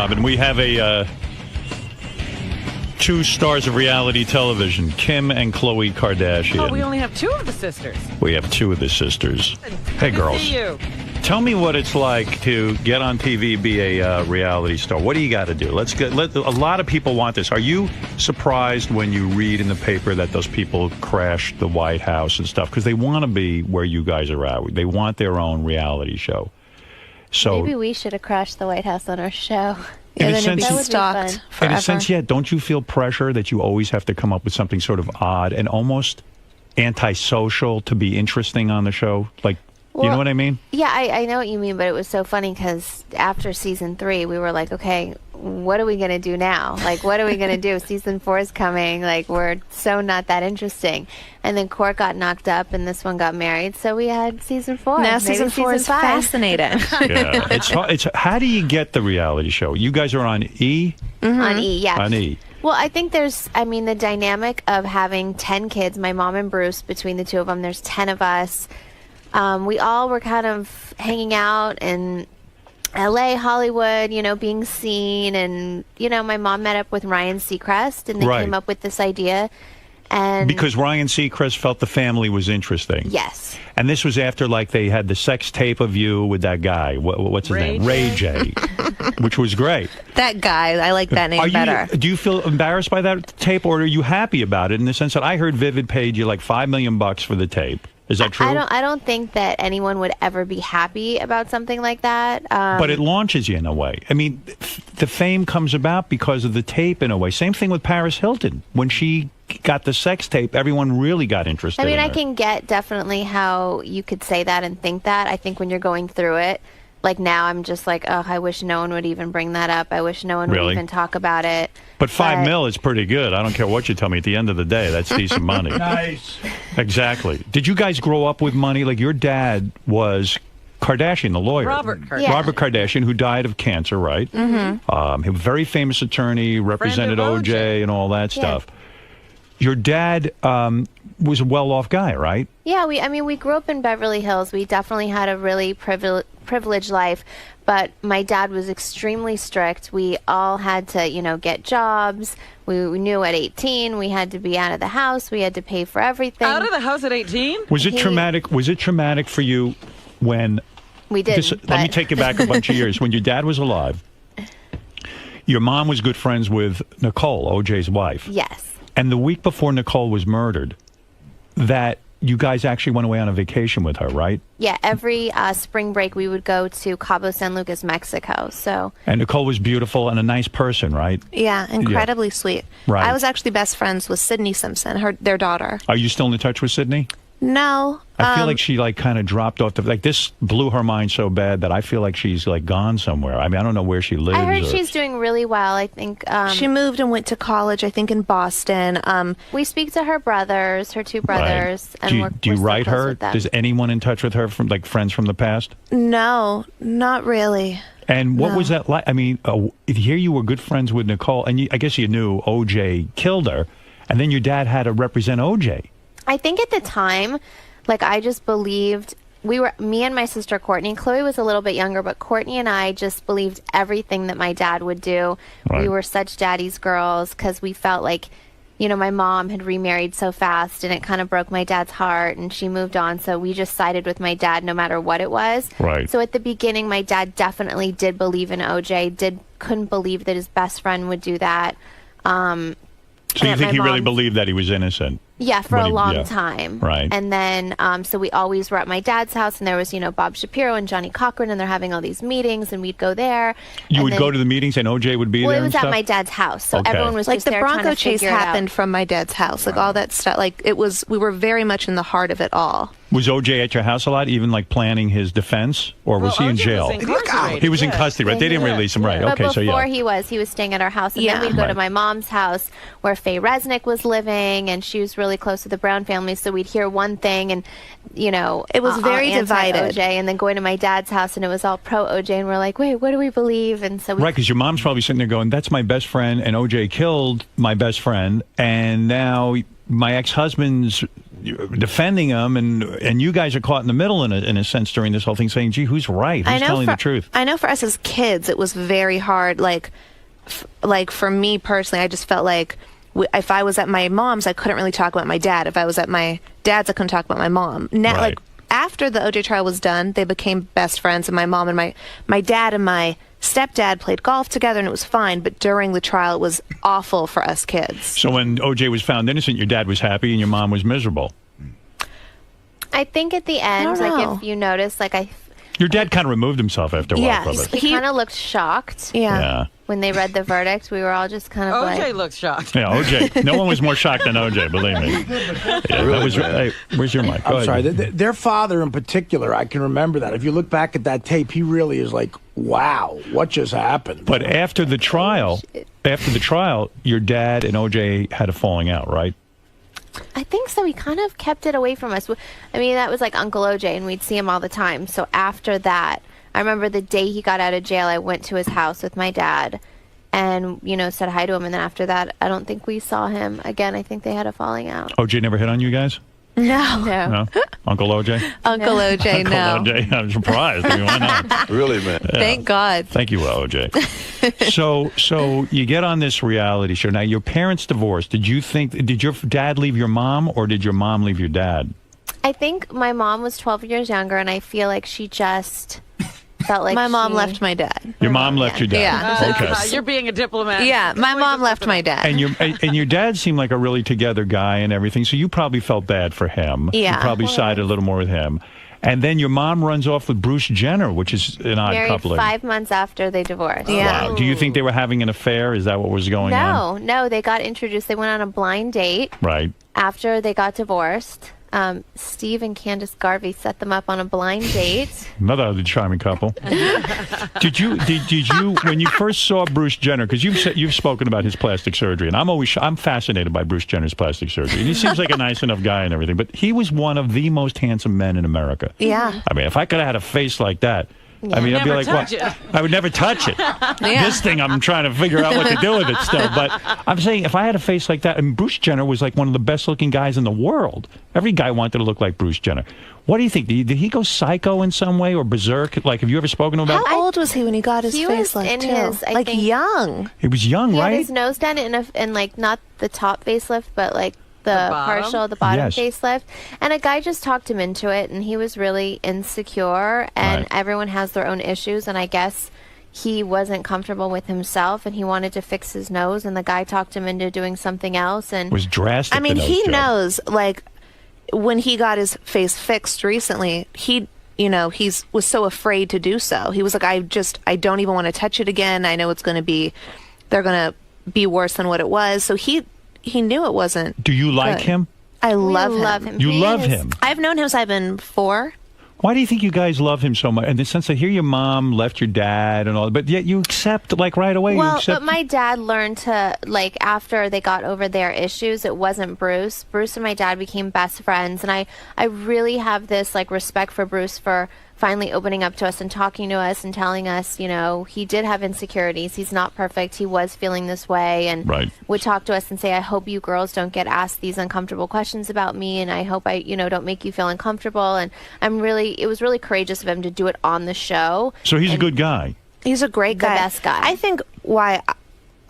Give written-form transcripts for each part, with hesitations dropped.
And we have two stars of reality television, Kim and Khloe Kardashian. Oh, we only have two of the sisters. We have two of the sisters. Hey, Good to girls. see you. Tell me what it's like to get on TV, be a reality star. What do you got to do? A lot of people want this. Are you surprised when you read in the paper that those people crashed the White House and stuff? Because they want to be where you guys are at. They want their own reality show. So maybe we should have crashed the White House on our show. In a sense, that would be fun. in a sense, yeah. Don't you feel pressure that you always have to come up with something sort of odd and almost antisocial to be interesting on the show? Like, you know what I mean? Yeah, I know what you mean, but it was so funny because after season 3, we were like, okay, what are we going to do now? Like, what are we going to do? Season 4 is coming. Like, we're so not that interesting. And then Court got knocked up and this one got married. So we had season 4. Now season 4 is fascinating. Yeah. It's how do you get the reality show? You guys are on E? Mm-hmm. On E, yeah. On E. Well, I think the dynamic of having 10 kids, my mom and Bruce, between the two of them, there's 10 of us. We all were kind of hanging out in LA, Hollywood, being seen. And, my mom met up with Ryan Seacrest and they came up with this idea. And because Ryan Seacrest felt the family was interesting. Yes. And this was after, like, they had the sex tape of you with that guy. What's his name? Ray J. Which was great. That guy, I like that name better. Do you feel embarrassed by that tape, or are you happy about it in the sense that I heard Vivid paid you like $5 million for the tape? Is that true? I don't think that anyone would ever be happy about something like that. But it launches you in a way. I mean, the fame comes about because of the tape in a way. Same thing with Paris Hilton. When she got the sex tape, everyone really got interested in her. I can get definitely how you could say that and think that. I think when you're going through it, like now I'm just like, oh, I wish no one would even bring that up. I wish no one would even talk about it. But $5 million is pretty good. I don't care what you tell me. At the end of the day, that's decent money. Nice. Exactly. Did you guys grow up with money? Like, your dad was Kardashian, the lawyer. Robert Kardashian. Yeah. Robert Kardashian, who died of cancer, right? Mm-hmm. He was a very famous attorney, represented OJ and all that stuff. Your dad was a well-off guy, right? Yeah, we grew up in Beverly Hills. We definitely had a really privileged life, but my dad was extremely strict. We all had to, get jobs. We knew at 18 we had to be out of the house. We had to pay for everything. Out of the house at 18? Was it traumatic? Was it traumatic for you when we did? Let me take you back a bunch of years. When your dad was alive, your mom was good friends with Nicole, OJ's wife. Yes. And the week before Nicole was murdered, that you guys actually went away on a vacation with her, right? Yeah, every spring break we would go to Cabo San Lucas, Mexico. And Nicole was beautiful and a nice person, right? Yeah, incredibly sweet. Right. I was actually best friends with Sydney Simpson, their daughter. Are you still in touch with Sydney? No. I feel like she kind of dropped off. This blew her mind so bad that I feel like she's gone somewhere. I mean, I don't know where she lives. I heard she's doing really well. I think she moved and went to college, I think, in Boston. We speak to her brothers, her two brothers. Right. And do you we're write so close her? with them. Does anyone in touch with her from friends from the past? No, not really. And what was that like? I mean, here you were good friends with Nicole, and I guess you knew OJ killed her, and then your dad had to represent OJ. I think at the time, I just believed me and my sister Courtney. Khloe was a little bit younger, but Courtney and I just believed everything that my dad would do. Right. We were such daddy's girls because we felt like, my mom had remarried so fast and it kind of broke my dad's heart and she moved on. So we just sided with my dad no matter what it was. Right. So at the beginning, my dad definitely did believe in OJ, couldn't believe that his best friend would do that. So you think he really believed that he was innocent? Yeah, for a long time. Right. And then, so we always were at my dad's house, and there was, Bob Shapiro and Johnny Cochran, and they're having all these meetings, and we'd go there. You would go to the meetings, and OJ would be there. Well, it was at my dad's house, so everyone was just the there Bronco trying to chase figure it out. happened from my dad's house, all that stuff. We were very much in the heart of it all. Was OJ at your house a lot, even planning his defense, or was he in jail? He was in custody, right? They didn't release him, right? But Okay, before he was staying at our house, and then we'd go to my mom's house where Faye Resnick was living, and she was really close to the Brown family, so we'd hear one thing, and it was very divided. OJ, and then going to my dad's house, and it was all pro OJ, and we're like, wait, what do we believe? And so right, because your mom's probably sitting there going, "That's my best friend, and OJ killed my best friend, and now my ex-husband's defending him, and you guys are caught in the middle in a sense during this whole thing, saying, "Gee, who's right? Who's telling the truth?" I know for us as kids, it was very hard. Like for me personally, I just felt like if I was at my mom's, I couldn't really talk about my dad. If I was at my dad's, I couldn't talk about my mom. Now, Right. like after the OJ trial was done, they became best friends, and my mom and my dad and my stepdad played golf together, and it was fine. But during the trial, it was awful for us kids. So when OJ was found innocent, your dad was happy and your mom was miserable. I think at the end, don't know. like if you notice, like Your dad kind of removed himself after a while Yeah, from it. he kind of looked shocked Yeah. when they read the verdict. We were all just kind of OJ like, looks shocked. Yeah, OJ. No one was more shocked than OJ, believe me. Yeah, that was, hey, where's your mic? Go I'm ahead. sorry. Their father in particular, I can remember that. If you look back at that tape, he really is like, wow, what just happened? But after the trial, your dad and OJ had a falling out, right? I think so. He kind of kept it away from us. I mean, that was like Uncle OJ, and we'd see him all the time. So after that, I remember the day he got out of jail, I went to his house with my dad and, said hi to him. And then after that, I don't think we saw him again. I think they had a falling out. OJ never hit on you guys? No, No? Uncle OJ? Uncle OJ, Uncle no. OJ? I'm surprised. I mean, why not? Really, man. Thank God. Thank you, OJ. So you get on this reality show. Now, your parents divorced. Did your dad leave your mom, or did your mom leave your dad? I think my mom was 12 years younger, and I feel like she just felt like My mom she- left my dad. Your mom left your dad. Yeah. Okay. You're being a diplomat. Yeah, my mom left my dad. And your dad seemed like a really together guy and everything, so you probably felt bad for him. Yeah. You probably sided a little more with him. And then your mom runs off with Bruce Jenner, which is an odd married coupling. 5 months after they divorced. Yeah. Wow. Do you think they were having an affair? Is that what was going on? No, they got introduced. They went on a blind date Right. after they got divorced. Steve and Candace Garvey set them up on a blind date. Another charming couple. Did you when you first saw Bruce Jenner, because you've spoken about his plastic surgery, and I'm fascinated by Bruce Jenner's plastic surgery. And he seems like a nice enough guy and everything, but he was one of the most handsome men in America. Yeah. I mean, if I could have had a face like that, I mean, I'd be Never like, touch what? it. I would never touch it. This thing, I'm trying to figure out what to do with it still. But I'm saying, if I had a face like that, and Bruce Jenner was like one of the best-looking guys in the world. Every guy wanted to look like Bruce Jenner. What do you think? Did he go psycho in some way or berserk? Like, have you ever spoken about? How old was he when he got his He face was like in too? his, I like think- young. He was young, He had right? his nose done and like not the top facelift, but like the bottom? bottom Yes. facelift. And a guy just talked him into it, and he was really insecure. And Right. everyone has their own issues, and I guess he wasn't comfortable with himself, and he wanted to fix his nose. And the guy talked him into doing something else. And Was drastic. I mean, the nose he job. knows, like, when he got his face fixed recently, he was so afraid to do so. He was like, I don't even want to touch it again. I know they're going to be worse than what it was. So he knew it wasn't. Do you like good. him? I we love him. You He love is- him. I've known him since I've been 4. Why do you think you guys love him so much? In the sense that here your mom left your dad and all, but yet you accept, like, right away. You Well, accept. but my dad learned to, like, after they got over their issues, it wasn't Bruce. Bruce and my dad became best friends, and I really have this, like, respect for Bruce for finally opening up to us and talking to us and telling us, he did have insecurities. He's not perfect. He was feeling this way, and Right. would talk to us and say, I hope you girls don't get asked these uncomfortable questions about me, and I hope I, don't make you feel uncomfortable. And it was really courageous of him to do it on the show. So he's a And- good guy. He's a great The guy. best guy. I think why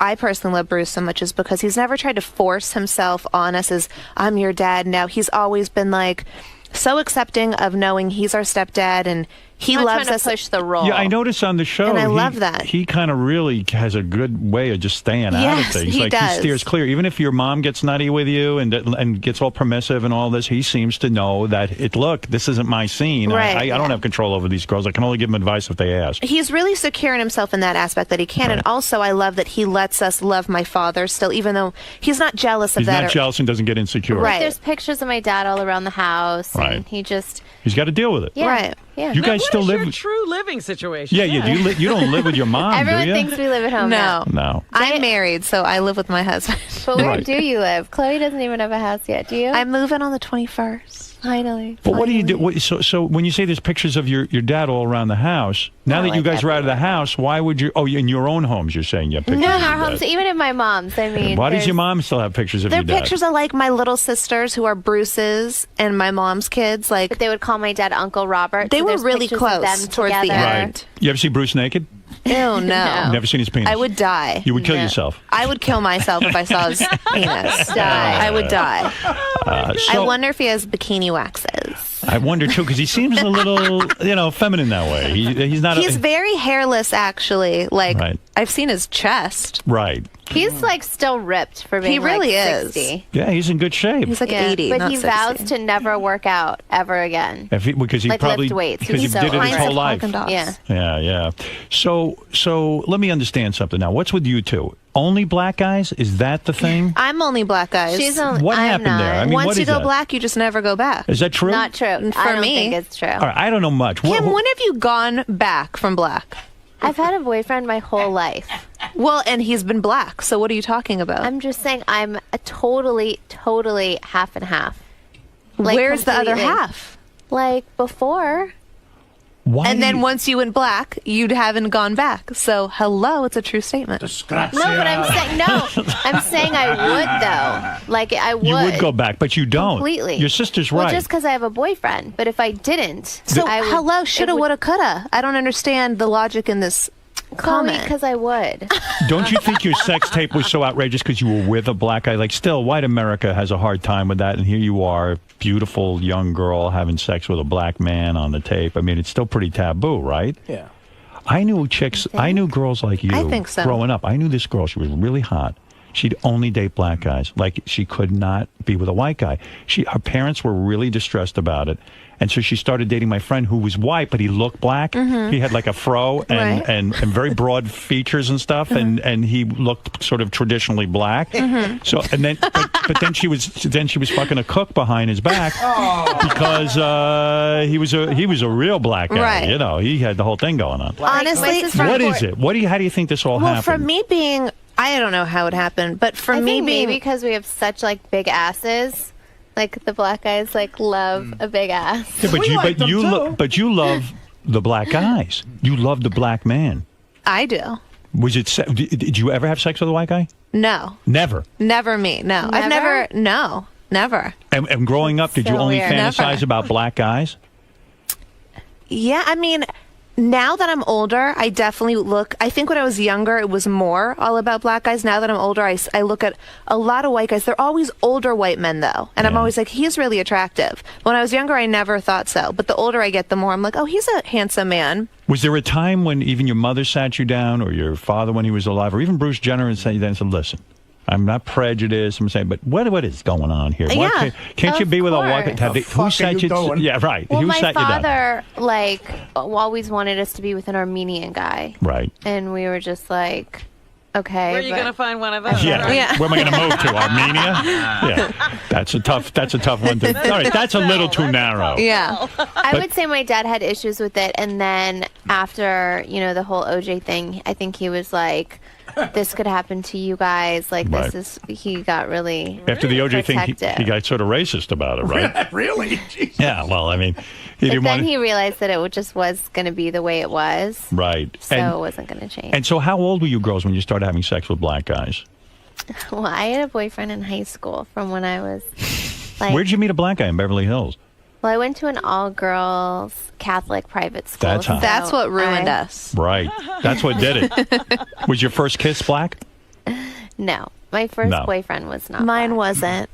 I personally love Bruce so much is because he's never tried to force himself on us as, I'm your dad now. He's always been like so accepting of knowing he's our stepdad, and he Not loves trying us. to push the role. Yeah, I noticed on the show. And I he, love that. He kind of really has a good way of just staying out of Yes, things. he Like does. he steers clear. Even if your mom gets nutty with you and gets all permissive and all this, he seems to know that look, this isn't my scene. Right, I don't have control over these girls. I can only give them advice if they ask. He's really secure in himself in that aspect that he can. Right. And also, I love that he lets us love my father still, even though he's not jealous of He's that. not jealous and doesn't get insecure. Right. There's pictures of my dad all around the house. Right. And he just, He's got to deal with it. yeah. Right. Yeah. You Now, guys what still is live. your true living situation? Yeah, you don't live with your mom, Everyone do you? thinks we live at home now. No. No. I'm married, so I live with my husband. But where Right. do you live? Chloe doesn't even have a house yet, do you? I'm moving on the 21st. Finally. But what do you do? So when you say there's pictures of your dad all around the house, now that you guys are out of the house, why would you? Oh, in your own homes, you're saying you have pictures. No, in of our your homes, dad. even in my mom's. I mean, Why does your mom still have pictures of They're your dad? pictures of like my little sisters who are Bruce's and my mom's kids. Like But they would call my dad Uncle Robert. They so were there's really pictures of close them towards the together. end. Right. You ever see Bruce naked? ew, no. Never seen his penis. I would die. You would kill No. yourself. I would kill myself if I saw his penis. I would die. I wonder if he has bikini waxes. I wonder too, because he seems a little, feminine that way. He's not. He's very hairless, actually. Like Right. I've seen his chest. Right. He's like still ripped for being He really like is. 60. Yeah, he's in good shape. He's like Yeah, 80, but not he 60. vows to never work out ever again. Because he Like probably lift weights. because he He's so did it his high. whole life. Haagen-Dazs. Yeah. Yeah. So let me understand something now. What's with you two? Only black guys? Is that the thing? I'm only black guys. She's only. What I'm happened not. there? I mean, Once what you is go that? black, you just never go back. Is that true? Not true. For I don't me. think it's true. All right, I don't know much. Kim, when have you gone back from black? I've had a boyfriend my whole life. Well, and he's been black, so what are you talking about? I'm just saying I'm a totally half and half. Like, Where's the other completely. half? Like before. Why And do then you- once you went black, you haven't gone back. So, hello, it's a true statement. No, but I'm saying I'm saying I would though. Like I would. you would go back, but you don't. Completely. Your sister's Well, right. just because I have a boyfriend. But if I didn't, So, I would, hello, shoulda, it would- woulda, coulda. I don't understand the logic in this comment. because I would. Don't you think your sex tape was so outrageous because you were with a black guy? Like, still, white America has a hard time with that, and here you are, beautiful young girl having sex with a black man on the tape. I mean, it's still pretty taboo, right? Yeah. I knew chicks, I knew girls like you I think so. growing up. I knew this girl, she was really hot. She'd only date black guys. Like, she could not be with a white guy. Her parents were really distressed about it. And so she started dating my friend who was white, but he looked black. He had like a fro and, Right. and very broad features and stuff, and he looked sort of traditionally black. So and then, but then she was fucking a cook behind his back because he was a real black guy. Right. You know, he had the whole thing going on. Honestly, What is it? How do you think this all well, happened? for me being, I don't know how it happened, but for I me think being, maybe because we have such like big asses. Like the black guys like love a big ass. Yeah, but We like them too. but you love the black guys. You love the black man. I do. Was it? Did you ever have sex with a white guy? No, Never. never me. No, I've Never? never. And growing up, did you So only weird. fantasize Never. about black guys? Yeah, I mean, now that I'm older, I definitely look. I think when I was younger, it was more all about black guys. Now that I'm older, I look at a lot of white guys. They're always older white men, though. And I'm Yeah. always like, he's really attractive. When I was younger, I never thought so. But the older I get, the more I'm like, oh, he's a handsome man. Was there a time when even your mother sat you down, or your father when he was alive, or even Bruce Jenner and sat you down and said, "Listen, I'm not prejudiced. I'm saying, but what is going on here? Yeah, Can't you of be with a course. white? The Who fuck are sat you doing? Yeah, right. Well, Who my sat you down? father like always wanted us to be with an Armenian guy, Right. and we were just like, okay. Where are you but- going to find one of those? Yeah. right? Yeah. Where am I going to move to? Armenia? Yeah. That's a tough one to. All right. That's a little too narrow. Yeah. I would say my dad had issues with it, and then after the whole OJ thing, I think he was like, "This could happen to you guys." Like Right. he got really After the OJ thing, he protective. got sort of racist about it, right? Really? Jeez. Yeah. Well, I mean, he But didn't then want. he realized that it just was going to be the way it was, Right. so it wasn't going to change. And so, how old were you girls when you started having sex with black guys? Well, I had a boyfriend in high school from when I was like. Where'd you meet a black guy in Beverly Hills? Well, I went to an all-girls Catholic private school. That's hot. That's what ruined I- us. Right. That's what did it. Was your first kiss black? No, my first No. boyfriend was not. Mine black. wasn't.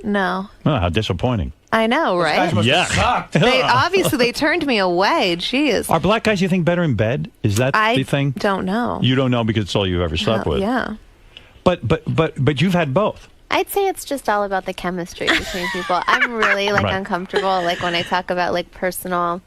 No. Oh, how disappointing. I know, Guys right? must Yeah. have sucked. They obviously they turned me away. Jeez. Are black guys, you think, better in bed? Is that I the thing? don't know. You don't know because it's all you've ever slept with. Yeah. But you've had both. I'd say it's just all about the chemistry between people. I'm really Right. uncomfortable when I talk about personal.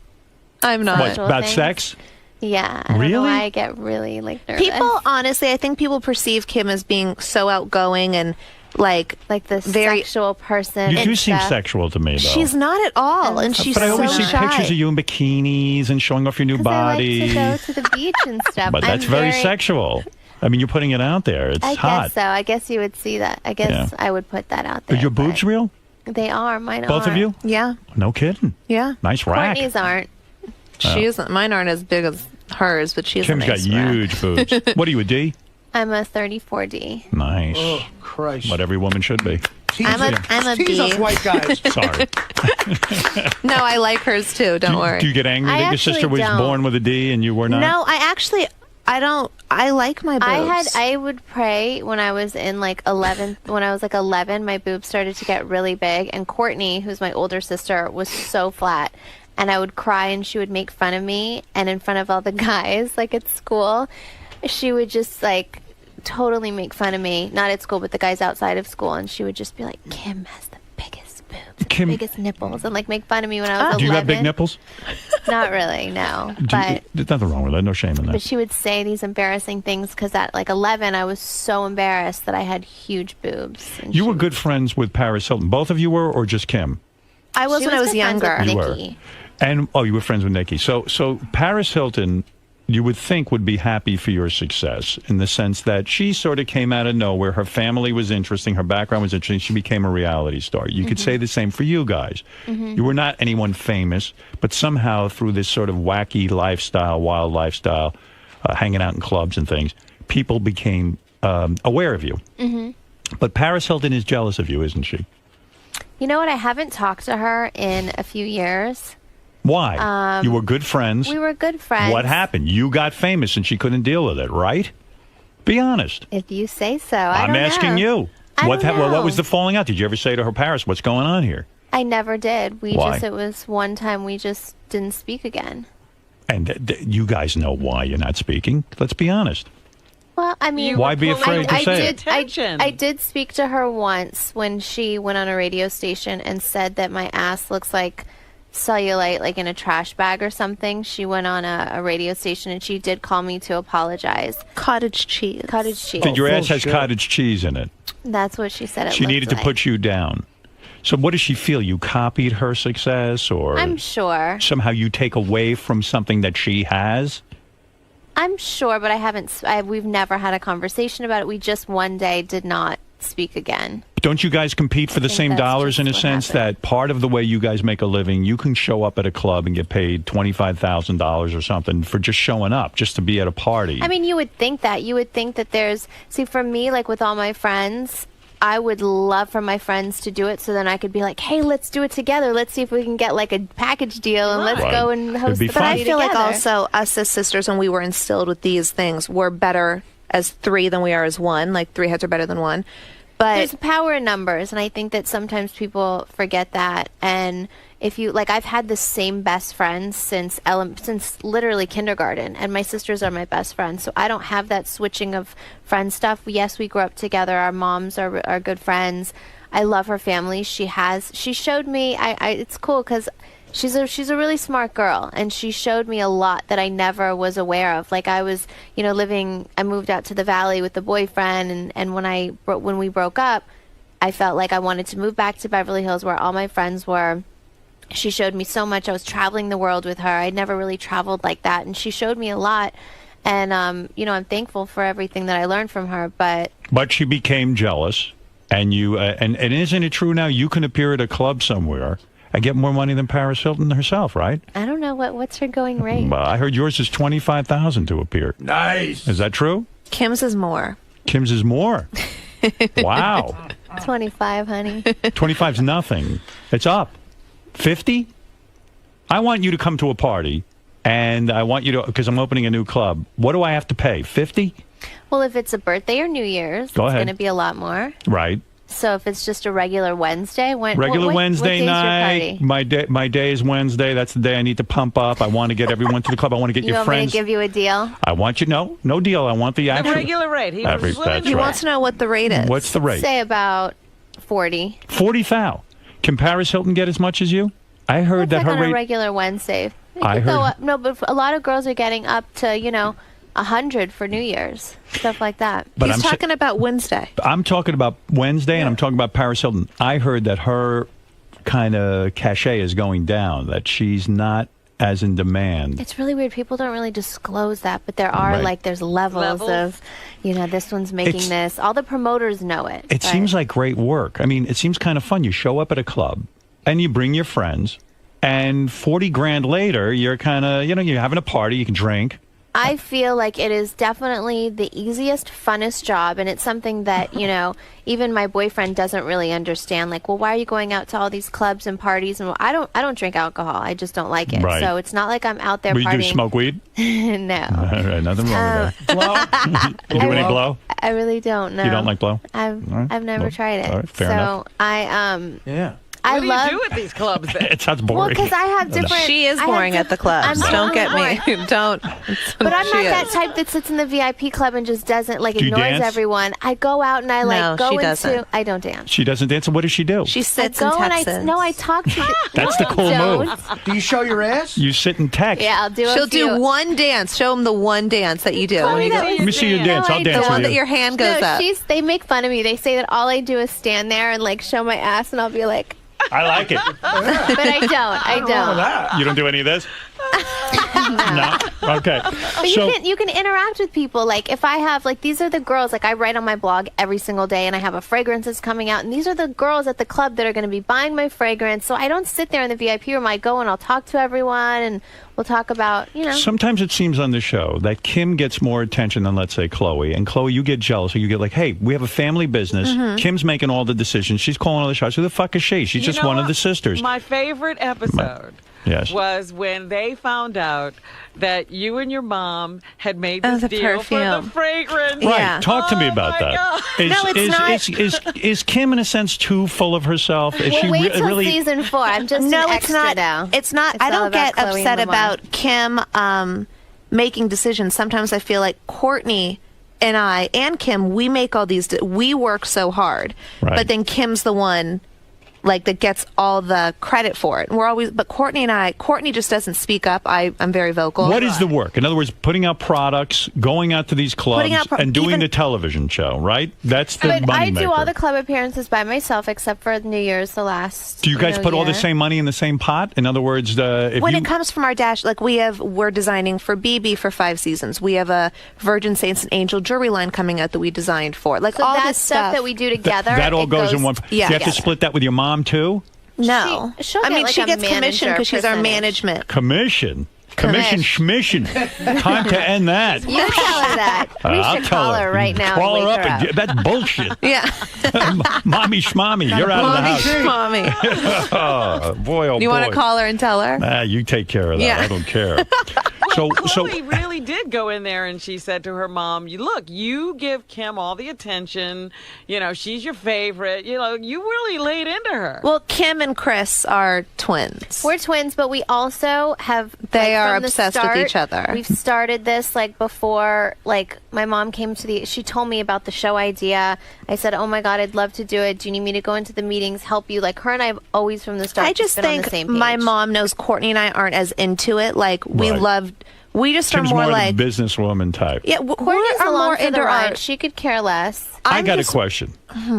I'm not. What, Sexual about things. sex? Yeah, I don't know Really? why I get really nervous. People, honestly, I think people perceive Kim as being so outgoing and like the very. sexual person. You and do seem stuff. sexual to me, though. She's not at all, and she's but I always so see shy. pictures of you in bikinis and showing off your new 'Cause body. I like to go to the beach and stuff. But that's I'm very sexual. I mean, you're putting it out there. It's I hot. guess so. I guess you would see that. I guess Yeah. I would put that out Are there. your but- boobs real? They are. Mine are. Both of you? Yeah. No kidding. Yeah. Nice rack. Courtney's aren't. She isn't. Mine aren't as big as hers, but she has Kim's a nice got rack. huge boobs. What are you, a D? I'm a 34D. Nice. Oh, Christ. What every woman should be. I'm a Tease us B. white guys. Sorry. No, I like hers too. Don't worry. Do you get angry I that your sister actually was don't. born with a D and you were not? No, I don't. I like my boobs. I would pray when I was in like 11. When I was like 11, my boobs started to get really big, and Courtney, who's my older sister, was so flat, and I would cry, and she would make fun of me, and in front of all the guys, like at school, she would just like totally make fun of me. Not at school, but the guys outside of school, and she would just be like, "Kim has the biggest boobs, Kim- the biggest nipples," and like make fun of me when I was 11. Do you have big nipples? Not really, no, Do but. there's nothing wrong with that. No shame in But that. she would say these embarrassing things because at like 11, I was so embarrassed that I had huge boobs. And You she were good friends with Paris Hilton. Both of you were, or just Kim? I was she when I was good friends younger. with You were. Nikki. And you were friends with Nikki. So Paris Hilton, you would think would be happy for your success in the sense that she sort of came out of nowhere. Her family was interesting. Her background was interesting. She became a reality star. You could say the same for you guys. You were not anyone famous, but somehow through this sort of wacky lifestyle, wild lifestyle, hanging out in clubs and things, people became aware of you. But Paris Hilton is jealous of you, isn't she? You know what? I haven't talked to her in a few years. Why? You were good friends. We were good friends. What happened? You got famous and she couldn't deal with it, right? Be honest. If you say so. I I'm don't asking know. you. I What, don't what know. was the falling out? Did you ever say to her, Paris, what's going on here? I never did. Why? It was one time we just didn't speak again. And you guys know why you're not speaking. Let's be honest. Well, I mean, Why be afraid to I say did, it? Attention. I did speak to her once when she went on a radio station and said that my ass looks like cellulite, like in a trash bag or something. She went on a radio station and she did call me to apologize. Cottage cheese. Cottage cheese. That your ass has bullshit. cottage cheese in it. That's what she said. It She looked needed to like. put you down. So what does she feel? You copied her success or I'm sure. somehow you take away from something that she has? I'm sure, but I haven't. We've never had a conversation about it. We just one day did not speak again. Don't you guys compete for the think same that's dollars in a just what sense happened. that part of the way you guys make a living, you can show up at a club and get paid $25,000 or something for just showing up, just to be at a party? I mean, you would think that. You would think that there's. See, for me, like with all my friends, I would love for my friends to do it so then I could be like, hey, let's do it together. Let's see if we can get like a package deal and let's Right. go and It'd host be the fun. But I party feel like together. also us as sisters, when we were instilled with these things, we're better as three than we are as one. Like three heads are better than one. But There's power in numbers, and I think that sometimes people forget that. And if you like, I've had the same best friends since literally kindergarten, and my sisters are my best friends. So I don't have that switching of friend stuff. Yes, we grew up together. Our moms are good friends. I love her family. She showed me. It's cool because she's a really smart girl, and she showed me a lot that I never was aware of. Like I was, I moved out to the valley with the boyfriend, and when we broke up, I felt like I wanted to move back to Beverly Hills where all my friends were. She showed me so much. I was traveling the world with her. I'd never really traveled like that, and she showed me a lot. And I'm thankful for everything that I learned from her. But she became jealous, and you and isn't it true now you can appear at a club somewhere and get more money than Paris Hilton herself, right? I don't know what's her going rate. I heard yours is $25,000 to appear. Nice. Is that true? Kim's is more. Kim's is more. Wow. 25, honey. 25's nothing. It's up. 50? I want you to come to a party, and I want you to, because I'm opening a new club. What do I have to pay? 50? Well, if it's a birthday or New Year's, Go it's ahead. going to be a lot more. Right. So if it's just a regular Wednesday, Regular Wednesday what night. My day is Wednesday. That's the day I need to pump up. I want to get everyone to the club. I want to get You your want me friends. to give you a deal? I want you. No deal. I want the The actual. regular rate. He Every- was willing that's to He right. wants to know what the rate is. What's the rate? Say about 40. 40,000. Can Paris Hilton get as much as you? I heard that That's like her on a rate. regular Wednesday. It I could go heard- up. No, but a lot of girls are getting up to 100 for New Year's, stuff like that. But He's I'm sa- talking about Wednesday. I'm talking about Wednesday, and I'm talking about Paris Hilton. I heard that her kind of cachet is going down, that she's not as in demand. It's really weird. People don't really disclose that, but there are Right. there's levels of, this one's making this. All the promoters know it. It seems like great work. I mean, it seems kind of fun. You show up at a club and you bring your friends, and 40 grand later, you're kind of, you're having a party, you can drink. I feel like it is definitely the easiest, funnest job, and it's something that, even my boyfriend doesn't really understand. Like, well, why are you going out to all these clubs and parties? And I don't drink alcohol. I just don't like it. Right. So it's not like I'm out there But you partying. do smoke weed? No. All right, nothing wrong with that. You do any blow? I really don't know. You don't like blow? I've never tried it. All right, fair enough. Yeah. I What do love you do at these clubs then? It sounds well, boring. because I have different. She is I have boring at the clubs. I'm Don't get boring. me. Don't. But I'm She not that is. type that sits in the VIP club and just doesn't Do you ignores dance? everyone. I go out and I No, go she into. doesn't. I don't dance. She doesn't dance. What does she do? She I sits go and and texts. I talk to. That's the cool don't. move. Do you show your ass? You sit and text. Yeah, I'll do. She'll a few. do one dance. Show them the one dance that you do. When you go, Let me see your dance. No, I'll I dance don't. the one with that you. your hand goes No, up. they make fun of me. They say that all I do is stand there and show my ass, and I'll be like, I like it. but I don't. I don't. You don't do any of this? No. Okay. But you can interact with people. Like if I have these are the girls. Like I write on my blog every single day, and I have a fragrance that's coming out, and these are the girls at the club that are going to be buying my fragrance. So I don't sit there in the VIP room. I go and I'll talk to everyone, and we'll talk about Sometimes it seems on the show that Kim gets more attention than, let's say, Khloe. And Khloe, you get jealous. Or you get like, hey, we have a family business. Kim's making all the decisions. She's calling all the shots. Who the fuck is she? She's just one of the sisters. My favorite episode Yes. was when they found out that you and your mom had made this the deal for perfume. the fragrance. Right. Yeah. Talk to me about my that. God. No, it's not. Is Kim in a sense too full of herself? Is she wait till really? season 4. I'm just No, an it's extra not. now. It's not. It's I all don't about get Khloe upset and Lamar. about Kim making decisions. Sometimes I feel like Courtney and I and Kim, we make all these. We work so hard, Right. but then Kim's the one that gets all the credit for it. And we're always, but Courtney just doesn't speak up. I'm very vocal. What is the work? In other words, putting out products, going out to these clubs, Putting out and doing even- the television show, right? That's the But I moneymaker. do all the club appearances by myself, except for New Year's, the last. Do you guys put all the year. same money in the same pot? In other words, if When you, it comes from our dash, we're designing for BB for 5 seasons. We have a Virgin Saints and Angel jewelry line coming out that we designed for. So all that this stuff that we do together. that all it goes in one. Yeah. You have to Yes. split that with your mom too. No, she'll I get, mean like, she a gets commission manager because she's our percentage. management. Commission. Schmission. Time to end that. You tell her that. We I'll should tell call her right now. Call and her wake up. her up. That's bullshit. Yeah, Mommy schmommy, you're out of the house. mommy. Oh, boy, oh You boy. want to call her and tell her? You take care of that. Yeah. I don't care. So Khloe really did go in there and she said to her mom, you give Kim all the attention. She's your favorite. You really laid into her. Well, Kim and Chris are twins. We're twins, but we also have. They are from the obsessed with start, each other. We've started this before. My mom came to she told me about the show idea. I said, "Oh my God, I'd love to do it. Do you need me to go into the meetings, help you?" Her and I have always from the start. I just been on think the same my page. mom knows Courtney and I aren't as into it. Right. We just Kim's are more more like. the businesswoman type. Yeah, Courtney's we're along more for the into ride. our. She could care less. I got just- a question.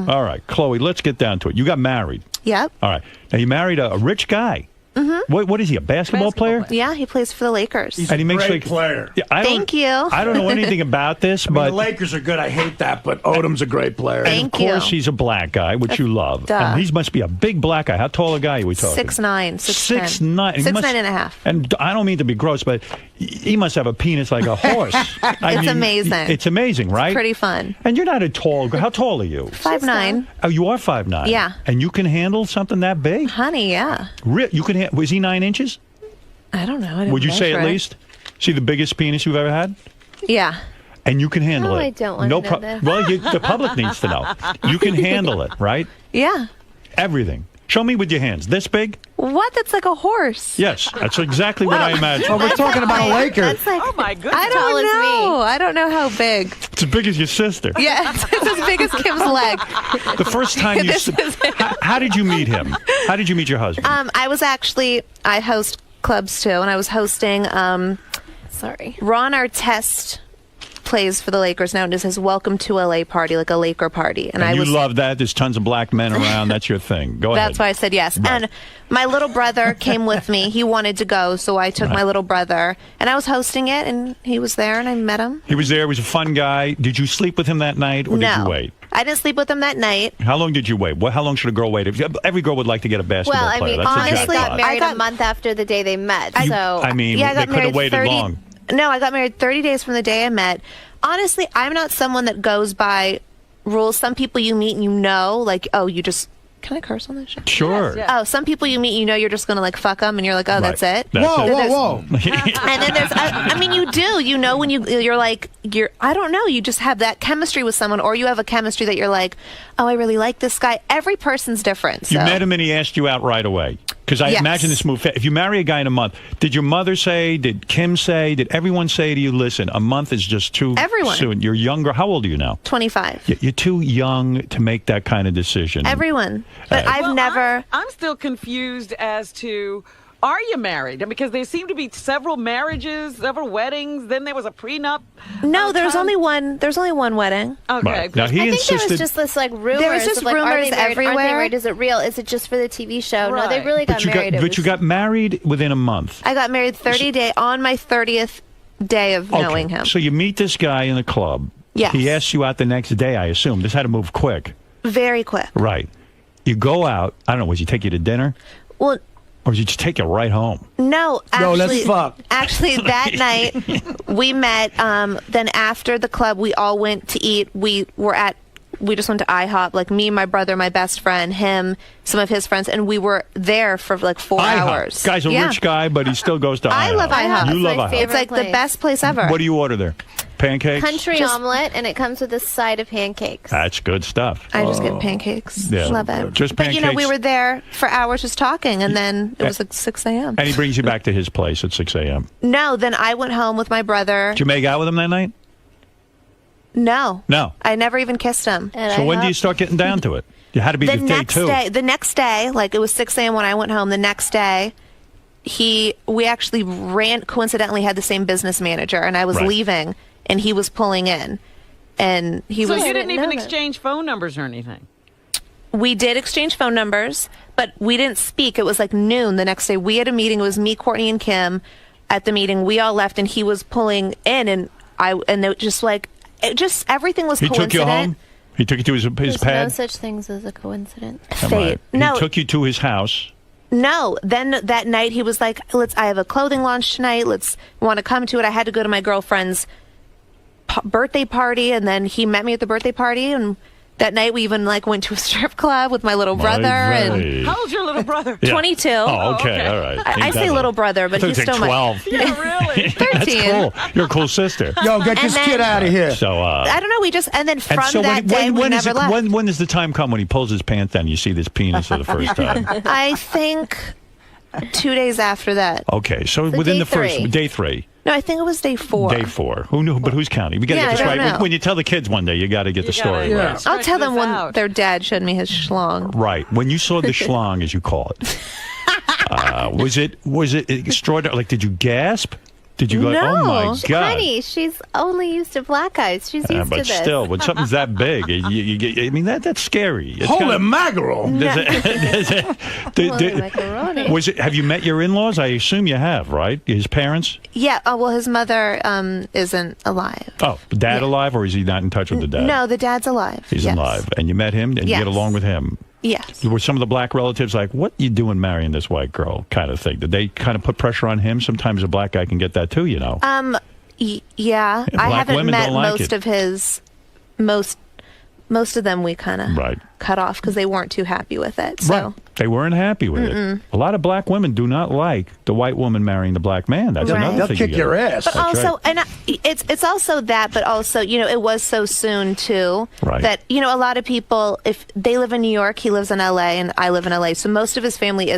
All right, Khloe, let's get down to it. You got married. Yep. All right. Now, you married a rich guy. Mm-hmm. What is he, a basketball player? Yeah, he plays for the Lakers. He's And he a makes great player. Yeah, Thank you. I don't know anything about this, I mean, but the Lakers are good. I hate that, but Odom's a great player. Thank of course you. he's a black guy, which you love. Duh. And he must be a big black guy. How tall a guy are we talking? 6'9", 6'10". 6'9". He 6'9" must- and a half. And I don't mean to be gross, but he must have a penis like a horse. It's amazing. It's amazing, right? Pretty fun. And you're not a tall guy. How tall are you? 5'9". Oh, you are 5'9". Yeah. And you can handle something that big? Honey, yeah. You can. Was he 9 inches? I don't know. I didn't Would you say measure at it. least? See the biggest penis you've ever had? Yeah. And you can handle No, it. I don't want to know this. Well, the public needs to know. You can handle it, right? Yeah. Everything. Show me with your hands. This big? What? That's like a horse. Yes, that's exactly what I imagined. Well, we're talking about a Laker. That's like oh my goodness. I tall don't as me. know. I don't know how big. It's as big as your sister. Yeah, it's as big as Kim's leg. The first time you... How did you meet him? How did you meet your husband? I host clubs too, and I was hosting sorry. Ron Artest plays for the Lakers now and it says "Welcome to LA" party, like a Laker party. And you love that. There's tons of black men around. That's your thing. Go ahead. That's why I said yes. Right. And my little brother came with me. He wanted to go, so I took my little brother. And I was hosting it, and he was there, and I met him. He was there. He was a fun guy. Did you sleep with him that night, or did you wait? I didn't sleep with him that night. How long did you wait? How long should a girl wait? Every girl would like to get a basketball Well, I player. mean, That's a honestly, jackpot. got married a month after the day they met. So I mean, Yeah, I they got could have married waited 30 long. No, I got married 30 days from the day I met. Honestly, I'm not someone that goes by rules. Some people you meet and you know, like, oh, you just... Can I curse on this show? Sure. Yes, yes. Oh, some people you meet, you know you're just going to, like, fuck them, and you're like, oh, that's it. That's Whoa, it. whoa, whoa. And then there's, I mean, you do, you know, when you're like, I don't know, you just have that chemistry with someone, or you have a chemistry that you're like, oh, I really like this guy. Every person's different. You so. met him and he asked you out right away. Because I Yes. imagine this move. If you marry a guy in a month, did your mother say, did Kim say, did everyone say to you, listen, a month is just too Everyone. soon? You're younger. How old are you now? 25. You're too young to make that kind of decision. Everyone. But I've Well, never... I'm still confused as to, are you married? Because there seem to be several marriages, several weddings. Then there was a prenup. No, there's only one wedding. Okay. Right. Now, he I think there insisted. was just this like rumors. There was just of, like, are rumors they married, Aren't everywhere. they married? Is it real? Is it just for the TV show? No, they Right. really got but you married. got, It but was- you got married within a month. I got married on my 30th day of knowing him. So you meet this guy in the club. Yes. He asks you out the next day, I assume. This had to move quick. Very quick. Right. You go out. I don't know. Was he take you to dinner? Well, Or did he just take you right home? no, actually, No, let's fuck. Actually, that night we met. Then after the club, we all went to eat. We just went to IHOP. Like me, my brother, my best friend, him, some of his friends, and we were there for like 4 hours. Guy's a Yeah. rich guy, but he still goes to IHOP. I love IHOP. You love my IHOP. favorite It's like the place. best place ever. What do you order there? Pancakes? country omelet, and it comes with a side of pancakes. That's good stuff. I just get pancakes. Yeah. Love it. Just But you know, we pancakes. were there for hours just talking, and then it was like 6 a.m. And he brings you back to his place at 6 a.m. No, then I went home with my brother. Did you make out with him that night? No. No. I never even kissed him. And So I when do you hope- start getting down to it? You had to be The day next two. day, like it was 6 a.m. when I went home. The next day, we actually coincidentally had the same business manager, and I was Right. leaving, and he was pulling in, and he So was. you didn't even know that. exchange phone numbers or anything. We did exchange phone numbers, but we didn't speak. It was like noon the next day. We had a meeting. It was me, Courtney, and Kim at the meeting. We all left, and he was pulling in, and it just like everything was He coincident. took you home? He took you to his There's pad? no such things as a coincidence. Come Fate. on. No, He took you to his house. No. Then that night he was like, I have a clothing launch tonight. Want to come to it. I had to go to my girlfriend's birthday party, and then he met me at the birthday party, and that night we even like went to a strip club with my little brother and Right. How old's your little brother? Yeah. 22. Oh, okay. okay. All right. I say little brother, but I thought he's you said still my 12. Yeah, really. 13. That's cool. You're a cool sister. Yo, get this And kid then- out of here. So, I don't know. We just and then from and so that day we when is never it, left. when does the time come when he pulls his pants down and you see this penis for the first time? I think 2 days after that. Okay, so within day the first three. day 3. No, I think it was day 4. Day 4. Who knew? But who's counting? We got to Yeah, get this I don't right. know. When you tell the kids one day, you got to get the story gotta- right. Yeah. I'll tell them Stretch when this out. their dad showed me his schlong. Right. When you saw the schlong, as you call it, was it extraordinary? Like, did you gasp? Did you go, No. oh my God? Honey, she's only used to black eyes. She's used to But this. still, when something's that big, you get, I mean, that's scary. It's Holy kinda- mackerel. Holy macaroni. Was it? Have you met your in-laws? I assume you have, right? His parents? Yeah. Oh, well, his mother isn't alive. Oh, dad alive, or is he not in touch with the dad? No, the dad's alive. He's Yes. alive, and you met him, and you Yes. get along with him. Yes. Were some of the black relatives like, "What you doing marrying this white girl?" kind of thing? Did they kind of put pressure on him? Sometimes a black guy can get that too, you know. Yeah. I black haven't women met don't like most it. of his most of them. We kind of Right. cut off because they weren't too happy with it. So. Right. They weren't happy with it. A lot of black women do not like the white woman marrying the black man. That's Right. another They'll thing. kick you your gotta- ass. That's Also, right. and it's also that, but also, you know, it was so soon too Right. that, you know, a lot of people, if they live in New York, he lives in LA, and I live in LA, so most of his family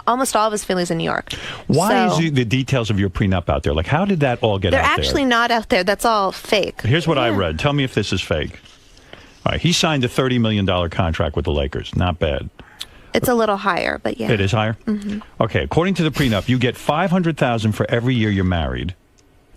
almost all of his family's in New York. Why So, is the details of your prenup out there? Like, how did that all get they're out actually not out there. That's all fake. there? Here's what I read. Tell me if this is fake. All right, he signed a $30 million contract with the Lakers. Not bad. It's a little higher, but yeah. It is higher? Okay, according to the prenup, you get $500,000 for every year you're married.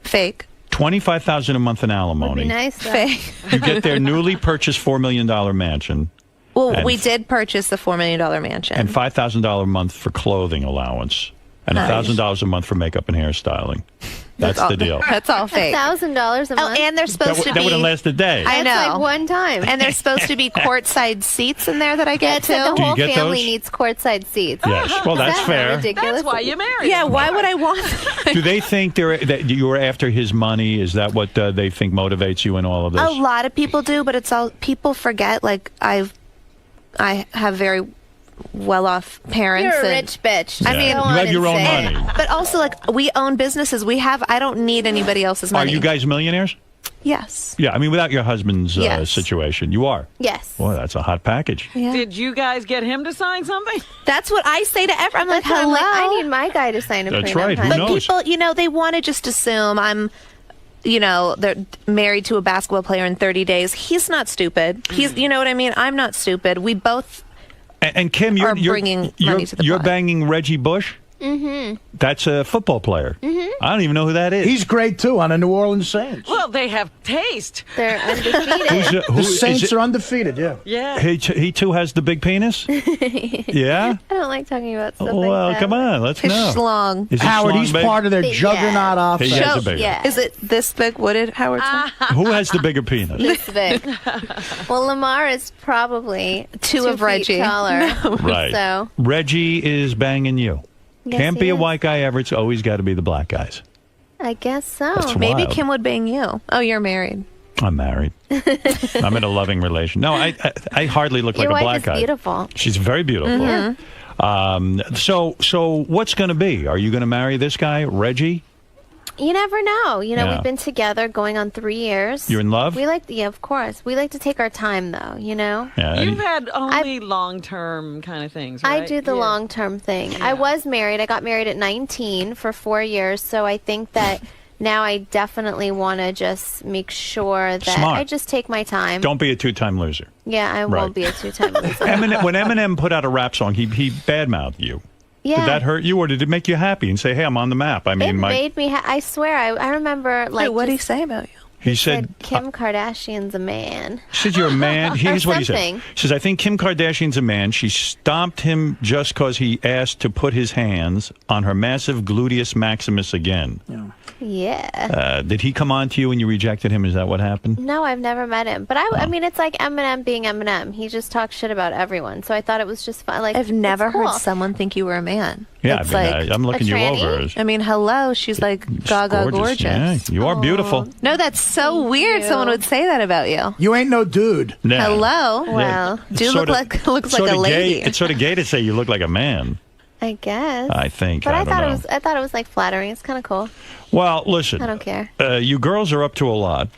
Fake. $25,000 a month in Would be alimony. nice, though. Faye. You get their newly purchased $4 million mansion. Well, And- we did purchase the $4 million mansion. And $5,000 a month for clothing allowance. And $1,000 a month for makeup and hairstyling. That's all, the deal. That's all fake. $1,000 a Oh, month. and they're supposed to That be. wouldn't last a day. I That's know. like one time. And there's supposed to be courtside seats in there that I get That's like to. the Do you whole get family those? needs courtside seats. Yes. Well, that's Isn't that fair. ridiculous? That's why you married Yeah, him. why would I want that? Do they think that you were after his money? Is that what they think motivates you in all of this? A lot of people do, but it's all people forget. Like I have very well-off parents. You're a and- rich bitch. I mean, you Go on have your and own say it. money. But also, like we own businesses. I don't need anybody else's Are money. you guys millionaires? Yes. Yeah, I mean, without your husband's Yes. situation, you are. Yes. Boy, that's a hot package. Yeah. Did you guys get him to sign something? That's what I say to everyone. I'm like, That's why I'm hello. like, I need my guy to sign a That's prenup. right. Who honey. knows? People, they want to just assume I'm, they're married to a basketball player in 30 days. He's not stupid. He's, you know what I mean? I'm not stupid. We both. And Kim, you're Are bringing money to the you're pot. banging Reggie Bush. Mm-hmm. That's a football player. Mm-hmm. I don't even know who that is. He's great too on the New Orleans Saints. Well, they have taste. They're undefeated. The Saints are undefeated. Yeah. Yeah. He too has the big penis. Yeah. I don't like talking about stuff Well, like that. come on, let's His know. schlong. Is he Howard, schlong he's big? part of their Yeah. juggernaut He offense. has a bigger. Yeah. Is it this big? What did Howard say? Who has the bigger penis? This big. Well, Lamar is probably Two of feet Reggie. taller. Right. So Reggie is banging you. Yes, Can't he be a is. white guy ever. It's always got to be the black guys. I guess so. That's Maybe wild. Kim would bang you. Oh, you're married. I'm married. I'm in a loving relation. No, I hardly look Your like a wife black is guy. beautiful. She's very beautiful. So what's going to be? Are you going to marry this guy, Reggie? You never know. Yeah. We've been together going on 3 years. You're in love? Yeah, of course. We like to take our time, though. Yeah. You've had only long-term kind of things, right? I do the Yeah. long-term thing. Yeah. I was married. I got married at 19 for 4 years. So I think that now I definitely want to just make sure that Smart. I just take my time. Don't be a two-time loser. Yeah, I Right. won't be a two-time loser. When Eminem put out a rap song, he badmouthed you. Yeah. Did that hurt you, or did it make you happy and say, "Hey, I'm on the map"? I It mean, made me. I swear. I remember like. Wait, what did he just say about you? he said, Kim Kardashian's a man. He said you're a man. Here's what he said. something. He says, I think Kim Kardashian's a man. She stomped him just because he asked to put his hands on her massive gluteus maximus again. Yeah. Did he come on to you and you rejected him? Is that what happened? No, I've never met him. But I mean, it's like Eminem being Eminem. He just talks shit about everyone. So I thought it was just fun. Like I've never it's cool. heard someone think you were a man. Yeah, It's I mean, like, I'm looking you tranny? over. I mean, hello. She's like gaga gorgeous. Yeah, you are beautiful. No, that's so weird. you. Someone would say that about you. You ain't no dude. Yeah. Hello. Well, It's Do sort look of- like looks sort like a of lady. Gay, it's sort of gay to say you look like a man. I guess. I think. But I don't thought know. it was. I thought it was like flattering. It's kind of cool. Well, listen. I don't care. You girls are up to a lot.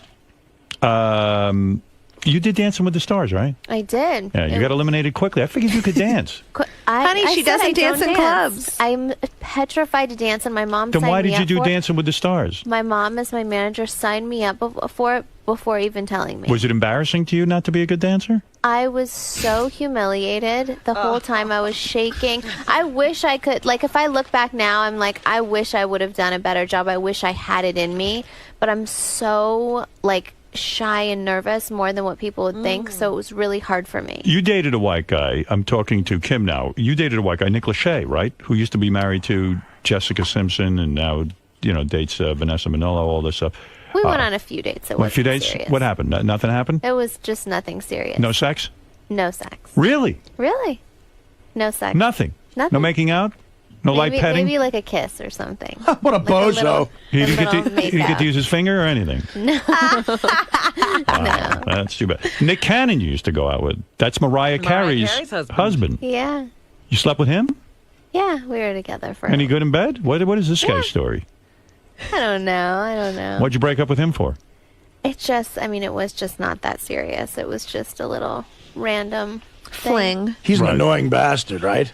You did Dancing with the Stars, right? I did. Yeah, you got eliminated quickly. I figured you could dance. Honey, she said doesn't I dance don't in clubs. I'm petrified to dance, and my mom. Then signed why me did you up do for it. Dancing with the Stars? My mom, as my manager, signed me up before even telling me. Was it embarrassing to you not to be a good dancer? I was so humiliated the whole time. I was shaking. I wish I could. Like, if I look back now, I'm like, I wish I would have done a better job. I wish I had it in me. But I'm so like shy and nervous more than what people would think. So it was really hard for me. You dated a white guy. I'm talking to Kim now. You dated a white guy, Nick Lachey, right? Who used to be married to Jessica Simpson and now, dates Vanessa Minnillo, all this stuff. We went on a few dates. It A wasn't few dates? serious. What happened? Nothing happened? It was just nothing serious. No sex? No sex. Really? Really? No sex. Nothing? Nothing. No making out? No light maybe, petting? Maybe like a kiss or something. What a Like a bozo. little- He a didn't, get little to, he didn't get make-out. to use his finger or anything? No. Wow, that's too bad. Nick Cannon you used to go out with. That's Mariah Carey's Carey's husband. Yeah. You slept with him? Yeah, we were together for. Any good in bed? What is this Yeah. guy's story? I don't know. What'd you break up with him for? It just, I mean, it was just not that serious. It was just a little random thing. Fling. He's Right. an annoying bastard, right?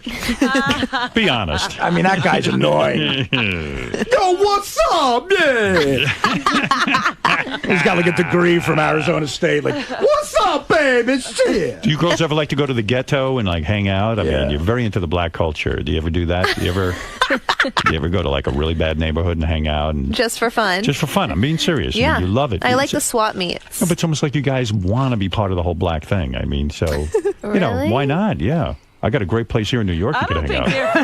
Be honest. I mean, that guy's annoying. Yo, what's up? Yeah. He's got like a degree from Arizona State. Like, what's What's up, baby? Shit. Do you girls ever like to go to the ghetto and like hang out? I mean, you're very into the black culture. Do you ever do that? Do you ever go to like a really bad neighborhood and hang out and Just for fun. just for fun? I'm being serious. Yeah. You love it. I like the It's- swap meets. No, but it's almost like you guys want to be part of the whole black thing. I mean, so you know, Really? why not? Yeah, I got a great place here in New York. I You could don't hang think out. they're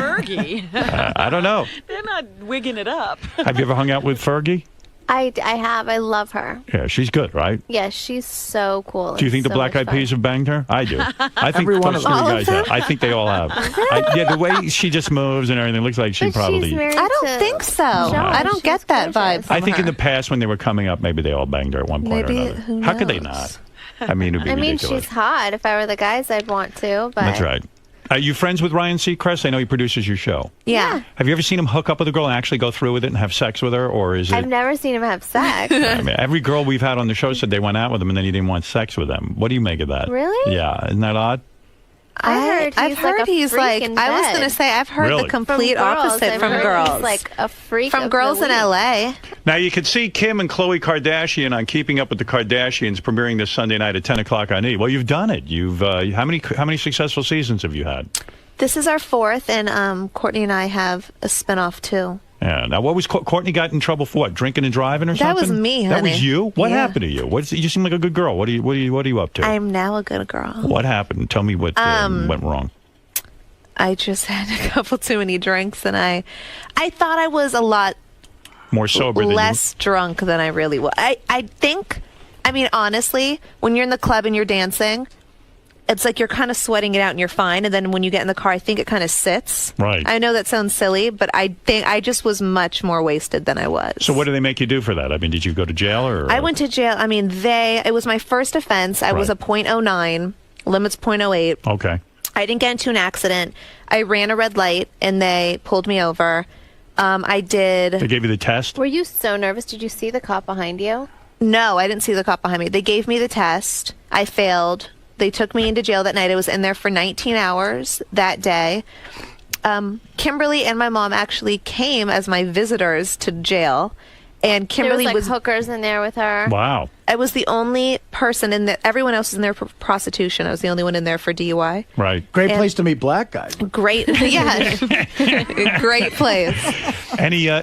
Fergie. I don't know. They're not wigging it up. Have you ever hung out with Fergie? I have. I love her. Yeah, she's good, right? Yeah, she's so cool. Do you think the so Black much Eyed fun. Peas have banged her? I do. I think Every one those of three them. guys have. I think they all have. The way she just moves and everything looks like she But probably. she's married I don't to think so. Sean. I don't She's get that vibe. gorgeous. From I think in her. the past when they were coming up, maybe they all banged her at one point Maybe, or another. who How could they knows? not? I mean, it'd be I mean, ridiculous. she's hot. If I were the guys, I'd want to. But That's right. Are you friends with Ryan Seacrest? I know he produces your show. Yeah. Have you ever seen him hook up with a girl and actually go through with it and have sex with her, or is it? I've never seen him have sex. I mean, every girl we've had on the show said they went out with him and then he didn't want sex with them. What do you make of that? Really? Yeah, isn't that odd? I've heard he's like, in I was bed. going to say, I've heard Really? the complete opposite I've from heard girls. He's like a freak from of girls the in week. LA. Now you can see Kim and Khloe Kardashian on Keeping Up with the Kardashians premiering this Sunday night at 10 o'clock on E! Well, you've done it. You've how many successful seasons have you had? This is our fourth, and Courtney and I have a spinoff too. Yeah. Now, what was Courtney got in trouble for? What, drinking and driving or That something? was me, That honey. was you. What Yeah. happened to you? You seem like a good girl. What are you up to? I'm now a good girl. What happened? Tell me what went wrong. I just had a couple too many drinks, and I thought I was a lot More sober than less drunk than I really was. I think, I mean, honestly, when you're in the club and you're dancing, it's like you're kind of sweating it out and you're fine. And then when you get in the car, I think it kind of sits. Right. I know that sounds silly, but I think I just was much more wasted than I was. So what do they make you do for that? I mean, did you go to jail or? I went to jail. I mean, it was my first offense. I was a Right. .09, limits .08. Okay. I didn't get into an accident. I ran a red light and they pulled me over. I did. They gave you the test? Were you so nervous? Did you see the cop behind you? No, I didn't see the cop behind me. They gave me the test. I failed. They took me into jail that night. I was in there for 19 hours that day. Kimberly and my mom actually came as my visitors to jail. And Kimberly there was was hookers in there with her. Wow. I was the only person in there. Everyone else was in there for prostitution. I was the only one in there for DUI. Right. Great place to meet black guys. Great, yeah, great place. Either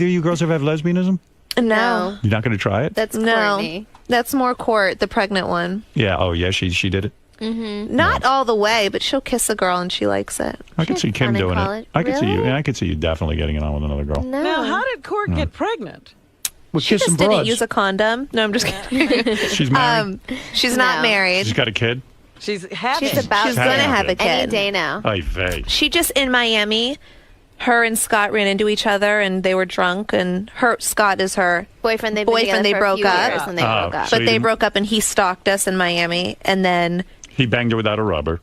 of you girls ever have lesbianism? No, You're not going to try it? That's no, Courtney. that's more Court, the pregnant one. Yeah. Oh, yeah. She did it. Not all the way, but she'll kiss a girl and she likes it. I could see Kim fun in doing college. it. I could see you. Really? Yeah, I could see you definitely getting it on with another girl. No. Now, how did Court get pregnant? With She kissing just didn't broads. use a condom. No, I'm just kidding. She's married. She's not No. married. She's got a kid. She's having. She's about She's to gonna having have a it. any kid. day now. Ay vey. She just in Miami. Her and Scott ran into each other and they were drunk. And Scott is her Boyfriend, they've been boyfriend. together They for broke a few up. years and they Oh, broke up. so But you they didn't- broke up and he stalked us in Miami. And then He banged her without a rubber.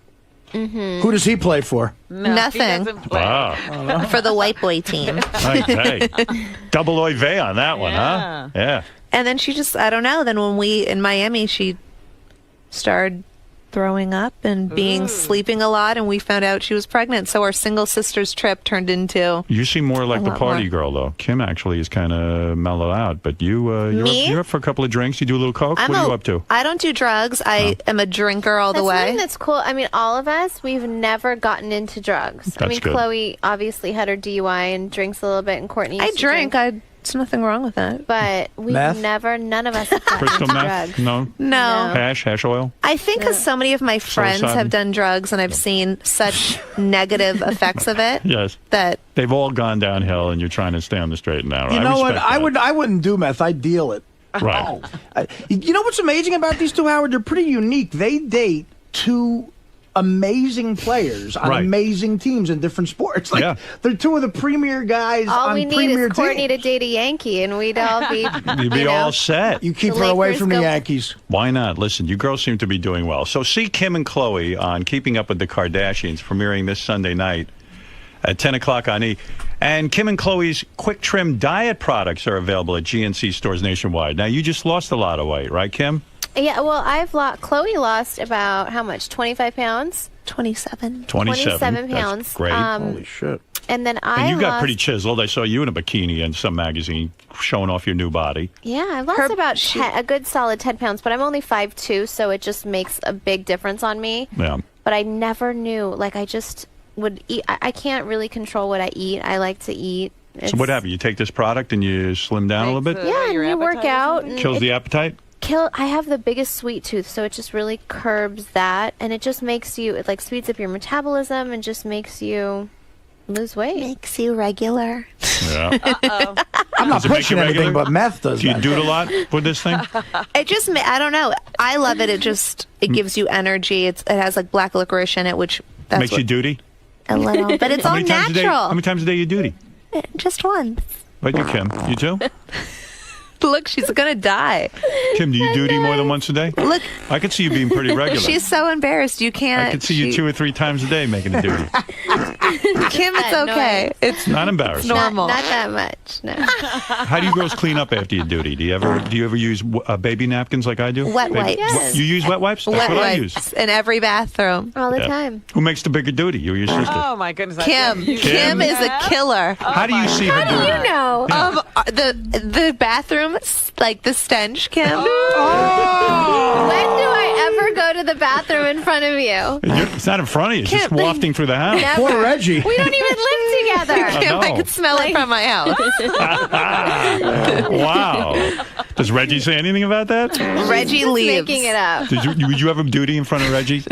Who does he play for? No, Nothing. He doesn't play. Wow. for the white boy team. Ay vey. Double oy vey on that one, Yeah. huh? Yeah. And then she just, I don't know. Then when we, in Miami, she started throwing up and sleeping a lot. And we found out she was pregnant. So our single sisters trip turned into, You seem more like A the lot party more. girl, though. Kim actually is kind of mellow out, but Me? you're up for a couple of drinks. You do a little coke. What are you up to? I don't do drugs. I am a drinker all That's the way. something that's cool. I mean, all of us, we've never gotten into drugs. I That's mean, good. Chloe obviously had her DUI and drinks a little bit, and Courtney I used to drink. There's nothing wrong with that. but we've Meth? none of us have gotten Crystal into meth? drugs. No. No. Hash oil? I think because so many of my friends Psilocybin? have done drugs and I've seen such negative effects of it Yes. that They've all gone downhill, and you're trying to stay on the straight and narrow. You know what? respect that. I wouldn't do meth. I'd deal it. Right. You know what's amazing about these two, Howard? They're pretty unique. They date two amazing players on Right. amazing teams in different sports. Like Yeah. they're two of the premier guys All on we need premier is Courtney teams. to date a Yankee, and we'd all be, You'd be you know, all set. You keep The her away Lakers from the go- Yankees. Why not? Listen, you girls seem to be doing well. So see Kim and Khloe on Keeping Up with the Kardashians, premiering this Sunday night at 10 o'clock on E! And Kim and Khloe's Quick Trim diet products are available at GNC stores nationwide. Now, you just lost a lot of weight, right, Kim? Yeah, well, Chloe lost about how much? 25 pounds? 27. 27. 27 That's pounds. great. Holy shit. And then And you got lost, pretty chiseled. I saw you in a bikini in some magazine showing off your new body. Yeah, I've lost about a good solid 10 pounds, but I'm only 5'2", so it just makes a big difference on me. Yeah. But I never knew. Like, I just would eat. I can't really control what I eat. I like to eat. So what happened? You take this product and you slim down a little bit? Yeah, and your you work appetite or out. something? And Kills the appetite? I have the biggest sweet tooth, so it just really curbs that, and it just makes you, it like speeds up your metabolism and just makes you lose weight. Makes you regular. Yeah. I'm not Does it make pushing you anything, regular? but meth does Do you that. do it a lot with this thing? It just, I don't know. I love it. It gives you energy. It has like black licorice in it, which that's Makes you duty? a little, but it's all How natural. many times a day you duty? Just once. What you, Kim? You too? Look, she's gonna die. Kim, do you duty more than once a day? Look, I could see you being pretty regular. she's so embarrassed. You can't. I could see you 2 or 3 times a day making a duty. Kim, it's okay. It's Not embarrassed. normal. Not that much, no. How do you girls clean up after you duty? Do you ever use baby napkins like I do? Wet Baby- wipes. Yes. You use wet wipes? That's wet what I wipes use. in every bathroom. All the Yeah. time. Who makes the bigger duty? You or your sister? Oh my goodness! I Kim. didn't use Kim that. is a killer. How do you see her duty? You know. The bathroom, like the stench, Kim. When do I ever go to the bathroom in front of you? It's not in front of you. It's just wafting through the house. Never. Poor Reggie. We don't even live together. Kim, I know. could smell it from my house. Wow. Does Reggie say anything about that? Reggie Just leaves. making it up. Would you ever duty in front of Reggie?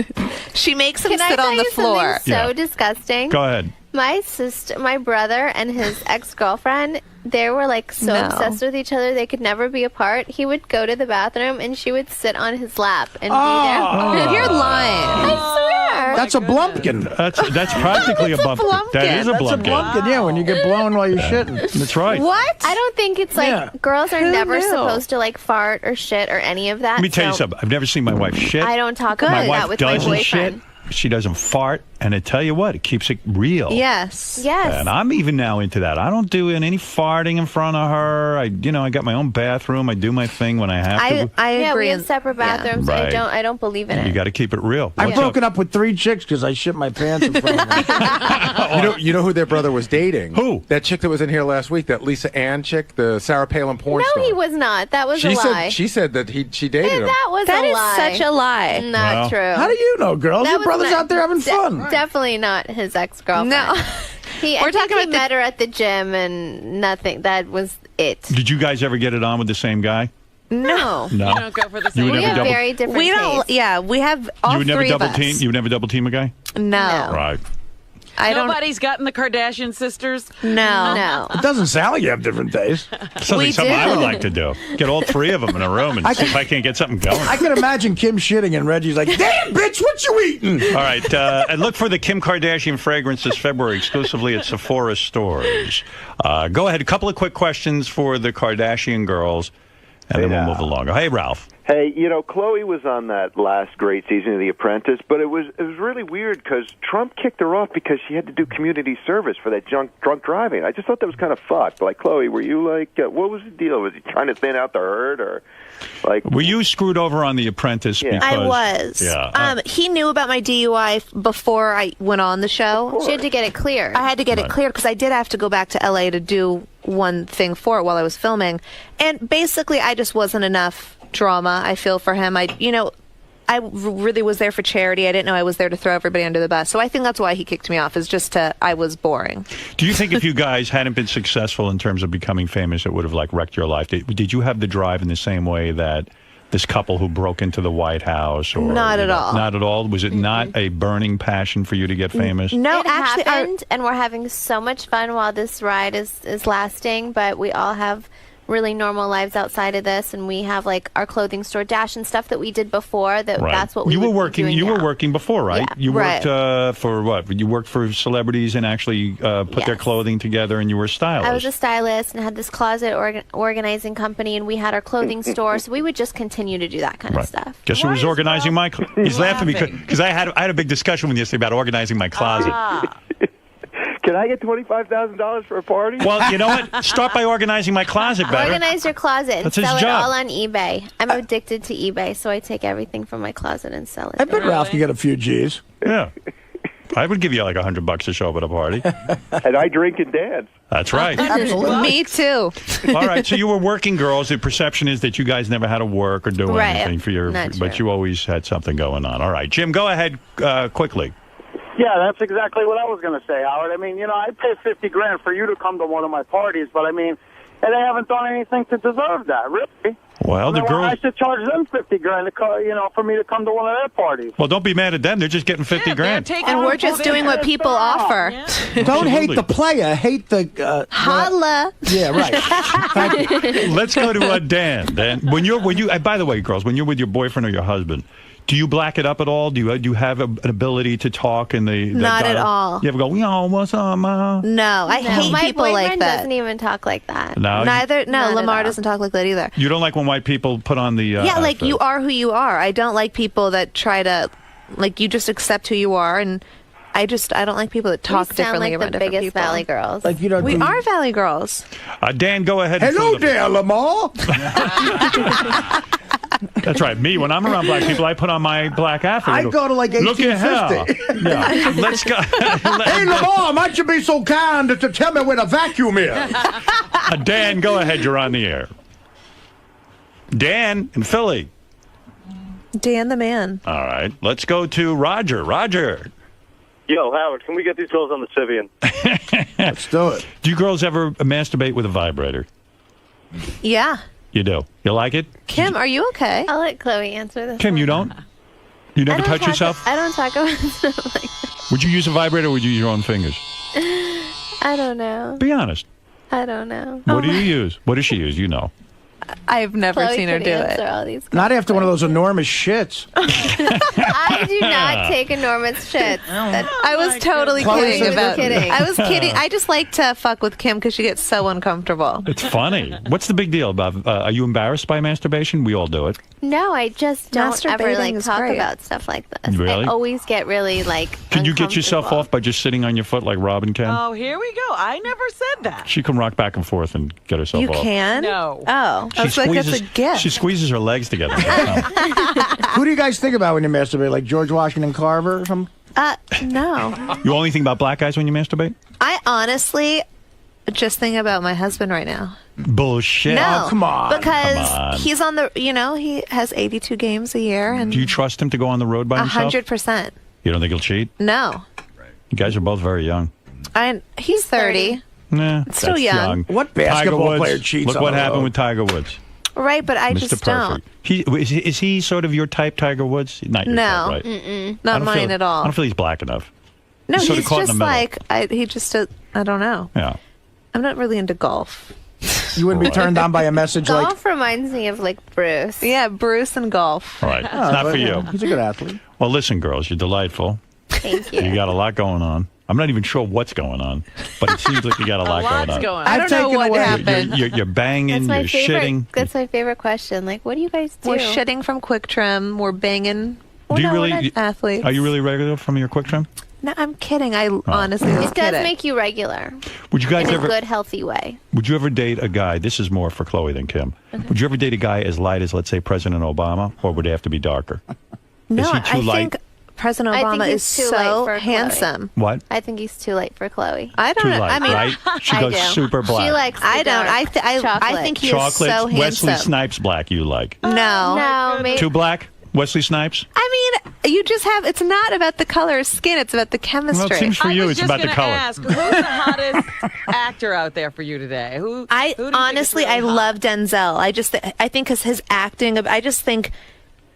She makes him Can I sit tell on the you floor. something so Yeah. disgusting? Go ahead. My brother and his ex-girlfriend, they were like so No. obsessed with each other they could never be apart. He would go to the bathroom and she would sit on his lap and Oh. be there. You're lying. I swear. That's a blumpkin. That's practically a bump. That is a That's a blumpkin. blumpkin, yeah, when you get blown while you're shitting. That's right. What? I don't think it's like Yeah. girls are Who never knew? supposed to like fart or shit or any of that. Let me tell you so something. I've never seen my wife shit. I don't talk Good. about My that wife with my doesn't shit. boyfriend. She doesn't fart. And I tell you what, it keeps it real. Yes. Yes. And I'm even now into that. I don't do any farting in front of her. I got my own bathroom. I do my thing when I have to. I Yeah, agree. we have separate bathrooms. Right. I don't believe in You it. got to keep it real. I've What's up? broken up with 3 chicks because I shit my pants in front of them. You know who their brother was dating? Who? That chick that was in here last week, that Lisa Ann chick, the Sarah Palin porn No, star. he was not. That was a lie. She said that she dated him. That was That a is lie. such a lie. Not Well. true. How do you know, girls? That Your was brother's not- out there having fun. Definitely not his ex-girlfriend. No. I think he met her at the gym and nothing. That was it. Did you guys ever get it on with the same guy? No. No. You don't go for the You same. would We never have double. very different We don't. tastes. Yeah, we have all You would never three of double us. team. You would never double team a guy. No, Right. I don't. Nobody's gotten the Kardashian sisters. No. No. It doesn't sound like you have different tastes. Sounds like We something I would do. like to do. Get all 3 of them in a room and see if I can't get something going. I can imagine Kim shitting and Reggie's like, damn, bitch, what you eating? All right, and look for the Kim Kardashian fragrance this February exclusively at Sephora stores. Go ahead. A couple of quick questions for the Kardashian girls, and then we'll move along. Hey, Ralph. Hey, Khloe was on that last great season of The Apprentice, but it was really weird because Trump kicked her off because she had to do community service for that drunk driving. I just thought that was kind of fucked. Like, Khloe, were you like, what was the deal? Was he trying to thin out the herd, or like? Were you screwed over on The Apprentice? Yeah. Because, I was. Yeah. He knew about my DUI before I went on the show. She had to get it clear. I had to get it cleared because I did have to go back to LA to do one thing for it while I was filming. And basically, I just wasn't enough drama, I feel, for him. I really was there for charity. I didn't know I was there to throw everybody under the bus. So I think that's why he kicked me off, is just I was boring. Do you think if you guys hadn't been successful in terms of becoming famous, it would have wrecked your life? Did you have the drive in the same way that this couple who broke into the White House? Or Not at all. Not at all. Was it not a burning passion for you to get famous? No, it actually, happened, and we're having so much fun while this ride is lasting, but we all have really normal lives outside of this, and we have our clothing store Dash and stuff that we did before. That's what we you were would be working. doing You were now. working before, right? Yeah. You Right. worked for what? You worked for celebrities and actually put their Yes. clothing together, and you were a stylist. I was a stylist and had this closet organizing company, and we had our clothing store, so we would just continue to do that kind of stuff. Guess who Why was is organizing my? He's laughing laughing? because I had a big discussion with you yesterday about organizing my closet. Can I get $25,000 for a party? Well, you know what? Start by organizing my closet better. Organize your closet and That's his sell it job. all on eBay. I'm addicted to eBay, so I take everything from my closet and sell it. I bet there. Ralph can get a few G's. Yeah. I would give you like $100 to show up at a party. And I drink and dance. That's right. Me too. All right, so you were working girls. The perception is that you guys never had to work or do Right. anything for your, Not but true. you always had something going on. All right, Jim, go ahead quickly. Yeah, that's exactly what I was going to say, Howard. I mean, I'd pay $50,000 for you to come to one of my parties, but I mean, and they haven't done anything to deserve that, really. Well, the girls. I should charge them $50,000 to for me to come to one of their parties. Well, don't be mad at them. They're just getting $50,000. And we're just doing what people offer. Don't hate Absolutely. the player, hate the. Holla. Yeah, right. Thank you. Let's go to Dan. Dan, when you. By the way, girls, when you're with your boyfriend or your husband, do you black it up at all? Do you have an ability to talk in the Not at all. You ever go, what's up, ma? No, I hate my people like boyfriend that. doesn't even talk like that. No, Neither. No, Not at Lamar all. doesn't talk like that either. you don't like when white people put on the. Yeah, like outfit. you are who you are. I don't like people that try to, like, you just accept who you are, and I don't like people that talk we sound differently like around the different biggest people. Valley girls. Like, you know, We are Valley girls. Dan, go ahead. and Hello fill the- there, Lamar. That's right. Me, when I'm around black people, I put on my black outfit. I go to like Look at her. 1850. Yeah. Let's go. Hey, Lamar, might you be so kind as to tell me where the vacuum is? Dan, go ahead. You're on the air. Dan in Philly. Dan the man. All right. Let's go to Roger. Roger. Yo, Howard, can we get these girls on the Sibian? Let's do it. Do you girls ever masturbate with a vibrator? Yeah. You do. You like it? Kim, are you okay? I'll let Chloe answer this. Kim, one. you don't? You never I don't touch talk- yourself? I don't talk about stuff like that. Would you use a vibrator or would you use your own fingers? I don't know. Be honest. I don't know. What do you use? What does she use? You know. I've never Chloe seen her could do answer it. all these Not after one of those enormous shits. I do not take enormous shits. I was totally Chloe kidding says about. kidding. I was kidding. I just like to fuck with Kim because she gets so uncomfortable. It's funny. What's the big deal about? Are you embarrassed by masturbation? We all do it. No, I just don't ever Masturbating like is talk great. about stuff like this. Really? I always get really like. Can you get yourself uncomfortable. off by just sitting on your foot like Robin can? Oh, here we go. I never said that. She can rock back and forth and get herself You off. can? No. Oh, I was like, that's a gift. She squeezes her legs together. Who do you guys think about when you masturbate? Like George Washington Carver or something? No. You only think about black guys when you masturbate? I honestly just think about my husband right now. Bullshit. No, come on. because Come on. he's on the. He has 82 games a year, and Do you trust him to go on the road by himself? 100%. You don't think he'll cheat? No, You guys are both very young. he's 30. Nah, Still that's young. What Tiger basketball Woods, player cheats Look on what the happened road? with Tiger Woods. Right, but I Mr. just Perfect. Is he sort of your type, Tiger Woods? Not your No. type, right? Not I don't mine feel- at all. I don't feel he's black enough. No, sort of he's caught in the just middle. like he just. I don't know. Yeah. I'm not really into golf. You wouldn't be turned on by a message like, Golf reminds me of like Bruce. Yeah, Bruce and golf. All right. It's oh, not but, for you you. know, he's a good athlete. Well, listen, girls, you're delightful. Thank you. You got a lot going on. I'm not even sure what's going on, but it seems like you got a lot going Lots on. going on. I I've don't know taken what away- happened. You're banging, That's my you're favorite. shitting. That's my favorite question. Like, what do you guys do? We're shitting from Quick Trim. We're banging. Do you no, we're really? not athletes? Are you really regular from your quick trim? No, I'm kidding. I honestly was It does kidding. make you regular Would you guys in a ever? good, healthy way. Would you ever date a guy? This is more for Chloe than Kim. Would you ever date a guy as light as, let's say, President Obama, or would he have to be darker? No, Is he too I light? think President I think Obama he's is too light so for Chloe. handsome. What? I think he's too late for Chloe. I don't Too know. light, I mean, right? She I goes do. super black. She likes. I don't. I chocolate. think he chocolate. is so Wesley handsome. Snipes black. You like? No. No, maybe. Too black? Wesley Snipes? I mean, you just have. It's not about the color of skin. It's about the chemistry. Well, it seems for I you, was it's just about the gonna color. Ask, who's the hottest actor out there for you today? Who? I who do you think is honestly, really I hot? love Denzel. I think because his acting. I just think.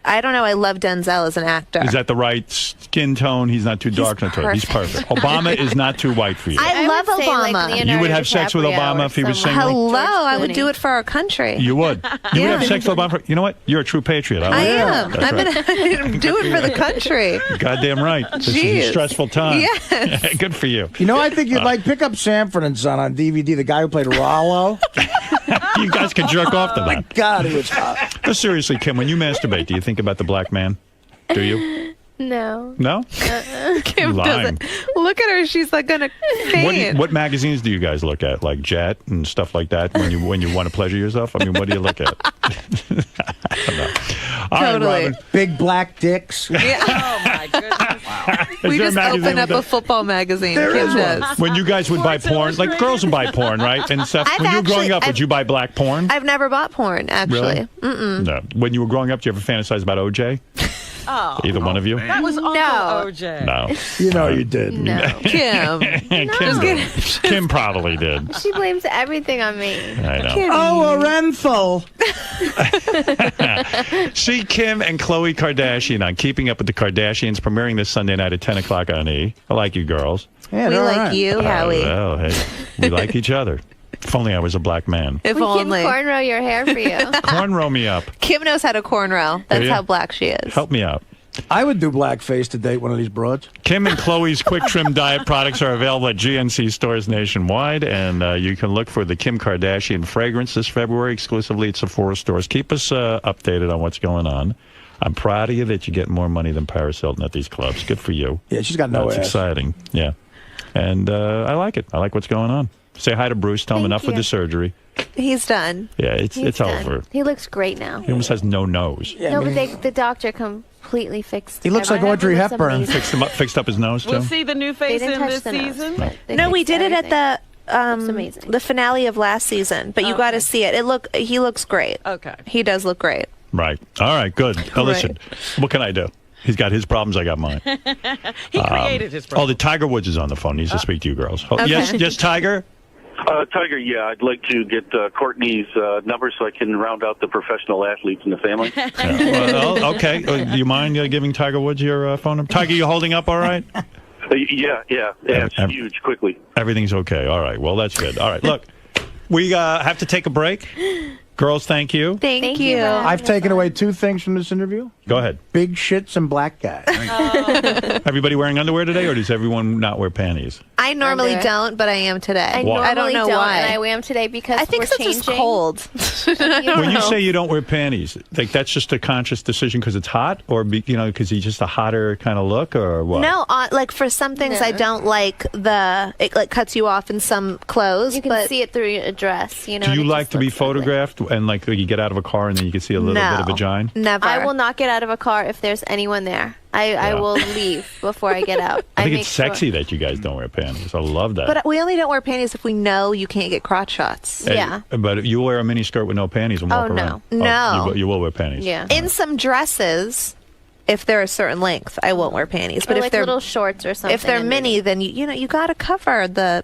I don't know. I love Denzel as an actor. Is that the right skin tone? He's not too dark. Not too. He's perfect. Obama is not too white for you. I love would say, like, Obama. Leonardo You would have sex with DiCaprio Obama or if he was someone single? like Hello, George I would Clooney. do it for our country. You would. You would have sex with Obama. You know what? You're a true patriot. I like that. am. That's I'm right. gonna do it for the country. Goddamn right. This is a Jeez. stressful time. Yes. Good for you. You know, I think you'd like pick up Sanford and Son on DVD. The guy who played Rollo. You guys can jerk off to that. God, he was hot. No, seriously, Kim, when you masturbate, do you think about the black man? Do you? No. No? Kim Lying. doesn't. Look at her. She's like gonna faint. What magazines do you guys look at? Like Jet and stuff like that when you want to pleasure yourself? I mean, what do you look at? I don't know. All right, Totally. Robin. Big black dicks. Oh my God! We there a just magazine open up with a football magazine. There Kim is one. does. when you guys would buy porn, like girls would buy porn, right? And stuff. I've When you were growing actually- up, would you buy black porn? I've never bought porn, actually. Really? No. When you were growing up, did you ever fantasize about OJ? Oh, Either one of you? that was Uncle No. OJ. No. You know you did. No. Kim. Kim probably did. She blames everything on me. I know. Oh, a renthal. See Kim and Khloe Kardashian on Keeping Up with the Kardashians, premiering this Sunday night at 10 o'clock on E! I like you girls. Yeah, We they're like all right. you, Howie. Well, hey, we like each other. If only I was a black man. If We can only. cornrow your hair for you. Cornrow me up. Kim knows how to cornrow. That's you? how black she is. Help me out. I would do blackface to date one of these broads. Kim and Khloe's Quick Trim Diet products are available at GNC stores nationwide, and you can look for the Kim Kardashian fragrance this February exclusively at Sephora stores. Keep us updated on what's going on. I'm proud of you that you get more money than Paris Hilton at these clubs. Good for you. Yeah, she's got no That's ass. exciting. Yeah. And I like it. I like what's going on. Say hi to Bruce. Tell him Thank enough with you. the surgery. He's done. Yeah, it's He's done. over. He looks great now. He almost has no nose. Yeah, No, I mean, but the doctor completely fixed. He looks like everything. Audrey Looks Hepburn. amazing. Fixed up his nose, too? We'll see the new They face didn't in touch this the nose, season. but they No, we fixed did it at everything. the Looks amazing. the finale of last season, but you got to see it. He looks great. Okay. He does look great. Right. All right, good. Now, listen, Right. what can I do? He's got his problems, I got mine. He created his Oh, problem. the Tiger Woods is on the phone. He needs to speak to you girls. Oh, Okay. Yes, Tiger? Tiger, yeah, I'd like to get Courtney's number so I can round out the professional athletes in the family. Yeah. Well, okay. Do you mind giving Tiger Woods your phone number? Tiger, you holding up all right? Yeah, it's huge, quickly. Everything's okay. All right. Well, that's good. All right. Look, we have to take a break. Girls, thank you. Thank you. I've taken away two things from this interview. Go ahead. Big shits and black guys. Everybody wearing underwear today, or does everyone not wear panties? I normally Underwear. don't, but I am today. I Why? normally I don't know why. and I am today because I think we're it's changing. just cold. I don't When you know. say you don't wear panties, like that's just a conscious decision because it's hot, or because he's just a hotter kind of look, or what? No, like for some things I No. don't like it like cuts you off in some clothes. You can but see it through a dress. You know. Do and you it like just to be looks lovely. photographed and like you get out of a car and then you can see a little bit of vagina? Never. I will not get out of a car if there's anyone there. I will leave before I get out. I think make it's sexy Sure. that you guys don't wear panties. I love that. But we only don't wear panties if we know you can't get crotch shots. Yeah. But you wear a mini skirt with no panties and walk Oh, no. around. No. You will wear panties. Yeah. In some dresses, if they're a certain length, I won't wear panties. But Or if like they're little shorts or something. if they're underneath. mini, then you got to cover the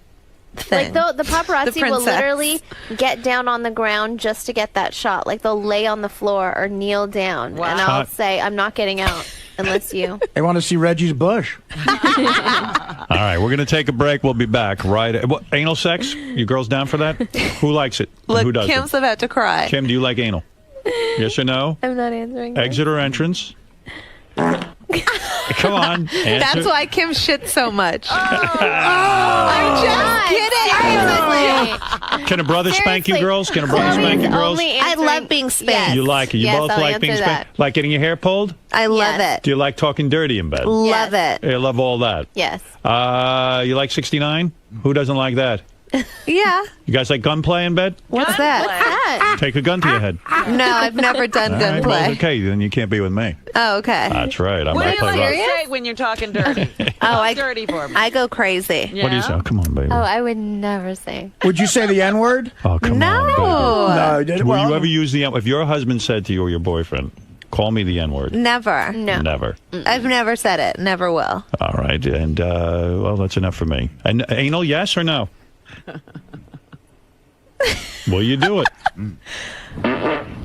thing. Like the paparazzi The will princess. literally get down on the ground just to get that shot. Like they'll lay on the floor or kneel down, Wow. and I'll Hot. say, "I'm not getting out unless you." They want to see Reggie's bush. All right, we're going to take a break. We'll be back right. What, anal sex? You girls down for that? Who likes it? And Look, who doesn't? Kim's about to cry. Kim, do you like anal? Yes or no? I'm not answering. this. Exit or entrance? Come on. Answer. That's why Kim shits so much. I'm just kidding. Can a brother spank you, Seriously. girls? Can a brother spank you, girls? Only I answering- love being spanked. Yes. You like it. You Yes, both I'll like being answer spanked. that. Like getting your hair pulled? I love Yes. it. Do you like talking dirty in bed? Love Yes. it. I love all that. Yes. You like 69? Who doesn't like that? Yeah. You guys like gunplay in bed? What's that? That. Take a gun to your head. No, I've never done All right, well, gunplay. okay, then you can't be with me. Oh, okay. That's right. What do I you play like to rough. say when you're talking dirty? I- dirty for me. I go crazy. Yeah? What do you say? Oh, come on, baby. Oh, I would never say. Would you say the N word? Oh, come No. on, No. baby. Will you ever use the if your husband said to you or your boyfriend, call me the N-word? Never. No. Never. I've never said it. Never will. All right. And, well, that's enough for me. And anal, yes or no? Will you do it?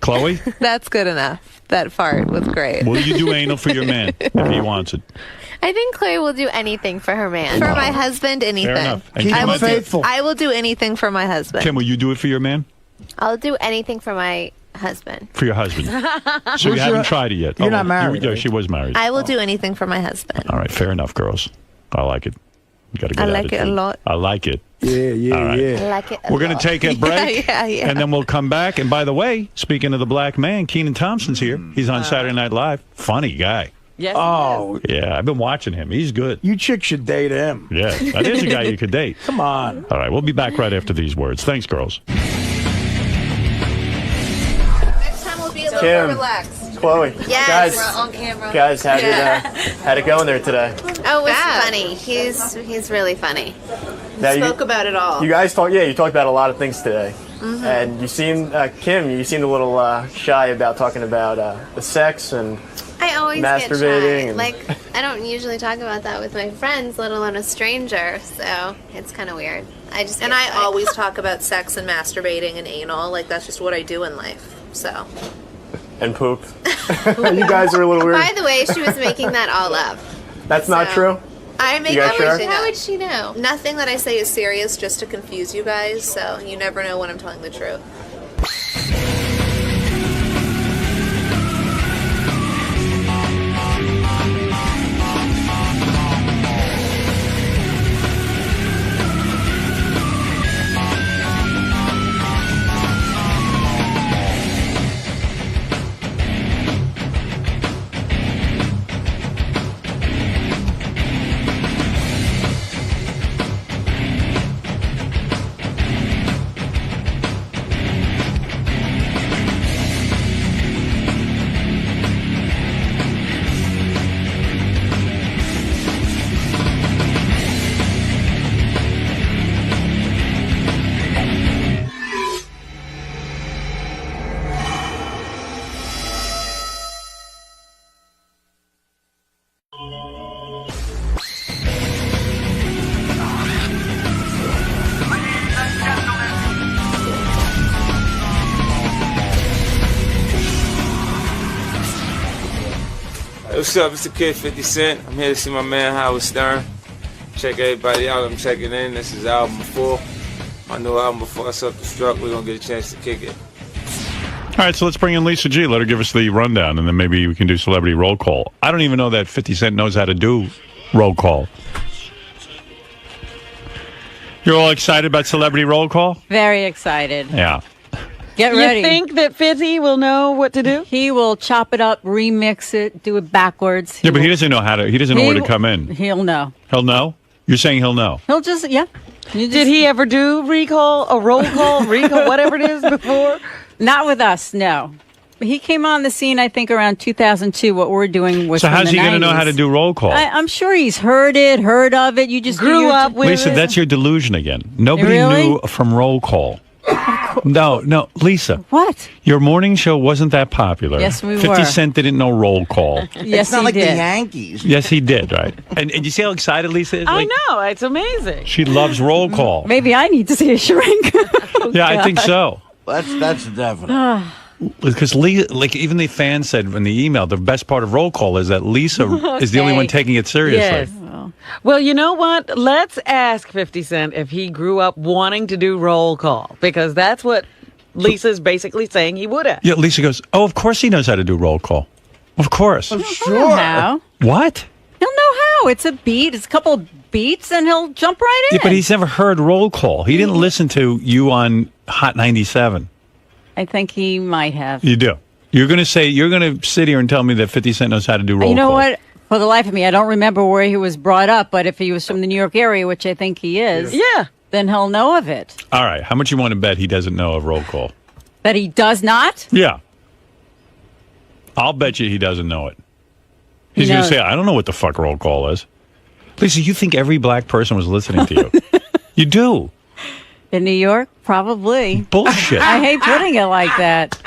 Chloe, That's good enough. That fart was great. will you do anal for your man if he wants it? I think Chloe will do anything for her man. For my husband, anything. Fair enough. And Keep Kim, him will do- faithful. I will do anything for my husband. Kim, will you do it for your man? I'll do anything for my husband. For your husband. So you Who's haven't your- tried it yet. You're not married, Yeah, right? she was married. I will do anything for my husband. All right. Fair enough, girls. I like it. You got a good I like it a attitude. lot. I like it. Yeah, All right. I yeah. like it. We're going to take a break, yeah. and then we'll come back. And by the way, speaking of the black man, Kenan Thompson's here. He's on Saturday Night Live. Funny guy. Yes. Oh, Yeah, I've been watching him. He's good. you chicks should date him. Yeah, that is a guy you could date. Come on. All right, we'll be back right after these words. Thanks, girls. Next time we'll be a little Kim. more relaxed. Khloe. Yes. Guys, how'd it go in there today? Oh, it was funny. He's really funny. Now, Spoke about it all. You guys talked about a lot of things today. And you seemed, Kim, you seemed a little shy about talking about the sex and I always masturbating. get shy. Like, I don't usually talk about that with my friends, let alone a stranger. So it's kind of weird. I always talk about sex and masturbating and anal. Like, that's just what I do in life. So. And poop. You guys are a little weird. By the way, she was making that all up. That's not true? I make everything How would she know? Nothing that I say is serious, just to confuse you guys. So you never know when I'm telling the truth. What's up? It's the kid 50 Cent. I'm here to see my man Howard Stern. Check everybody out. I'm checking in. This is album 4. My new album Before I Self-Destruct. We're going to get a chance to kick it. All right, so let's bring in Lisa G. Let her give us the rundown, and then maybe we can do celebrity roll call. I don't even know that 50 Cent knows how to do roll call. You're all excited about celebrity roll call? Very excited. Yeah. Get ready. You think that 50 will know what to do? He will chop it up, remix it, do it backwards. But he doesn't know how to. He doesn't know where to come in. He'll know. He'll know? You're saying he'll know? He'll just, yeah. Did he ever do a roll call, recall, whatever it is before? Not with us, no. He came on the scene, I think, around 2002. What we're doing was So how's he going to know how to do roll call? I'm sure he's heard of it. You just grew up with Lisa, it. that's your delusion again. Nobody knew from roll call. No, Lisa. What? Your morning show wasn't that popular. Yes, we 50 were. 50 Cent didn't know roll call. Yes, It's not he like did. the Yankees. Yes, he did, right? And you see how excited Lisa is? I know. It's amazing. She loves roll call. Maybe I need to see a shrink. Yeah, I think so. That's definite. Because like even the fans said in the email, the best part of roll call is that Lisa is the only one taking it seriously. Yes. Well, you know what? Let's ask 50 Cent if he grew up wanting to do roll call, because that's what Lisa's basically saying he would have. Yeah, Lisa goes, oh, of course he knows how to do roll call. Of course. Sure. How? What? He'll know how. It's a beat. It's a couple of beats, and he'll jump right in. Yeah, but he's never heard roll call. He didn't listen to you on Hot 97. I think he might have. You do. You're going to sit here and tell me that 50 Cent knows how to do roll call. You know what? For the life of me, I don't remember where he was brought up, but if he was from the New York area, which I think he is, then he'll know of it. All right. How much you want to bet he doesn't know of roll call? That he does not? Yeah. I'll bet you he doesn't know it. He's going to say, I don't know what the fuck roll call is. Lisa, you think every black person was listening to you. You do. In New York? Probably. Bullshit. I hate putting it like that.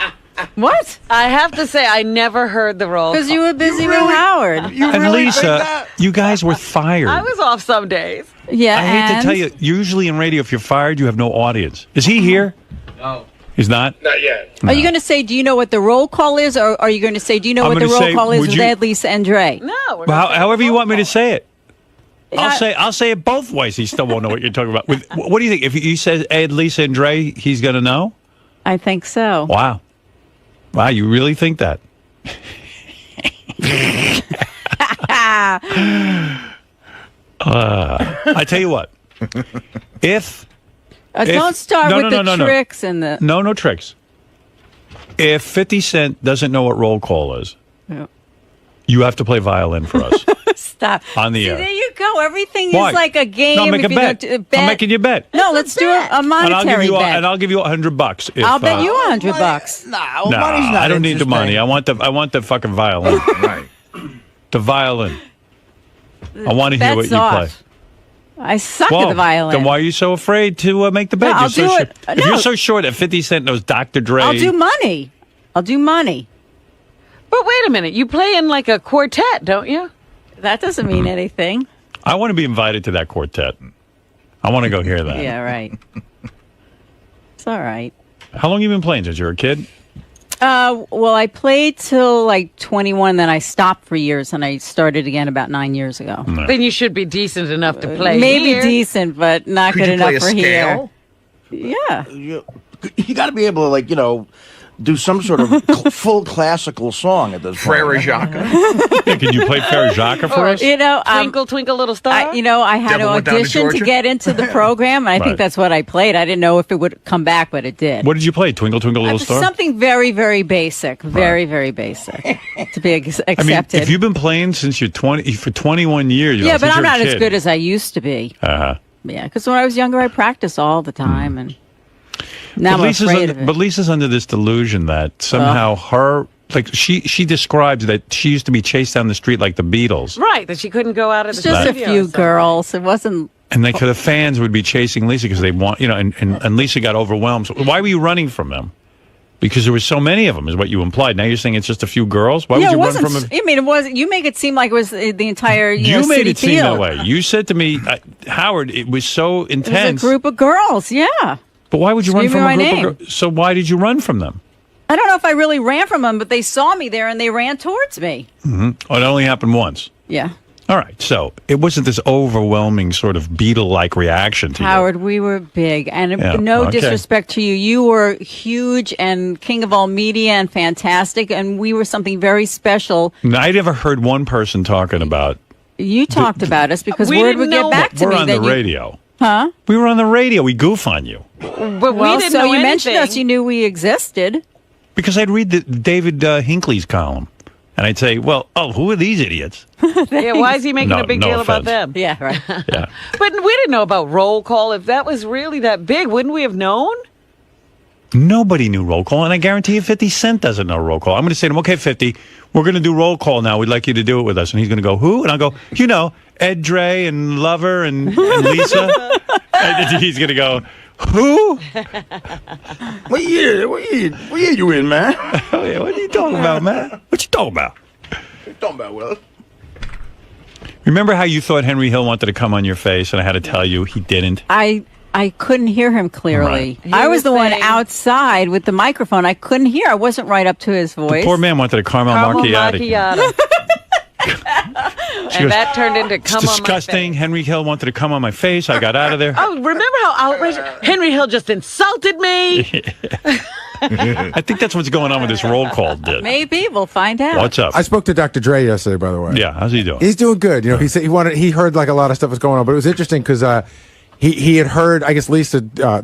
What? I have to say, I never heard the roll call. Because you were busy with Howard. And Lisa, you guys were fired. I was off some days. Yeah, I hate to tell you, usually in radio, if you're fired, you have no audience. Is he here? No. He's not? Not yet. Are you going to say, do you know what the roll call is? Or are you going to say, do you know I'm what the gonna roll say, call is would with you- Ed, Lisa, and Dre? No. Well, however you want me to say it. Yeah. I'll say it both ways. He still won't know what you're talking about. What do you think? If he says Ed, Lisa, and Dre, he's going to know? I think so. Wow. Wow, you really think that? I tell you what. If don't start no, with no, the no, tricks and the... No tricks. If 50 Cent doesn't know what roll call is, Yeah. you have to play violin for us. Stop. On the See, air. there you go. Everything Why? is like a game. No, I'll make if a you bet. don't I'm making you a bet. No, let's do a monetary bet. And I'll give you $100 if, I'll bet you $100. No, No, money's not I don't need the interesting. money. I want the fucking violin. Right. The violin. I want to hear what Bet's you off. play. I suck Well, at the violin. then why are you so afraid to make the bet? No, I'll do it. If you're so sure that 50 Cent knows Dr. Dre. I'll do money. I'll do money. But wait a minute. You play in like a quartet, don't you? That doesn't mean anything. I want to be invited to that quartet. I want to go hear that. Yeah, right. It's all right. How long have you been playing since you were a kid? Well, I played till like 21, then I stopped for years, and I started again about 9 years ago. Then you should be decent enough to play. Maybe here. decent, but not Could good you enough play a for here. scale? Yeah. You got to be able to, like, do some sort of full classical song at this point. Frere Jacques. Yeah, can you play Frere Jacques for us? Twinkle, twinkle, little star. I had Devil to Went Down to audition to Georgia? get into the program, and I Right. think that's what I played. I didn't know if it would come back, but it did. What did you play? Twinkle, Twinkle, Little Star? Something very, very basic. Very, very basic to be accepted. I mean, if you've been playing since you're 20 for 21 years, yeah, but since I'm you're a not as kid. good as I used to be. Uh-huh. Yeah, because when I was younger, I practiced all the time, and now I'm afraid of it. But Lisa's under this delusion that somehow she describes that she used to be chased down the street like the Beatles. Right, that she couldn't go out of the It's just a studio few or something. girls. It wasn't. And like the fans would be chasing Lisa because they want, and Lisa got overwhelmed. So why were you running from them? Because there were so many of them, is what you implied. Now you're saying it's just a few girls. Why would it you run wasn't. from them? I mean, it wasn't. You make it seem like it was the entire. You made city it seem that field. way. You said to me, Howard, it was so It intense. was a group of girls. Yeah. But why would you run Screaming from a my group name. of girls? So why did you run from them? I don't know if I really ran from them, but they saw me there and they ran towards me. Mm-hmm. Oh, it only happened once. Yeah. All right. So it wasn't this overwhelming sort of Beatle-like reaction to Howard, we were big, and Yeah, no okay. disrespect to you. You were huge and king of all media and fantastic, and we were something very special. you. I never heard one person talking about. You talked about us because We word didn't would get know- back to We're me. on that the you- radio. Huh? We were on the radio. We goof on you. But we Well, didn't so know you mentioned anything. us. You knew we existed. Because I'd read the David Hinckley's column, and I'd say, well, who are these idiots? Yeah, why is he making No- a big no deal about offense. them? Yeah, right. Yeah. But we didn't know about roll call. If that was really that big, wouldn't we have known? Nobody knew roll call, and I guarantee you 50 Cent doesn't know roll call. I'm going to say to him, okay, 50, we're going to do roll call now. We'd like you to do it with us. And he's going to go, who? And I'll go, Ed Dre and Lover and Lisa. And he's going to go, who? What year you in, man? Oh, yeah, what are you talking about, man? What you talking about? What you talking about, Will? Remember how you thought Henry Hill wanted to come on your face, and I had to tell you he didn't? I couldn't hear him clearly. Right. I He was was the one saying- outside with the microphone. I couldn't hear. I wasn't right up to his voice. The poor man wanted a caramel macchiato. She And goes, that turned into it's come on my disgusting. face. Henry Hill wanted to come on my face. I got out of there. Oh, remember how outrageous Henry Hill just insulted me? I think that's what's going on with this roll call, dude. Maybe we'll find out. What's up? I spoke to Dr. Dre yesterday, by the way. Yeah, how's he doing? He's doing good. He said he heard like a lot of stuff was going on, but it was interesting because he had heard. I guess Lisa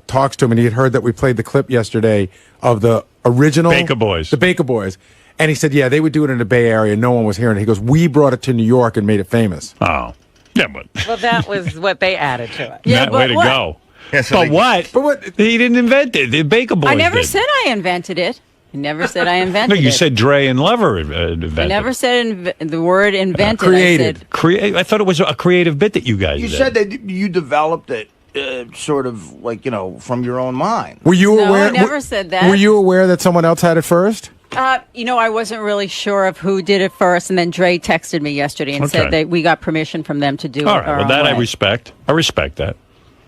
talks to him, and he had heard that we played the clip yesterday of the original Baker Boys. the Baker Boys, and he said, yeah, they would do it in the Bay Area. No one was hearing it. He goes, we brought it to New York and made it famous. Oh, yeah, but Well, that was what they added to it. Yeah, way to but what? go. Yeah, so But they- what? But what? He didn't invent it. The Baker Boys I never did. said I invented it. I never said I No, invented it. you said Dre and Lover invented I never said the word invented. Created. I said, Create. I thought it was a creative bit that you guys You did. said that you developed it sort of like, from your own mind. Were you No, aware? I never said that. Were you aware that someone else had it first? I wasn't really sure of who did it first, and then Dre texted me yesterday and Okay. said that we got permission from them to do All it. right. our Well, own that I way. respect. I respect that.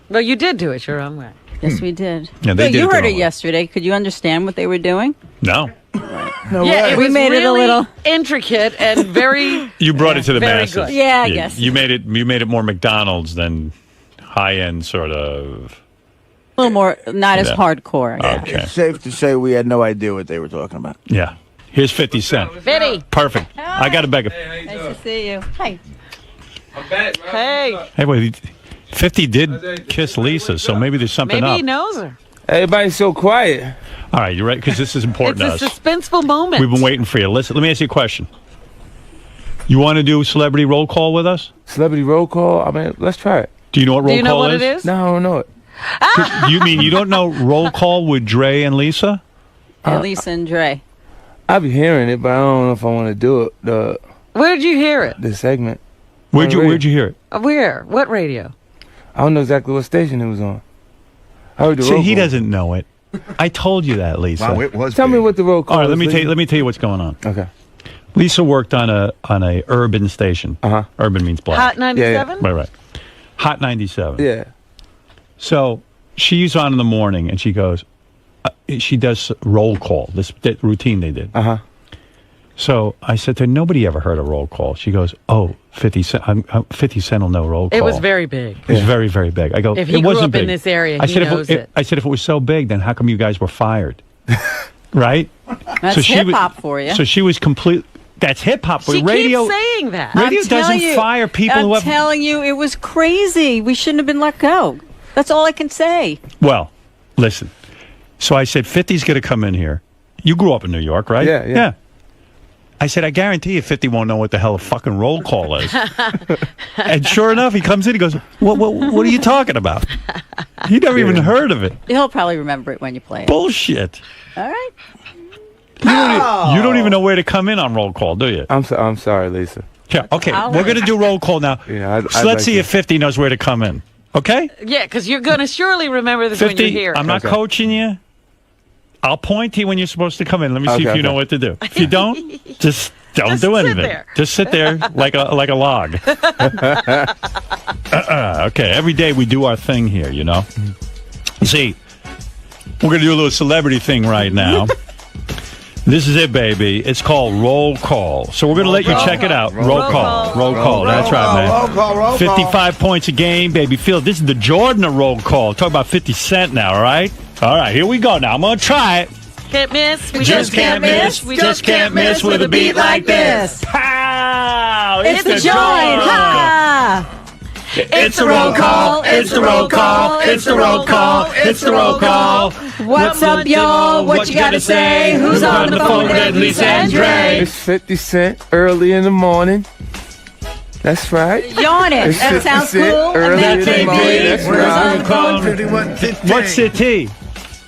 Well, you did do it your own way. Yes, we did. Yeah, they Look, did you it their heard it own way. yesterday. Could you understand what they were doing? No. Yeah, it We was made it a really little- intricate and very. You brought it to the Very masses. good. Yeah, I guess. You made it more McDonald's than high end sort of. A little more, not as Yeah. hardcore. I guess. Okay. It's safe to say we had no idea what they were talking about. Yeah. Here's 50 Cent. Fitty. Perfect. I got to beg. Nice to see you. Hi. Hey, Hey, wait. 50 did kiss Lisa, so maybe there's something maybe up. he knows her. Everybody's so quiet. All right, you're right, because this is important It's to a us. suspenseful moment. We've been waiting for you. Listen, let me ask you a question. You want to do celebrity roll call with us? Celebrity roll call? I mean, let's try it. Do you know what roll call is? Do you know what it is? No, I don't know it. You mean you don't know roll call with Dre and Lisa? Lisa and Dre. I be hearing it, but I don't know if I want to do it. Where'd you hear it? The segment. Where'd you hear it? Where? What radio? I don't know exactly what station it was on. I heard the See, roll he call. doesn't know it. I told you that, Lisa. Wow, it was Tell me what the roll call All right, is. let me tell you what's going on. Okay. Lisa worked on a urban station. Urban means black. Hot 97? Right. Hot 97. Yeah. So she's on in the morning, and she goes, she does roll call, this routine they did. So I said to her, nobody ever heard a roll call. She goes, oh, 50 Cent, 50 Cent will know roll call. It was very big. It was very, very big. I go, If he it grew wasn't up big. in this area, I he said, knows it. I said, if it was so big, then how come you guys were fired? Right? That's hip-hop for you. So she was complete. That's hip-hop. She radio, keeps saying that. Radio I'm telling doesn't you, fire people who I'm have... telling you, it was crazy. We shouldn't have been let go. That's all I can say. Well, listen. So I said, 50's going to come in here. You grew up in New York, right? Yeah. I said, I guarantee you 50 won't know what the hell a fucking roll call is. And sure enough, he comes in, he goes, what are you talking about? He never even heard of it. He'll probably remember it when you play it. Bullshit. All right. You don't even know where to come in on roll call, do you? I'm sorry, Lisa. Yeah, okay, we're going to do roll call now. Yeah, So let's see if 50 knows where to come in. Okay? Yeah, because you're going to surely remember this when you're 50, here. I'm not coaching you. I'll point to you when when you're supposed to come in. Let me see if you know what to do. If you don't, just don't Just do sit anything. there. Just sit there like a log. Okay, every day we do our thing here, you know. See, we're going to do a little celebrity thing right now. This is it, baby. It's called Roll Call. So we're going to let you check it out. Roll call. That's right, man. Roll call. 55 points a game, baby. Feel this is the Jordan of Roll Call. Talk about 50 Cent now, all right? All right, here we go now. I'm going to try it. Can't miss. We Just can't miss. We just can't miss with a beat like this. Pow! It's the joint. Ha! It's the roll call. It's the roll call. It's the roll call. It's the roll call. What's up, y'all? What you got to say? Who's on the phone with Lisa and Dre? It's 50 Cent early in the morning. That's right. Yawn it. It's That 50 sounds Cent cool. early And in that's the morning. That's Who's on the right. phone? What's the T?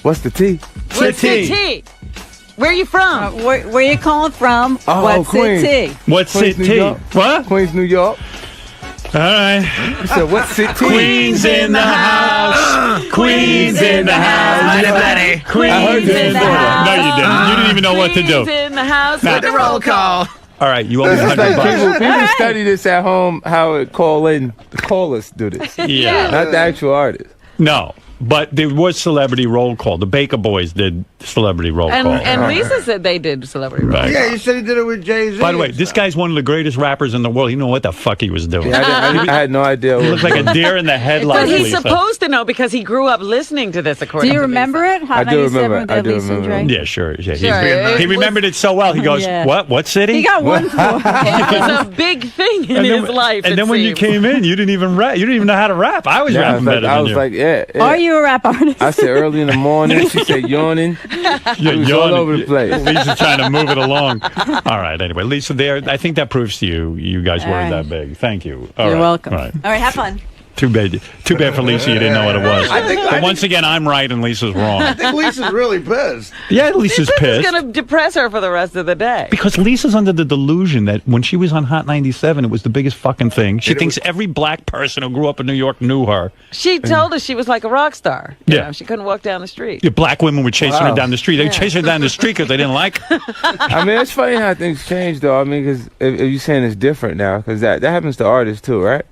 What's the T? What's the T? Where you from? Where you calling from? Oh, What's Queens. the T? What's the Queens, New T? York. What? Queens, New York. All right. You said, what's the T? Queens in the house. Queens in the house. Queens in the house. No, you didn't. You didn't even know what to do. Queens in the house Now- with the roll call. All right, you owe me This is like $100. people study this at home, how it the callers do this. Yeah. Not the actual artist. No, but there was celebrity roll call. The Baker Boys did celebrity roll call. And Lisa said they did celebrity roll. Right. Yeah, you said he did it with Jay-Z. By the way, this guy's one of the greatest rappers in the world. You know what the fuck he was doing. Yeah, I had no idea. He looked like a deer in the But headlights, he's Lisa. supposed to know because he grew up listening to this, according Do you to remember Lisa. it? Hot I do 97 remember it. with I do Lisa and remember Dre? it. Yeah, sure. Yeah, Sure, he it remembered it so well. He goes, Yeah. What city? He got one for It was a big thing in his life. And it then when you seems. came in, you didn't even rap. You didn't even know how to rap. I was rapping better I than was you. like, yeah. Are you a rap artist? I said early in the morning. She said yawning. You're It was all over the place. Lisa's trying to move it along. All right. Anyway, Lisa, I think that proves to you guys All weren't right. that big. Thank you. All You're right. welcome. All right. All right, have fun. Too bad for Lisa. You didn't know what it was. But once again, I'm right and Lisa's wrong. I think Lisa's really pissed. Yeah, Lisa's This is pissed. going to depress her for the rest of the day. Because Lisa's under the delusion that when she was on Hot 97, it was the biggest fucking thing. She thinks every black person who grew up in New York knew her. She told us she was like a rock star. You Yeah. know, she couldn't walk down the street. The black women were chasing her Wow. down the street. They were chasing her down the street because they didn't like her. I mean, it's funny how things change, though. I mean, because if you're saying it's different now, because that happens to artists, too, right?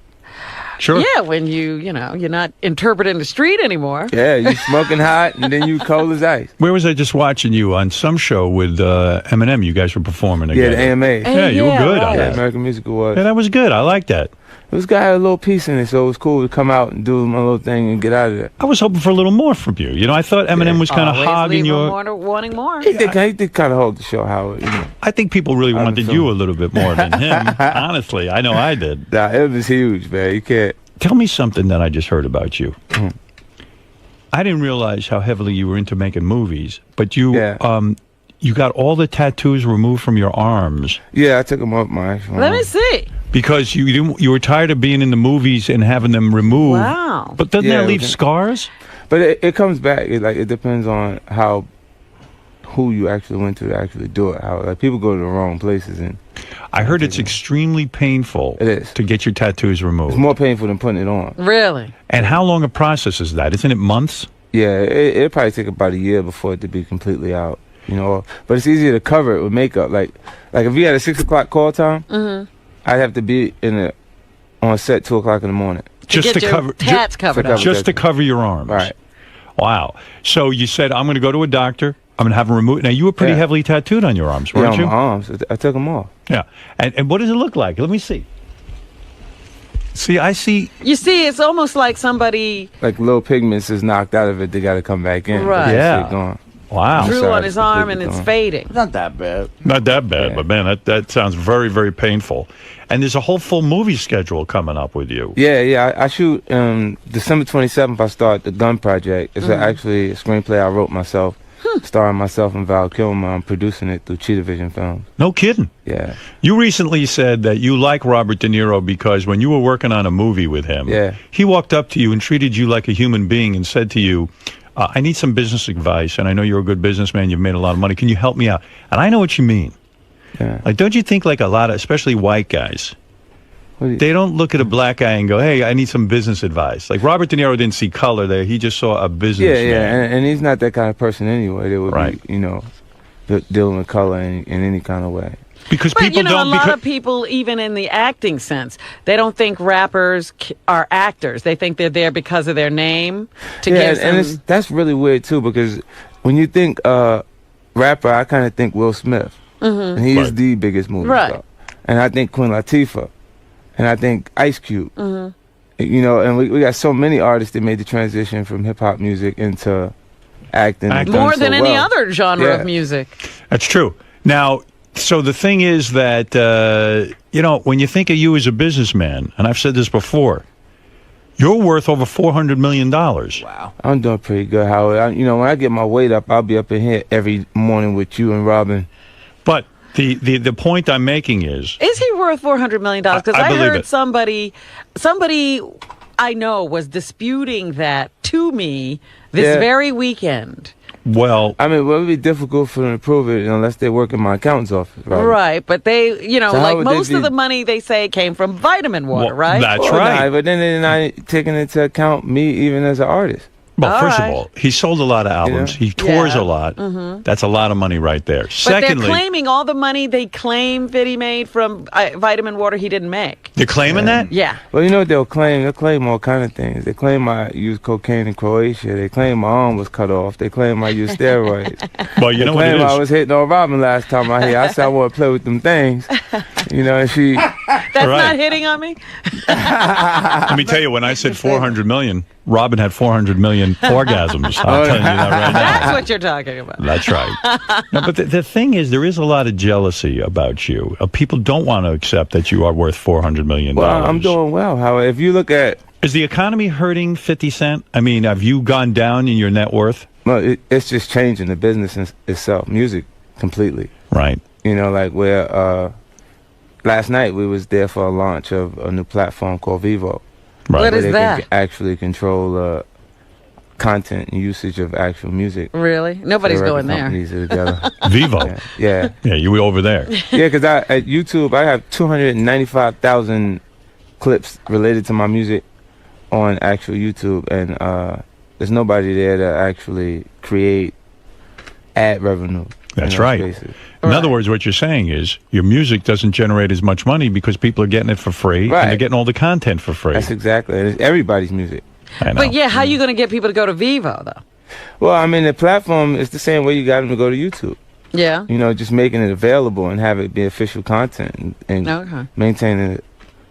Sure. Yeah, when you're not interpreting the street anymore. Yeah, you smoking hot, and then you cold as ice. Where was I just watching you on some show with Eminem? You guys were performing Yeah, together. the AMA. Yeah, you were good on Yeah, that. American Music Awards. Yeah, that was good. I like that. This guy had a little piece in it, so it was cool to come out and do my little thing and get out of there. I was hoping for a little more from you. You know, I thought Eminem was kind of Always hogging leave your. them wanting more. He did kind of hold the show, Howard. You know. I think people really wanted you a little bit more than him. Honestly, I know I did. Nah, it was huge, man. You can't. Tell me something that I just heard about you. I didn't realize how heavily you were into making movies, but you you got all the tattoos removed from your arms. Yeah, I took them off my actual Let arm. me see. Because you were tired of being in the movies and having them removed. Wow. But doesn't that leave scars? But it comes back. It depends on who you actually went to actually do it. How people go to the wrong places, and I heard it's extremely painful. It is to get your tattoos removed. It's more painful than putting it on. Really? And how long a process is that? Isn't it months? Yeah, it'll probably take about a year before it to be completely out. But it's easier to cover it with makeup. Like if you had a 6 o'clock call time, I'd have to be on set 2 o'clock in the morning. Just to cover tats covered up. Just to cover your arms. Right. Wow. So you said, I'm going to go to a doctor. I'm going to have them removed. Now, you were pretty heavily tattooed on your arms, weren't on you? my arms. I took them off. Yeah. And what does it look like? Let me see. See, I see. You see, it's almost like somebody Like little pigments is knocked out of it. They got to come back in. Right. Yeah. Gone. Wow. drew on his arm and it's gone. fading. Not that bad. Not that bad, but man, that sounds very, very painful. And there's a whole full movie schedule coming up with you. Yeah. I shoot December 27th. I start the Gun Project. It's actually a screenplay I wrote myself, starring myself and Val Kilmer. I'm producing it through Cheetah Vision Films. No kidding. Yeah. You recently said that you like Robert De Niro because when you were working on a movie with him, he walked up to you and treated you like a human being and said to you, I need some business advice, and I know you're a good businessman. You've made a lot of money. Can you help me out? And I know what you mean. Yeah. Like, don't you think like a lot of, especially white guys, they don't look at a black guy and go, hey, I need some business advice. Like Robert De Niro didn't see color there. He just saw a businessman. Yeah. And he's not that kind of person anyway. They would be, dealing with color in any kind of way. Because but people a lot of people, even in the acting sense, they don't think rappers are actors. They think they're there because of their name to give some... and that's really weird too, because when you think rapper, I kind of think Will Smith, and he is the biggest movie star. And I think Queen Latifah, and I think Ice Cube. And we got so many artists that made the transition from hip hop music into acting. More than any other genre of music. That's true. Now, so the thing is that, when you think of you as a businessman, and I've said this before, you're worth over $400 million. Wow. I'm doing pretty good, Howard. When I get my weight up, I'll be up in here every morning with you and Robin. But the point I'm making is he worth $400 million? Because I heard somebody I know was disputing that to me this very weekend. Well, I mean, it would be difficult for them to prove it unless they work in my accountant's office, right? Right, but they, So like most of the money they say came from vitamin water, right? That's right. Nah, but then they're not taking into account me even as an artist. Well, first of all, he sold a lot of albums. He tours a lot. That's a lot of money right there. But Secondly, they're claiming all the money they claim that he made from vitamin water he didn't make. They're claiming that? Yeah. Well, you know what they'll claim? They'll claim all kind of things. They claim I used cocaine in Croatia. They claim my arm was cut off. They claim I used steroids. Well, you know what it is. I was hitting on Robin last time I hit. I said I want to play with them things. And she... That's not hitting on me? Let me tell you, when I said 400 million, Robin had 400 million orgasms. I'm telling you that right now. That's what you're talking about. That's right. No, but the thing is, there is a lot of jealousy about you. People don't want to accept that you are worth $400 million. Well, I'm doing well. However, if you look at... Is the economy hurting 50 Cent? I mean, have you gone down in your net worth? Well, it's just changing the business itself, music, completely. Right. Like where... last night we was there for a launch of a new platform called Vivo. Right. What is they that? Can actually control content and usage of actual music. Really? Nobody's going there. Companies are together. Vivo. Yeah, you were over there. Yeah, because at YouTube I have 295,000 clips related to my music on actual YouTube, and there's nobody there to actually create ad revenue. That's right. Spaces. In other words, what you're saying is your music doesn't generate as much money because people are getting it for free and they're getting all the content for free. That's exactly. It's everybody's music. I know. But how are you going to get people to go to Vivo, though? Well, I mean, the platform is the same way you got them to go to YouTube. Yeah. Just making it available and have it be official content and maintaining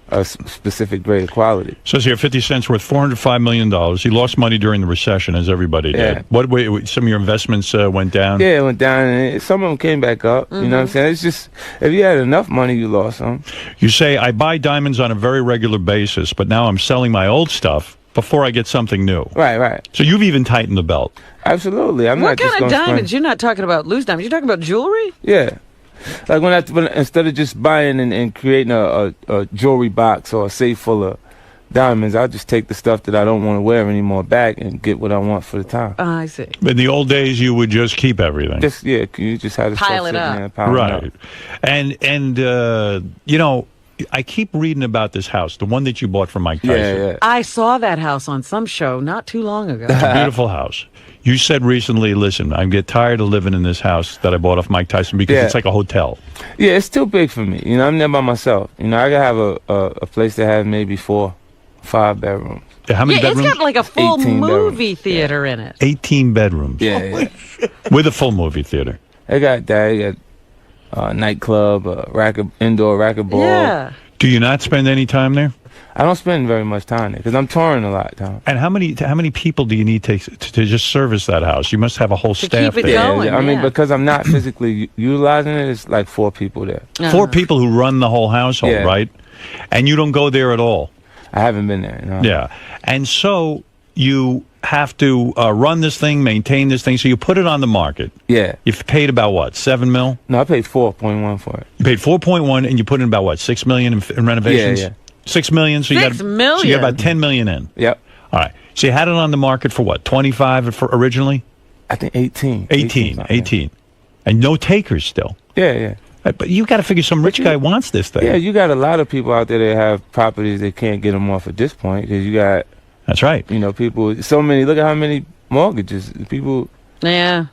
a specific grade of quality. Says here 50 Cent's worth $405 million. He lost money during the recession, as everybody did. What way? Some of your investments went down? Yeah, it went down, and some of them came back up. You know what I'm saying? It's just, if you had enough money, you lost some. You say, I buy diamonds on a very regular basis, but now I'm selling my old stuff before I get something new. Right. So you've even tightened the belt. Absolutely. I'm What not just kind of gonna diamonds? spend- You're not talking about loose diamonds. You're talking about jewelry? Yeah. Like when instead of just buying and creating a jewelry box or a safe full of diamonds, I'll just take the stuff that I don't want to wear anymore back and get what I want for the time. I see. In the old days, you would just keep everything. You just had to Pile it up. Right. And you know, I keep reading about this house, the one that you bought from Mike Tyson. Yeah. I saw that house on some show not too long ago. It's a beautiful house. You said recently, listen, I get tired of living in this house that I bought off Mike Tyson because it's like a hotel. Yeah, it's too big for me. You know, I'm there by myself. You know, I gotta have a place that has maybe 4, 5 bedrooms. How many bedrooms? It's got like a full 18 movie theater in it. 18 bedrooms. Yeah. With a full movie theater. They got that. They got a nightclub, indoor racquetball. Yeah. Do you not spend any time there? I don't spend very much time there because I'm touring a lot, Tom. And how many people do you need to just service that house? You must have a whole staff keep it there. going. I mean, because I'm not physically utilizing it, it's like 4 people there. 4 people who run the whole household, right? And you don't go there at all. I haven't been there. No. Yeah. And so you have to run this thing, maintain this thing. So you put it on the market. Yeah. You've paid about what, $7 million? No, I paid 4.1 for it. You paid 4.1, and you put in about what, $6 million in renovations? Yeah. $6 million. So you got $6 million? So you got about $10 million in. Yep. All right. So you had it on the market for what, 25 for originally? I think 18. 18. And no takers still. Yeah. But you got to figure some rich guy wants this thing. Yeah, you got a lot of people out there that have properties that can't get them off at this point because you got. That's right. You know, people. So many. Look at how many mortgages people. Yeah.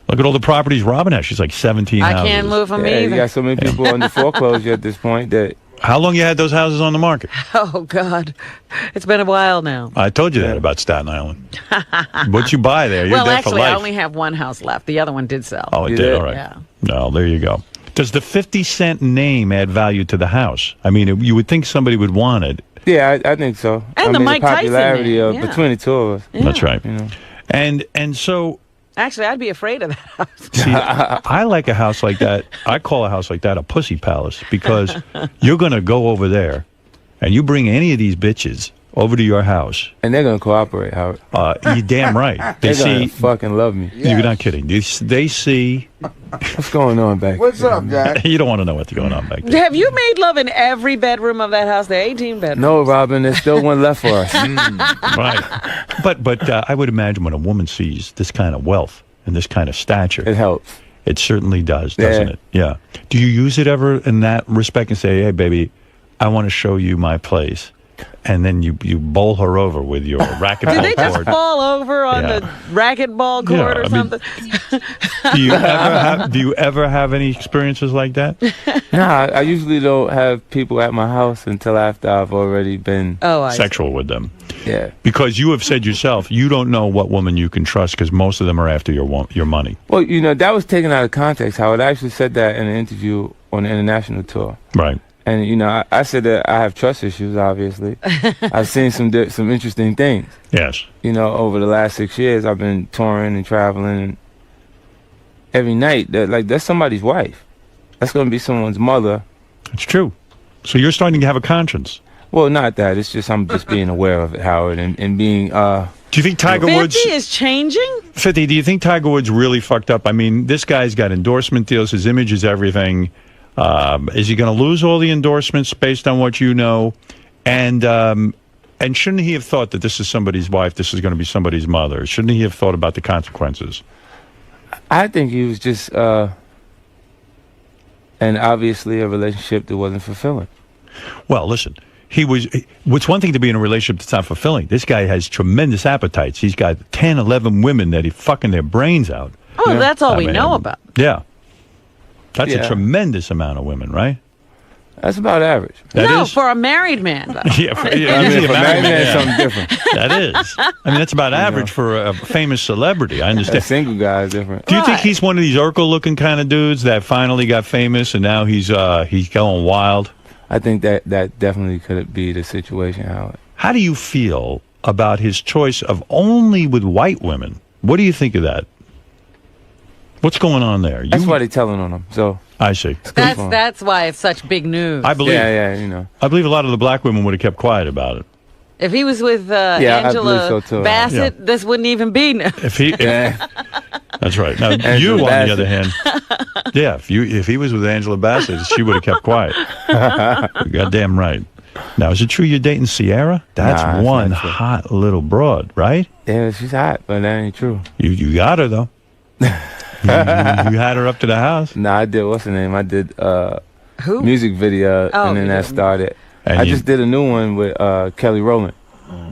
Look at all the properties Robin has. She's like 17 houses. I can't move them Yeah, either. you got so many people under foreclosure at this point that. How long you had those houses on the market? Oh, God. It's been a while now. I told you that about Staten Island. What you buy there, you're Well, there actually, for life. I only have one house left. The other one did sell. Oh, it did? All right. Yeah. No, there you go. Does the 50-cent name add value to the house? I mean, you would think somebody would want it. Yeah, I think so. And the Mike Tyson popularity name, yeah. between the two of us. Yeah. That's right. You know. And so... Actually, I'd be afraid of that house. See, I like a house like that. I call a house like that a pussy palace because you're going to go over there and you bring any of these bitches over to your house. And they're going to cooperate, Howard. You're damn right. They They're see... gonna fucking love me. You're not kidding. They see... What's going on back What's up, Jack? You don't want to know what's going on back there. Have you made love in every bedroom of that house? There are 18 bedrooms. No, Robin, there's still one left for us. Right. But I would imagine when a woman sees this kind of wealth and this kind of stature... It helps. It certainly does, doesn't it? Yeah. Do you use it ever in that respect and say, hey, baby, I want to show you my place? And then you bowl her over with your racquetball Did they just court. fall over on the racquetball court or something? Do you ever have any experiences like that? Nah, I usually don't have people at my house until after I've already been sexual with them. Yeah. Because you have said yourself, you don't know what woman you can trust because most of them are after your money. Well, you know, that was taken out of context, Howard. I actually said that in an interview on the international tour. Right. And, you know, I said that I have trust issues, obviously. I've seen some interesting things. Yes. You know, over the last 6 years, I've been touring and traveling. And every night, that's somebody's wife. That's going to be someone's mother. It's true. So you're starting to have a conscience. Well, not that. It's just I'm just being aware of it, Howard, and being... Do you think Tiger Woods... 50 is changing? 50, do you think Tiger Woods really fucked up? I mean, this guy's got endorsement deals. His image is everything. Is he going to lose all the endorsements based on what you know? And shouldn't he have thought that this is somebody's wife, this is going to be somebody's mother? Shouldn't he have thought about the consequences? I think he was just, and obviously a relationship that wasn't fulfilling. Well, listen, it's one thing to be in a relationship that's not fulfilling. This guy has tremendous appetites. He's got 10, 11 women that he's fucking their brains out. Oh, that's all we know about. Yeah. That's a tremendous amount of women, right? That's about average. For a married man, though. Yeah, for a married man, something different. That is. I mean, that's about average for a famous celebrity. I understand. A single guy is different. Do you think he's one of these Urkel-looking kind of dudes that finally got famous and now he's going wild? I think that definitely could be the situation, Howard. How do you feel about his choice of only with white women? What do you think of that? What's going on there? That's why they're telling on him. So I see. That's why it's such big news. I believe. Yeah, you know. I believe a lot of the black women would have kept quiet about it. If he was with I believe Angela so, too. Bassett, this wouldn't even be. If he, that's right. Now you, on the other hand, if he was with Angela Bassett, she would have kept quiet. You're goddamn right. Now, is it true you're dating Sierra? That's one hot little broad, right? Yeah, she's hot, but that ain't true. You got her though. you had her up to the house. No, I did. What's her name? I did Who? music video, and then that started. And I just did a new one with Kelly Rowland.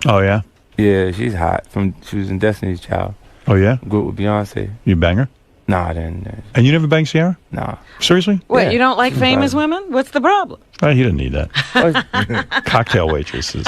Oh yeah. Yeah, she's hot. She was in Destiny's Child. Oh yeah. Group with Beyonce. You bang her? Nah, I didn't. And you never banged Sierra? Nah. Seriously? Wait, you don't like famous women? What's the problem? He didn't need that. Cocktail waitresses.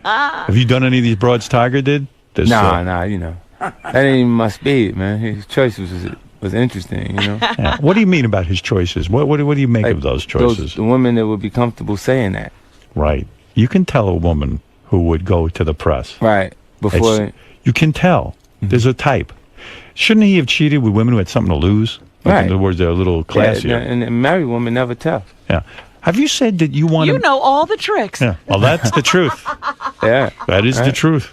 Have you done any of these broads Tiger did? Nah, you know. That ain't even my speed, man. His choice was interesting, you know. Yeah. What do you mean about his choices? What do you make of those choices? The women that would be comfortable saying that. Right. You can tell a woman who would go to the press. Right. Before you can tell. There's a type. Shouldn't he have cheated with women who had something to lose? Like, in other words, they're a little classier. Yeah, and married women never tell. Yeah. Have you said that you want to... You know all the tricks. Yeah. Well, that's the truth. Yeah. That is the truth.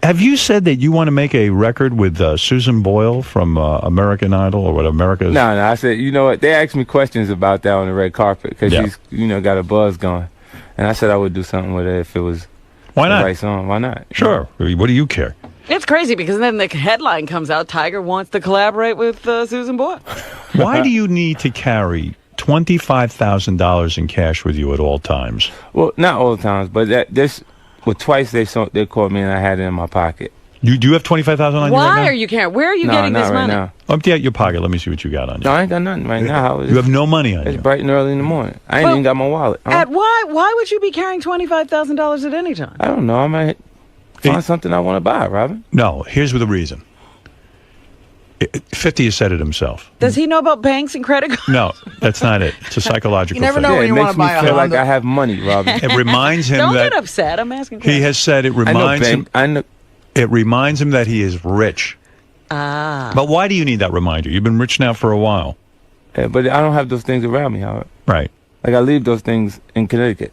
Have you said that you want to make a record with Susan Boyle from American Idol or what America's... No, I said, you know what? They asked me questions about that on the red carpet because she's, got a buzz going. And I said I would do something with it if it was the right song. Why not? Sure. What do you care? It's crazy because then the headline comes out, Tiger wants to collaborate with Susan Boyle. Why do you need to carry $25,000 in cash with you at all times? Well, not all times, but twice they caught me and I had it in my pocket. You do have $25,000 on you right now? Why are you carrying? Where are you getting this money? Now. Empty out your pocket. Let me see what you got on you. No, I ain't got nothing right now. You have no money on you. It's bright and early in the morning. I ain't even got my wallet. Why would you be carrying $25,000 at any time? I don't know. I might find something I want to buy, Robin. No, here's the reason. 50 has said it himself. Does he know about banks and credit cards? No, that's not it. It's a psychological You never thing. know when you want to buy a feel Honda. like I have money, Robin. It reminds him Don't that... get upset. I'm asking. He has said it reminds him... It reminds him that he is rich. But why do you need that reminder? You've been rich now for a while. Yeah, but I don't have those things around me, Howard. Right. Like I leave those things in Connecticut.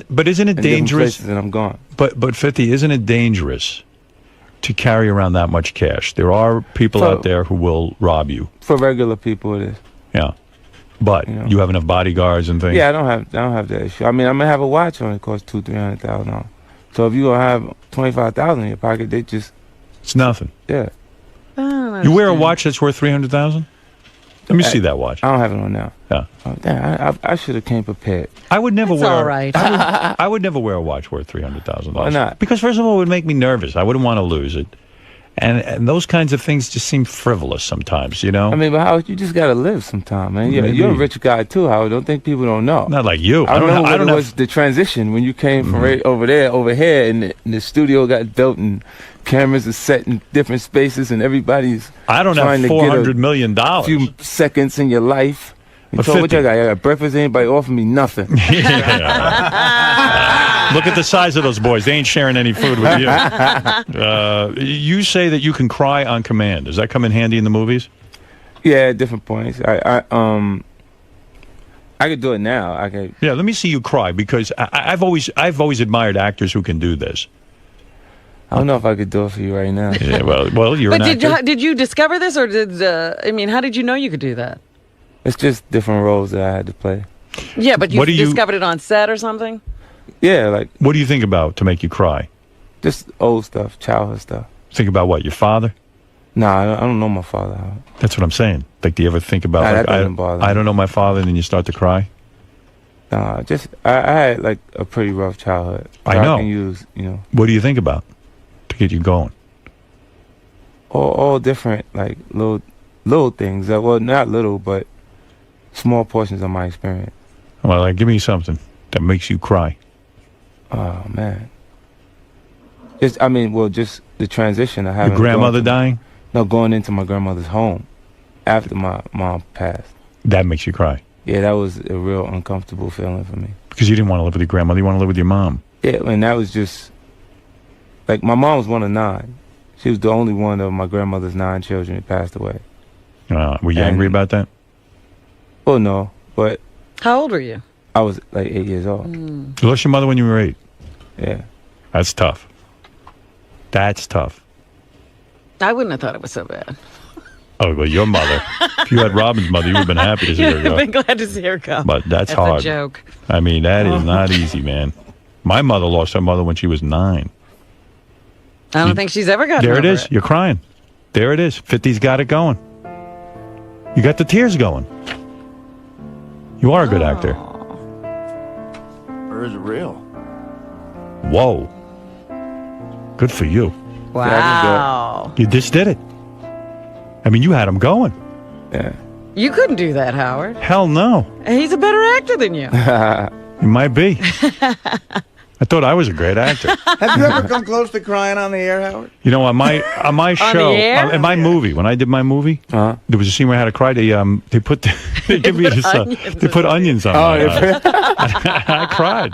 But isn't it dangerous? And I'm gone. But 50, isn't it dangerous to carry around that much cash? There are people out there who will rob you. For regular people, it is. Yeah. But you have enough bodyguards and things. Yeah, I don't have that issue. I mean, I'm gonna have a watch on it costs $200,000-$300,000. So if you gonna have $25,000 in your pocket, it's nothing. Yeah. You wear a watch that's worth $300,000? Let me see that watch. I don't have it on now. Yeah. Oh, damn, I should have came prepared. I would never wear. All right. I would never wear a watch worth $300,000. Why not? Because first of all, it would make me nervous. I wouldn't want to lose it, and those kinds of things just seem frivolous sometimes. You know. I mean, but Howard, you just gotta live sometime, man. You're a rich guy too, Howard. Don't think people don't know. Not like you. I don't know what it was the transition when you came from right over here, and the studio got built and cameras are set in different spaces, and everybo's I don't have $400 million. A few seconds in your life. You told what I got breakfast. Anybody offer me nothing. Look at the size of those boys. They ain't sharing any food with you. You say that you can cry on command. Does that come in handy in the movies? Yeah, at different points. I could do it now. Yeah, let me see you cry because I've always admired actors who can do this. I don't know if I could do it for you right now. Yeah, well, you're But an actor. did you discover this, or how did you know you could do that? It's just different roles that I had to play. Yeah, but you discovered it on set or something? Yeah, like... What do you think about to make you cry? Just old stuff, childhood stuff. Think about what, your father? Nah, I don't know my father. That's what I'm saying. Like, do you ever think about, that doesn't bother me. I don't know my father, and then you start to cry? Nah, I had, like, a pretty rough childhood. I know. I can use, What do you think about to get you going? All different, like, little things. Well, not little, but small portions of my experience. Well, like, give me something that makes you cry. Oh, man. Just the transition I had. Your grandmother dying? No, going into my grandmother's home after my mom passed. That makes you cry? Yeah, that was a real uncomfortable feeling for me. Because you didn't want to live with your grandmother, you want to live with your mom. Yeah, and that was just, like, my mom was one of 9. She was the only one of my grandmother's 9 children that passed away. Were you angry about that? Well, no, but... How old were you? I was, like, 8 years old. You lost your mother when you were 8? Yeah. That's tough. That's tough. I wouldn't have thought it was so bad. Oh, well, your mother. If you had Robin's mother, you would have been happy to see her I've go. been glad to see her go. But that's a hard. joke. I mean, that is not easy, man. My mother lost her mother when she was 9. I don't think she's ever gotten There it over is. You're crying. There it is. 50's got it going. You got the tears going. You are a good actor. Or is it real? Whoa. Good for you. Wow. You just did it. I mean, you had him going. Yeah. You couldn't do that, Howard. Hell no. He's a better actor than you. You might be. I thought I was a great actor. Have you ever come close to crying on the air, Howard? You know, on my show, air? in my movie, when I did my movie, there was a scene where I had to cry. They put they give me this, they put onions on my eyes. I cried.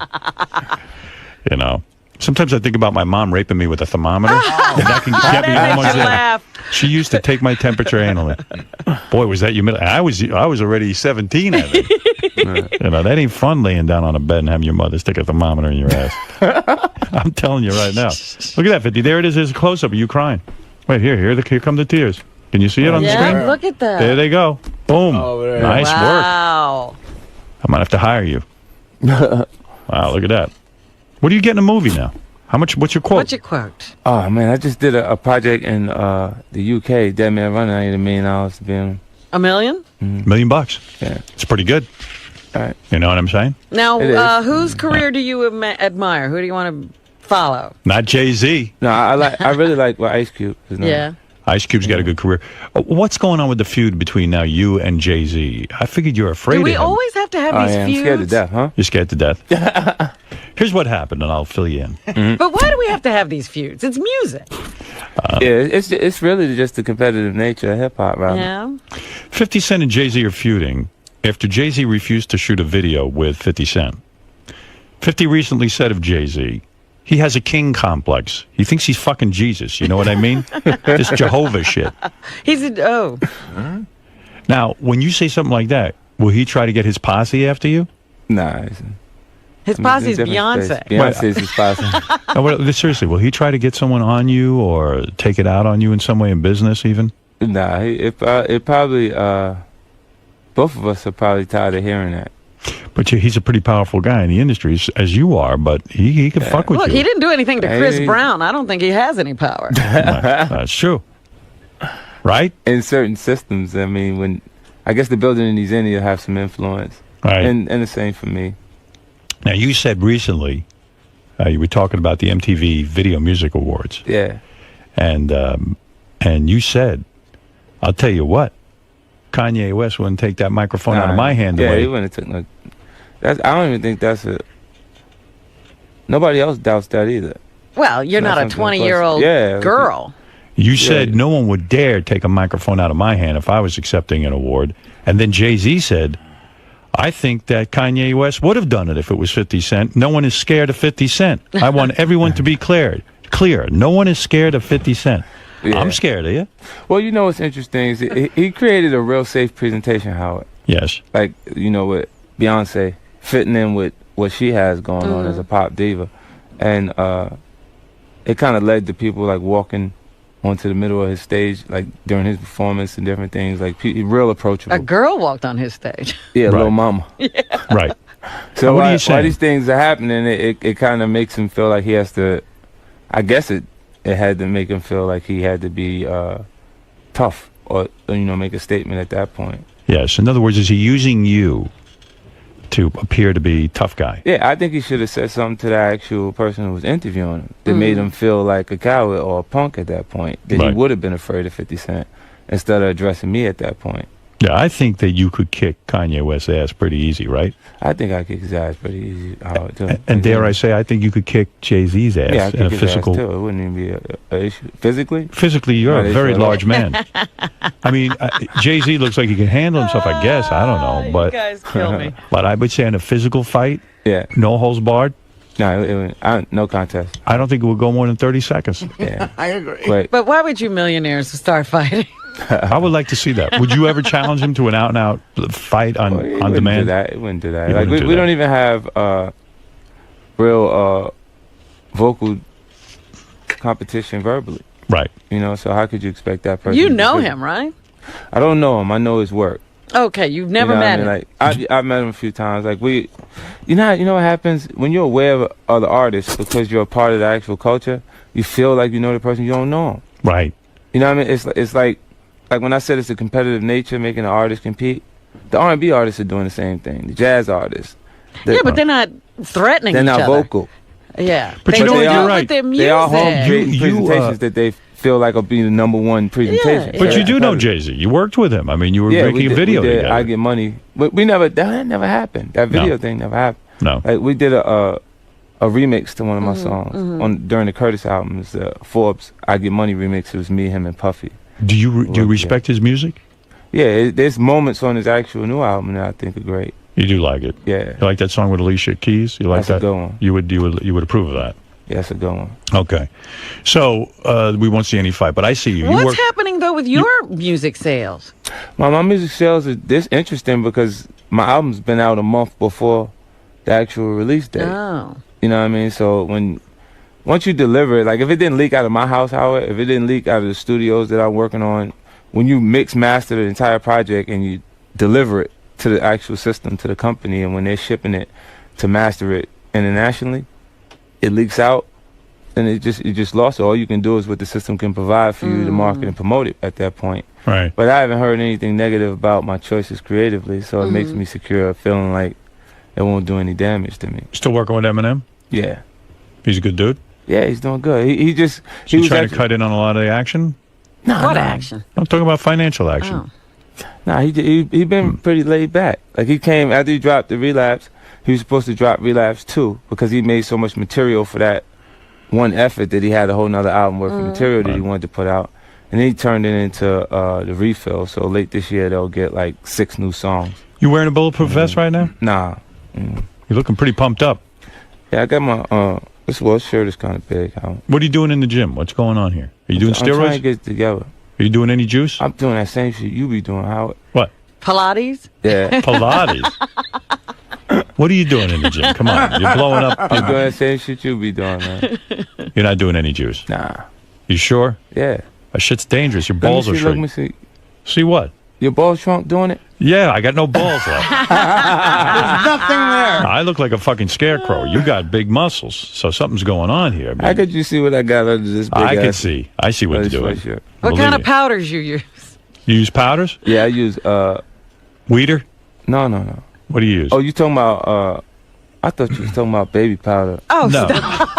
You know, sometimes I think about my mom raping me with a thermometer. And that can get me almost there. She used to take my temperature annually. Boy, was that humiliating. I was already 17, I think. You know, that ain't fun laying down on a bed and having your mother stick a thermometer in your ass. I'm telling you right now. Look at that, 50. There it is. There's a close-up of you crying. Wait, here come the tears. Can you see it on the screen? Yeah, look at that. There they go. Boom. Nice work. Wow. I might have to hire you. Wow, look at that. What do you get in a movie now? How much? What's your quote? What's your quote? Oh, man, I just did a project in the UK, Dead Man Running. I need $1 million to be in. $1 million? $1 million. Yeah. It's pretty good. All right. You know what I'm saying? Now, whose career do you admire? Who do you want to follow? Not Jay-Z. No, I really like Ice Cube. Yeah. Ice Cube's got a good career. What's going on with the feud between now you and Jay-Z? I figured you were afraid of him. Do we always have to have these feuds? I'm scared to death, huh? You're scared to death? Here's what happened, and I'll fill you in. But why do we have to have these feuds? It's music. Yeah, it's really just the competitive nature of hip-hop, right? Yeah. 50 Cent and Jay-Z are feuding after Jay-Z refused to shoot a video with 50 Cent. 50 recently said of Jay-Z, he has a king complex. He thinks he's fucking Jesus. You know what I mean? This Jehovah shit. Now, when you say something like that, will he try to get his posse after you? Nah. His posse's Beyonce. Beyonce's his posse. No, seriously, will he try to get someone on you or take it out on you in some way in business even? Nah, it probably, both of us are probably tired of hearing that. But he's a pretty powerful guy in the industry, as you are, but he can fuck with Look, you. he didn't do anything to Chris Brown. I don't think he has any power. That's true. Right? In certain systems, I mean, I guess the building he's in, he'll have some influence. Right. And the same for me. Now, you said recently, you were talking about the MTV Video Music Awards. Yeah. And you said, I'll tell you what, Kanye West wouldn't take that microphone out of my hand away. Yeah, he wouldn't have took I don't even think that's nobody else doubts that either. Well, you're not a 20-year-old girl. You said no one would dare take a microphone out of my hand if I was accepting an award. And then Jay-Z said, I think that Kanye West would have done it if it was 50 Cent. No one is scared of 50 Cent. I want everyone to be clear. No one is scared of 50 Cent. Yeah. I'm scared of you. Well, you know what's interesting is he created a real safe presentation, Howard. Yes. Like, you know, with Beyonce fitting in with what she has going on as a pop diva. And it kind of led to people, like, walking onto the middle of his stage, like, during his performance and different things. Like, real approachable. A girl walked on his stage. Yeah, right. Lil Mama. Yeah. Right. So what are you saying? Why these things are happening, it kind of makes him feel like he has to, I guess it had to make him feel like he had to be tough or, you know, make a statement at that point. Yes. In other words, is he using you to appear to be tough guy? Yeah, I think he should have said something to the actual person who was interviewing him that made him feel like a coward or a punk at that point, that he would have been afraid of 50 Cent instead of addressing me at that point. Yeah, I think that you could kick Kanye West's ass pretty easy, right? I think I kick his ass pretty easy. And dare I say, I think you could kick Jay-Z's ass. Yeah, I kick in a his physical ass too. It wouldn't even be an issue. Physically? Physically, you're a very large man. I mean, Jay-Z looks like he can handle himself, I guess. I don't know. But, you guys kill me. But I would say in a physical fight, yeah, no holds barred. No, no contest. I don't think it would go more than 30 seconds. Yeah, I agree. But why would you millionaires start fighting? I would like to see that. Would you ever challenge him to an out-and-out fight on demand? It wouldn't do that. Like we don't even have real vocal competition verbally. Right. You know, so how could you expect that person? You know him, right? I don't know him. I know his work. Okay, you've never You know what met I mean? him. Like I've met him a few times. Like you know what happens when you're aware of other artists because you're a part of the actual culture. You feel like you know the person, you don't know him. Right. You know what I mean? It's like when I said it's a competitive nature making the artists compete. The R&B artists are doing the same thing. The jazz artists. Yeah, but they're not threatening They're each not other. vocal. Yeah. But you know what? You're right. They are home creating presentations that they feel like will be the #1 presentation. But you do know Jay-Z. You worked with him. I mean, you were making a video together. I Get Money. But that never happened. That video thing never happened. No. Like we did a remix to one of my songs during the Curtis albums, the Forbes I Get Money remix. It was me, him, and Puffy. Do you respect his music? Yeah, there's moments on his actual new album that I think are great. You do like it? Yeah. You like that song with Alicia Keys? You like That's a that? good one. You would approve of that? Yeah, that's a good one. Okay. So we won't see any fight, but I see you. What's happening, though, with your music sales? My music sales are this interesting because my album's been out a month before the actual release date. Oh. You know what I mean? So once you deliver it, like if it didn't leak out of my house, Howard, if it didn't leak out of the studios that I'm working on, when you mix master the entire project and you deliver it to the actual system, to the company, and when they're shipping it to master it internationally, it leaks out, and you just lost it. All you can do is what the system can provide for you to market and promote it at that point. Right. But I haven't heard anything negative about my choices creatively, so it makes me secure, feeling like it won't do any damage to me. Still working with Eminem? Yeah. He's a good dude? Yeah, he's doing good. He was trying to cut in on a lot of the action? What action? I'm talking about financial action. Oh. Nah, he been pretty laid back. Like he came after he dropped the Relapse. He was supposed to drop Relapse 2 because he made so much material for that one effort that he had a whole nother album worth of material that he wanted to put out. And then he turned it into the Refill. So late this year they'll get like 6 new songs. You wearing a bulletproof vest right now? Nah. You're looking pretty pumped up. Yeah, I got my this shirt is kind of big. What are you doing in the gym? What's going on here? Are you doing I'm trying steroids? to get it together. Are you doing any juice? I'm doing that same shit you be doing, Howard. What? Pilates? Yeah. Pilates? What are you doing in the gym? Come on. You're blowing up. I'm doing that same shit you be doing, man. You're not doing any juice? Nah. You sure? Yeah. That shit's dangerous. Your balls are shrinking. Let me see. See what? Your balls shrunk doing it? Yeah, I got no balls left. There's nothing there. I look like a fucking scarecrow. You got big muscles, so something's going on here. How could you see what I got under this big I can ass see. I see what to do. What kind of powders you use? You use powders? Yeah, I use Weeder? No. What do you use? Oh, you talking about I thought you was talking about baby powder. Oh, no. stop.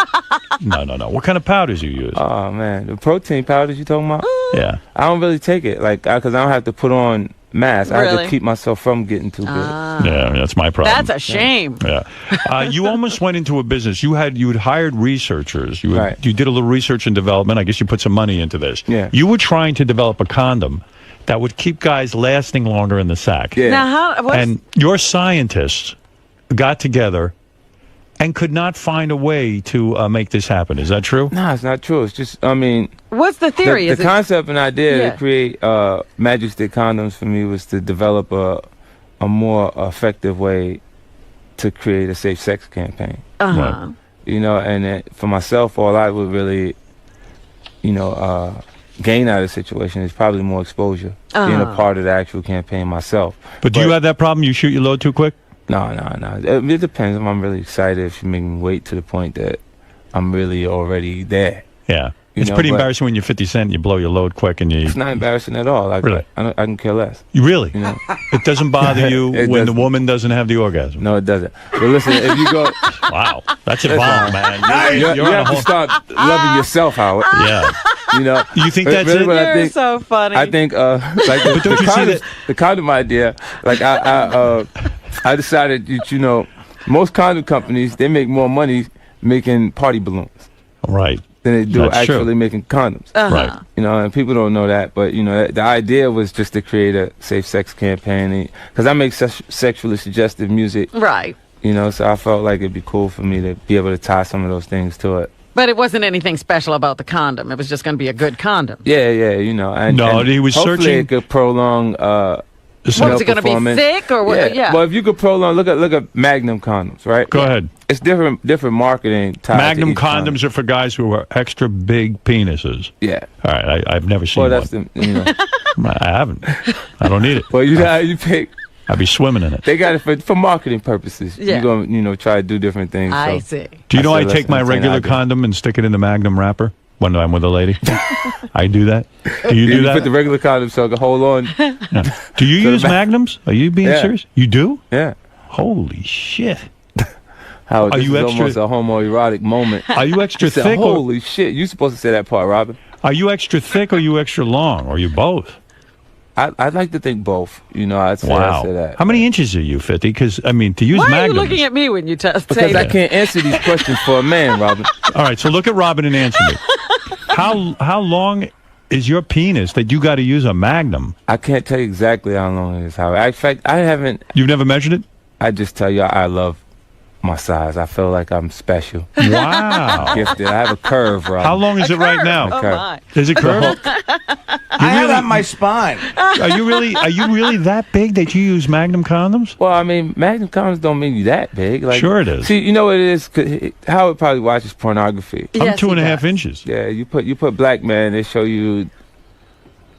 No. What kind of powders you use? Oh man, the protein powders you talking about? Yeah. I don't really take it because I don't have to put on mass. I have Really? to keep myself from getting too big. Yeah, that's my problem. That's a shame. Yeah. You almost went into a business. You had hired researchers. You Right. did a little research and development. I guess you put some money into this. Yeah. You were trying to develop a condom that would keep guys lasting longer in the sack. Yeah. Now, And your scientists got together and could not find a way to make this happen. Is that true? No, it's not true. It's just, I mean, what's the theory? the concept and idea Yeah. to create magic stick condoms for me was to develop a more effective way to create a safe sex campaign. Uh-huh. You know, and for myself, all I would really, gain out of the situation is probably more exposure, being a part of the actual campaign myself. But do you have that problem? You shoot your load too quick? No. It depends if I'm really excited, if you make me wait to the point that I'm really already there. Yeah. You It's know, pretty but- embarrassing when you're 50 Cent and you blow your load quick and you... It's not embarrassing at all. Really? I can care less. You really? You know? It doesn't bother you It when the doesn't. woman doesn't have the orgasm? No, it doesn't. But listen, if you go... Wow. That's evolved, man. You You're on a have to whole... start loving yourself, Howard. Yeah. You know, You think that's really it? what I You're think- so funny. I think, like But don't you see that- the condom idea, like I decided that, most condom companies, they make more money making party balloons Right. than they do That's true. actually making condoms. Uh-huh. Right. And people don't know that, but the idea was just to create a safe sex campaign, because I make sexually suggestive music, Right. so I felt like it'd be cool for me to be able to tie some of those things to it. But it wasn't anything special about the condom. It was just going to be a good condom. Yeah, and No, and he was hopefully searching- it could prolong What's it going to be, thick or what? Yeah. Well, if you could prolong, look at Magnum condoms, right? Go ahead. It's different marketing. Magnum condoms are for guys who are extra big penises. Yeah. All right. I've never seen well, one. that's the, you know. I haven't. I don't need it. Well, you know how you pick. I'd be swimming in it. They got it for marketing purposes. Yeah. You're going to try to do different things. I see. Do you know I take my regular condom and stick it in the Magnum wrapper when I'm with a lady? I do that. Do you do that? You put the regular condom so I can hold on. Yeah. Do you use Magnums? Are you being serious? You do? Yeah. Holy shit. How are you extra, almost a homoerotic moment. Are you extra said, thick? Holy shit. You're supposed to say that part, Robin. Are you extra thick or are you extra long? Or are you both? I'd like to think both. You know, I'd say that. How many inches are you, 50? Because, I mean, to use Why Magnums. are you looking at me when you say Because that? I can't answer these questions for a man, Robin. All right, so look at Robin and answer me. How long is your penis that you got to use a Magnum? I can't tell you exactly how long it is. In fact, I haven't. You've never measured it? I just tell you I love my size. I feel like I'm special. Wow. Gifted. I have a curve, Robin. How long is it right now? Oh, my. Is it curved? I have that on my spine. Are you really that big that you use Magnum condoms? Well, I mean, Magnum condoms don't mean you that big. Like, sure it is. See, you know what it is? 'Cause Howard probably watches pornography. I'm 2.5 inches. Yeah, you put black man, they show you,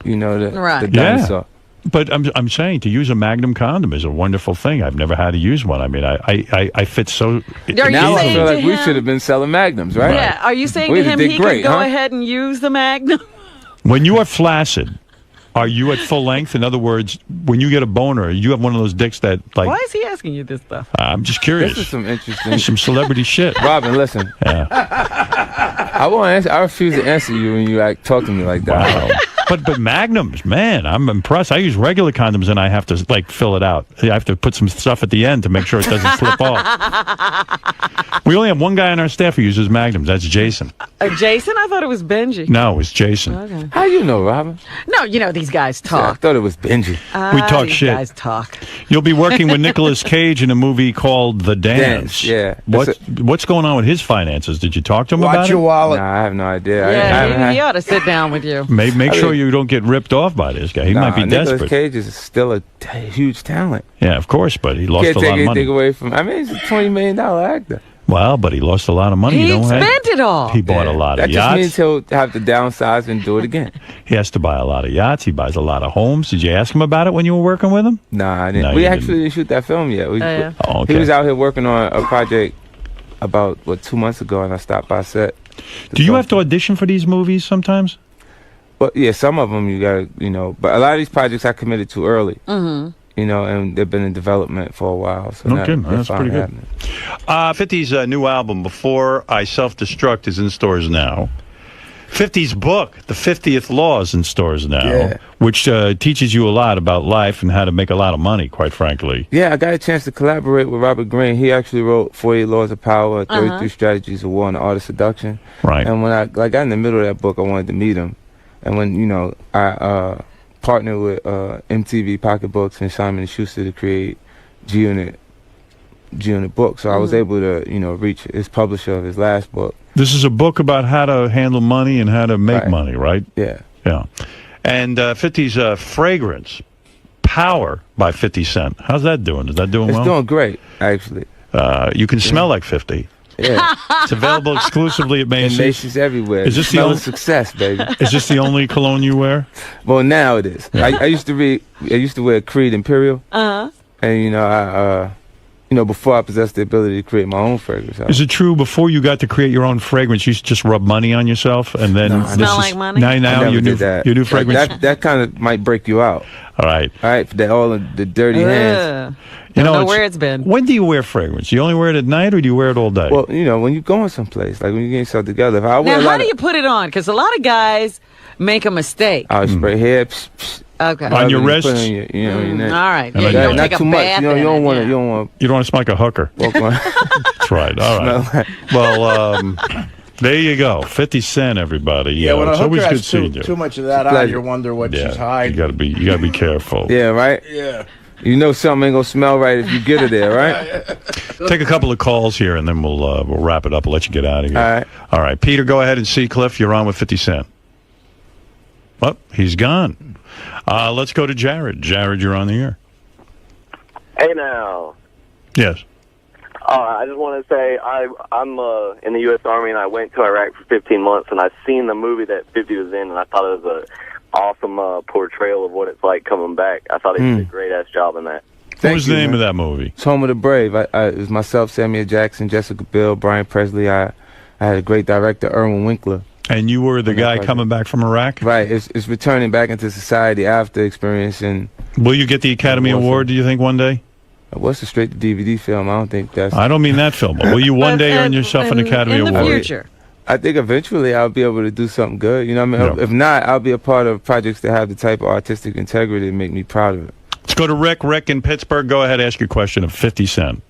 the dinosaur. Yeah. But I'm saying to use a Magnum condom is a wonderful thing. I've never had to use one. I mean, I fit so. Now I feel like we should have been selling Magnums, right? Yeah. Are you saying to him he could go ahead and use the Magnum? When you are flaccid, are you at full length? In other words, when you get a boner, you have one of those dicks that like. Why is he asking you this stuff? I'm just curious. This is some interesting, some celebrity shit. Robin, listen. Yeah. I won't answer. I refuse to answer you when you talk to me like that. Wow. But Magnums, man, I'm impressed. I use regular condoms and I have to like fill it out. I have to put some stuff at the end to make sure it doesn't slip off. We only have one guy on our staff who uses Magnums. That's Jason. Jason? I thought it was Benji. No, it's Jason. Okay. How you know, Robin? No, you know these guys talk. Yeah, I thought it was Benji. We talk these shit. Guys talk. You'll be working with Nicolas Cage in a movie called The Dance. Yeah. What's going on with his finances? Did you talk to him about Watch it? your wallet. Nah, I have no idea. Yeah, he ought to sit down with you. Make sure you don't get ripped off by this guy. He might be Nicolas desperate. Cage is still a huge talent. Yeah, of course, but he lost Can't a take lot of money. anything away from. I mean, he's a $20 million actor. Well, but he lost a lot of money. He you know, spent it all. He bought a lot of That yachts. just means he'll have to downsize and do it again. He has to buy a lot of yachts. He buys a lot of homes. Did you ask him about it when you were working with him? Nah, I didn't. No, We you actually didn't shoot that film yet. Oh, okay. He was out here working on a project about 2 months ago, and I stopped by set. Do you have to audition for these movies sometimes? Well, yeah, some of them you gotta, but a lot of these projects I committed to early. Mm-hmm. And they've been in development for a while. So Okay, that's pretty good. 50's new album, Before I Self-Destruct, is in stores now. 50's book, The 50th Law, is in stores now, which teaches you a lot about life and how to make a lot of money, quite frankly. Yeah, I got a chance to collaborate with Robert Greene. He actually wrote 48 Laws of Power, 33 Strategies of War, and The Art of Seduction. Right. And when I got in the middle of that book, I wanted to meet him. And when, I partnered with MTV Pocketbooks and Simon & Schuster to create G-Unit Books. So I was able to, reach his publisher of his last book. This is a book about how to handle money and how to make money, right? Yeah. Yeah. And 50's fragrance, Power by 50 Cent. How's that doing? Is that doing well? It's doing great, actually. You can smell like 50. Yeah. It's available exclusively at Macy's. Macy's everywhere. Is this the Smell only of success, baby? Is this the only cologne you wear? Well, now it is. I used to wear Creed Imperial. Uh-huh. And before I possessed the ability to create my own fragrance. Is it true before you got to create your own fragrance, you used to just rub money on yourself and then smell like money? Now your new fragrance. That kind of might break you out. All right. All of the dirty hands. You know where it's been. When do you wear fragrance? You only wear it at night, or do you wear it all day? Well, when you're going someplace, like when you get yourself together. If I wear Now, how do you put it on? Because a lot of guys make a mistake. I'll spray hair. Okay. On your wrists? On your neck. All right. Yeah, you don't not take too a much. bath. You don't want to. You don't want. You don't want to smell like a hooker. That's right. All right. Well, there you go. 50 Cent, everybody. Yeah, when a it's hooker always good has seeing you. too much of that on, you wonder what she's hiding. You gotta be careful. Yeah, right? Yeah. You know something ain't gonna smell right if you get her there, right? Take a couple of calls here, and then we'll wrap it up. We'll let you get out of here. All right. Peter, go ahead and see Cliff. You're on with 50 Cent. Oh, he's gone. Let's go to Jared. Jared, you're on the air. Hey now. Yes. I just want to say I'm in the U.S. Army, and I went to Iraq for 15 months, and I've seen the movie that 50 was in, and I thought it was an awesome portrayal of what it's like coming back. I thought he did a great-ass job in that. What was the name of that movie? It's Home of the Brave. It was myself, Samuel Jackson, Jessica Biel, Brian Presley. I had a great director, Erwin Winkler. And you were the guy coming back from Iraq? Right. It's returning back into society after experiencing. Will you get the Academy Award, do you think, one day? What's the straight-to-DVD film? I don't think that's... I don't mean that film. But will you one day earn yourself an Academy Award? In the future. I think eventually I'll be able to do something good. You know what I mean? If not, I'll be a part of projects that have the type of artistic integrity that make me proud of it. Let's go to Rick. Rick in Pittsburgh. Go ahead, ask your question of 50 Cent.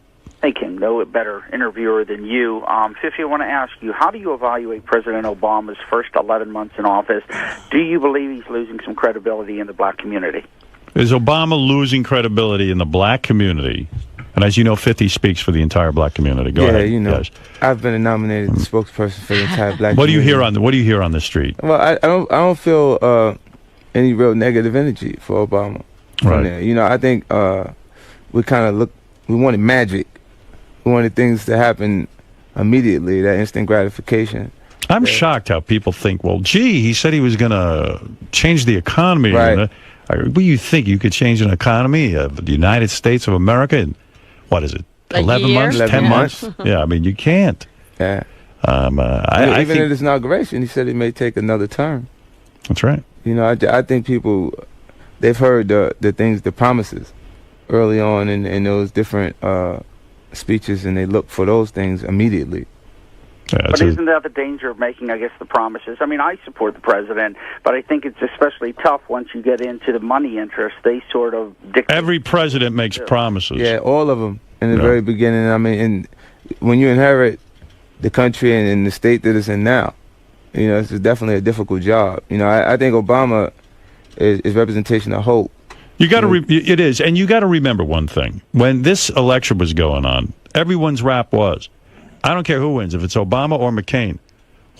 Hey, Kim, no better interviewer than you. 50, I want to ask you, how do you evaluate President Obama's first 11 months in office? Do you believe he's losing some credibility in the black community? Is Obama losing credibility in the black community? And as you know, 50 speaks for the entire black community. Go ahead. Yeah, you know, yes. I've been nominated spokesperson for the entire black What do you community. hear on the street? Well, I don't feel any real negative energy for Obama. Right. There. You know, I think we kind of we wanted magic. We wanted things to happen immediately, that instant gratification. I'm shocked how people think, well, gee, he said he was going to change the economy. Right. What do you think? You could change an economy of the United States of America in, what is it, 11 months, 10 months? Yeah, I mean, you can't. Yeah. Even at his inauguration, he said it may take another term. That's right. You know, I think people, they've heard the promises early on in those different speeches, and they look for those things immediately. Yeah, but isn't that the danger of making, I guess, the promises? I mean, I support the president, but I think it's especially tough once you get into the money interests. They sort of dictate. Every president makes promises. Yeah, all of them in the very beginning. I mean, and when you inherit the country and the state that it's in now, you know, it's definitely a difficult job. You know, I think Obama is representation of hope. You got to it is, and you got to remember one thing: when this election was going on, everyone's rap was, I don't care who wins, if it's Obama or McCain,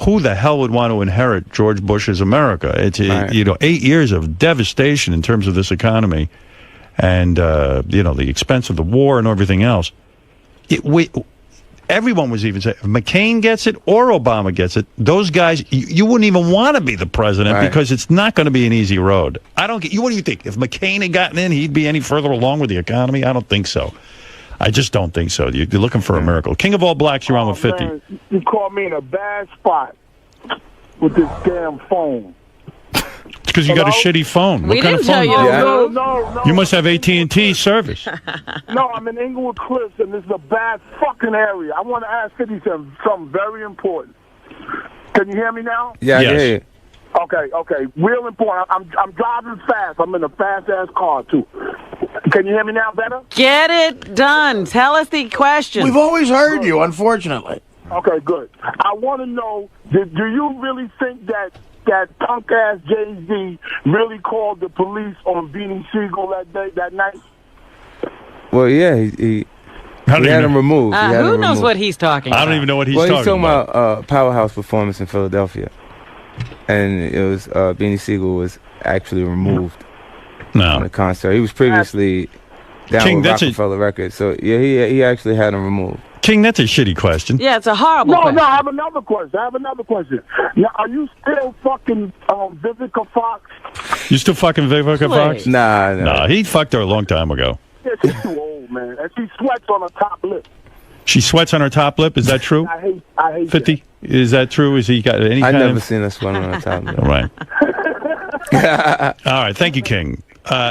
who the hell would want to inherit George Bush's America? It's 8 years of devastation in terms of this economy, and the expense of the war and everything else. Everyone was even saying, if McCain gets it or Obama gets it, those guys, you wouldn't even want to be the president because it's not going to be an easy road. What do you think? If McCain had gotten in, he'd be any further along with the economy? I don't think so. I just don't think so. You're looking for a miracle. King of all blacks, you're on with 50. Man, you caught me in a bad spot with this damn phone. It's because you got a shitty phone. What kind of phone? No. You must have AT&T service. No, I'm in Inglewood Cliffs, and this is a bad fucking area. I want to ask 50 something very important. Can you hear me now? Yeah, yes. I hear you. Okay. Real important. I'm driving fast. I'm in a fast-ass car, too. Can you hear me now better? Get it done. Tell us the question. We've always heard you, unfortunately. Okay, good. I want to know, do you really think that punk-ass Jay-Z really called the police on Beanie Siegel that night? Well, yeah, he had him removed. Who knows what he's talking about? I don't even know what he's talking about. Well, he's talking about Powerhouse performance in Philadelphia. And it was Beanie Siegel was actually removed on the concert. He was previously down with Rockefeller Records. So, yeah, he actually had him removed. King, that's a shitty question. Yeah, it's a horrible question. No, I have another question. Now, are you still fucking Vivica Fox? You still fucking Vivica Fox? Nah, he fucked her a long time ago. Yeah, she's too old, man. And she sweats on her top lip. She sweats on her top lip? Is that true? I hate 50? That. Is that true? Is he got any kind of... I've never seen her sweat on her top lip. Right. All right, thank you, King.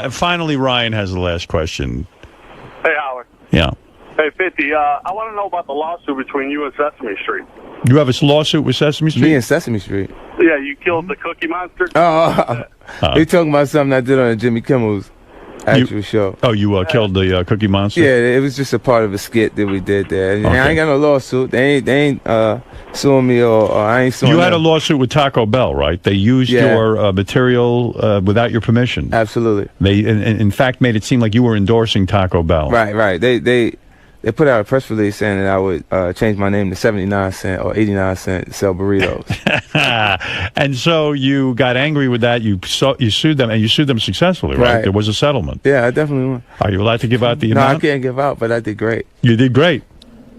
Finally, Ryan has the last question. Hey, Howard. Yeah. Hey, 50, I want to know about the lawsuit between you and Sesame Street. You have a lawsuit with Sesame Street? Me and Sesame Street? Yeah, you killed the Cookie Monster. You're talking about something I did on Jimmy Kimmel's actual show. Oh, you killed the Cookie Monster? Yeah, it was just a part of a skit that we did there. Okay. I ain't got no lawsuit. They ain't suing me or I ain't suing You had them. a lawsuit with Taco Bell, right? They used your material without your they put out a press release saying that I would change my name to 79 cent or 89 cent to sell burritos. And so you got angry with that. You sued them, and you sued them successfully, right? There was a settlement. Yeah, I definitely won. Are you allowed to give out the No, amount? I can't give out, but I did great. You did great.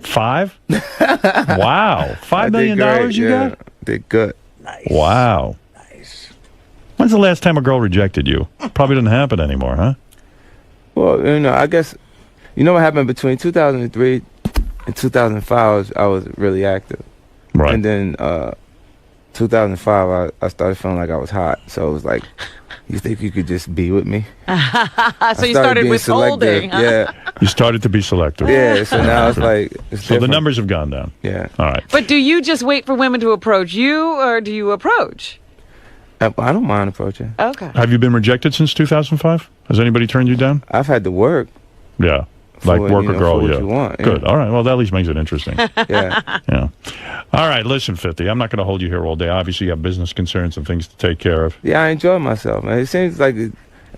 5? Wow. $5 million you got? Did good. Nice. Wow. Nice. When's the last time a girl rejected you? Probably doesn't happen anymore, huh? Well, I guess, what happened between 2003 and 2005, I was really active. Right. And then 2005, I started feeling like I was hot. So it was like, you think you could just be with me? So you started withholding, huh? Yeah. You started to be selective. Yeah, so now it's like... So the numbers have gone down. Yeah. All right. But do you just wait for women to approach you, or do you approach? I don't mind approaching. Okay. Have you been rejected since 2005? Has anybody turned you down? I've had to work. Yeah. Like work a girl, for what yeah. you want, Good. All right. Well, that at least makes it interesting. Yeah. Yeah. All right. Listen, 50. I'm not going to hold you here all day. Obviously, you have business concerns and things to take care of. Yeah, I enjoy myself, man. It seems like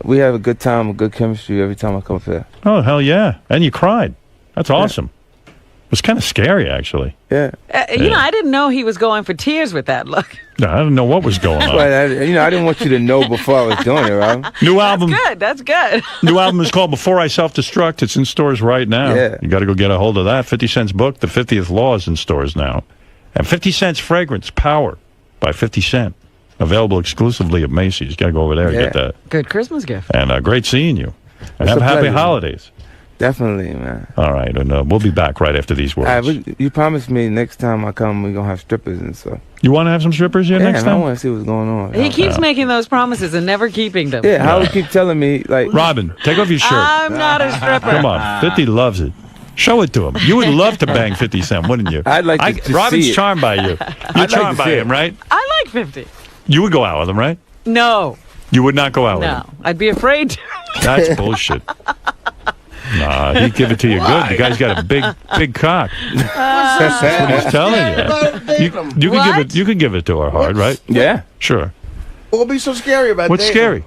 we have a good time, a good chemistry every time I come up here. Oh, hell yeah. And you cried. That's awesome. It was kind of scary, actually. Yeah. I didn't know he was going for tears with that look. No, I didn't know what was going on. But I didn't want you to know before I was doing it, right? New album. That's good. New album is called Before I Self-Destruct. It's in stores right now. Yeah. You got to go get a hold of that. 50 Cent's book, The 50th Law, is in stores now. And 50 Cent's fragrance, Power, by 50 Cent. Available exclusively at Macy's. Got to go over there and get that. Good Christmas gift. And great seeing you. And It's have a happy pleasure. holidays. Definitely, man. All right. And we'll be back right after these words. You promised me next time I come, we're going to have strippers and stuff. You want to have some strippers here next I time? want to see what's going on. He keeps making those promises and never keeping them. Yeah, Howard keep telling me, like... Robin, take off your shirt. I'm not a stripper. Come on. 50 loves it. Show it to him. You would love to bang 50 Cent, wouldn't you? I'd like to Robin's see it. charmed by you. You're charmed by him, right? I like 50. You would go out with him, right? No. You would not go out with him. No. I'd be afraid to. That's bullshit. Nah, he'd give it to you good. The guy's got a big cock. That's what he's telling you. You could give it to her hard, right? Yeah. Sure. What would be so scary about What's scary?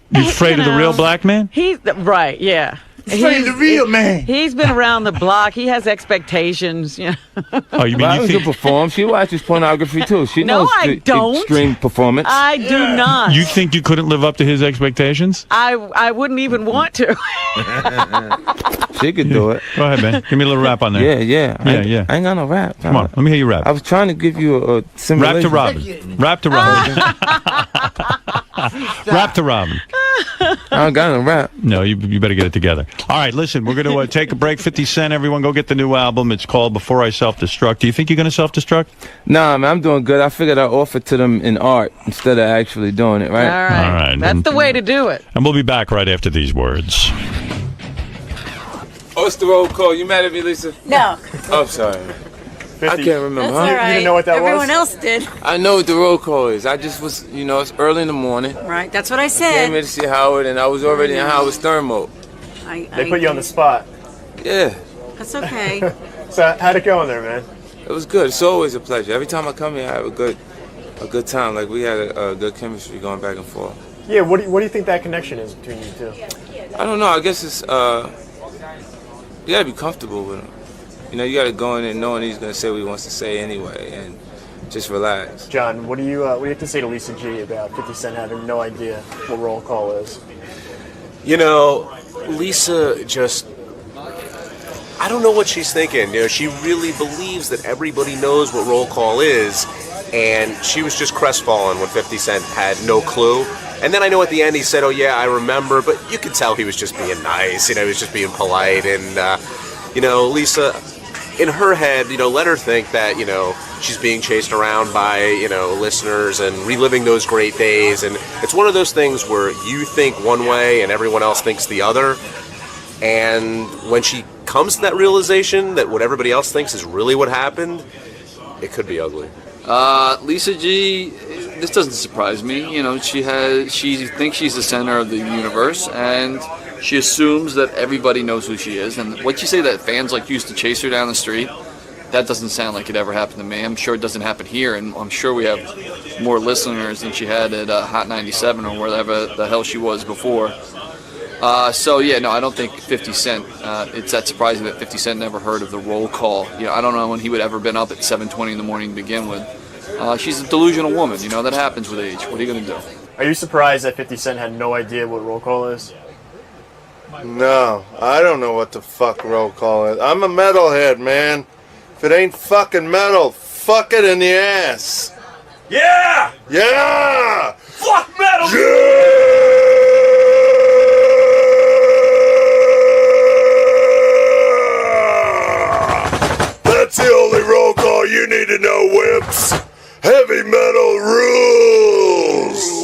You afraid of the real black man? He's right, yeah. Afraid of the real man. He's been around the block. He has expectations. You know. Oh, you mean Robin's a perform. She watches pornography too. She No, knows I don't. extreme performance. I do not. You think you couldn't live up to his expectations? I wouldn't even want to. She could do it. Go ahead, man. Give me a little rap on there. Yeah. I ain't got no rap. Come on, let me hear you rap. I was trying to give you a Rap simulation. to Robin. Rap to Robin. Rap to Robin. I don't got no rap. No, you better get it together. All right, listen, we're going to take a break. 50 Cent, everyone go get the new album. It's called Before I Self-Destruct. Do you think you're going to self-destruct? Nah, man, I'm doing good. I figured I'd offer to them in art instead of actually doing it, right? All right. That's the way to do it. And we'll be back right after these words. Oh, it's the roll call. You mad at me, Lisa? No. Oh, sorry. I can't remember. That's huh? all right. You didn't know what that Everyone was? else did. I know what the roll call is. I just was, it's early in the morning. Right, that's what I Came said. here to see Howard, and I was already in Howard Stern mode. They put you on the spot. Yeah. That's okay. So how'd it go in there, man? It was good. It's always a pleasure. Every time I come here, I have a good time. Like, we had a good chemistry going back and forth. Yeah, what do you think that connection is between you two? I don't know. I guess it's, you gotta be comfortable with him. You gotta go in there knowing he's gonna say what he wants to say anyway, and just relax. John, what do you have to say to Lisa G about 50 Cent having no idea what roll call is? Lisa just... I don't know what she's thinking. She really believes that everybody knows what roll call is, and she was just crestfallen when 50 Cent had no clue. And then I know at the end he said, "Oh yeah, I remember," but you could tell he was just being nice. He was just being polite, and Lisa, in her head, let her think that she's being chased around by listeners and reliving those great days. And it's one of those things where you think one way and everyone else thinks the other. And when she comes to that realization that what everybody else thinks is really what happened, it could be ugly. Lisa G, this doesn't surprise me. She thinks she's the center of the universe, and she assumes that everybody knows who she is. And what you say that fans used to chase her down the street, that doesn't sound like it ever happened to me. I'm sure it doesn't happen here, and I'm sure we have more listeners than she had at Hot 97 or wherever the hell she was before. So yeah, no, I don't think 50 Cent. It's that surprising that 50 Cent never heard of the roll call. I don't know when he would ever been up at 7:20 in the morning to begin with. She's a delusional woman. That happens with age. What are you gonna do? Are you surprised that 50 Cent had no idea what roll call is? No, I don't know what the fuck roll call is. I'm a metalhead, man. If it ain't fucking metal, fuck it in the ass. Yeah! Yeah! Fuck metal! That's the only roll call you need to know, wimps. Heavy metal rules.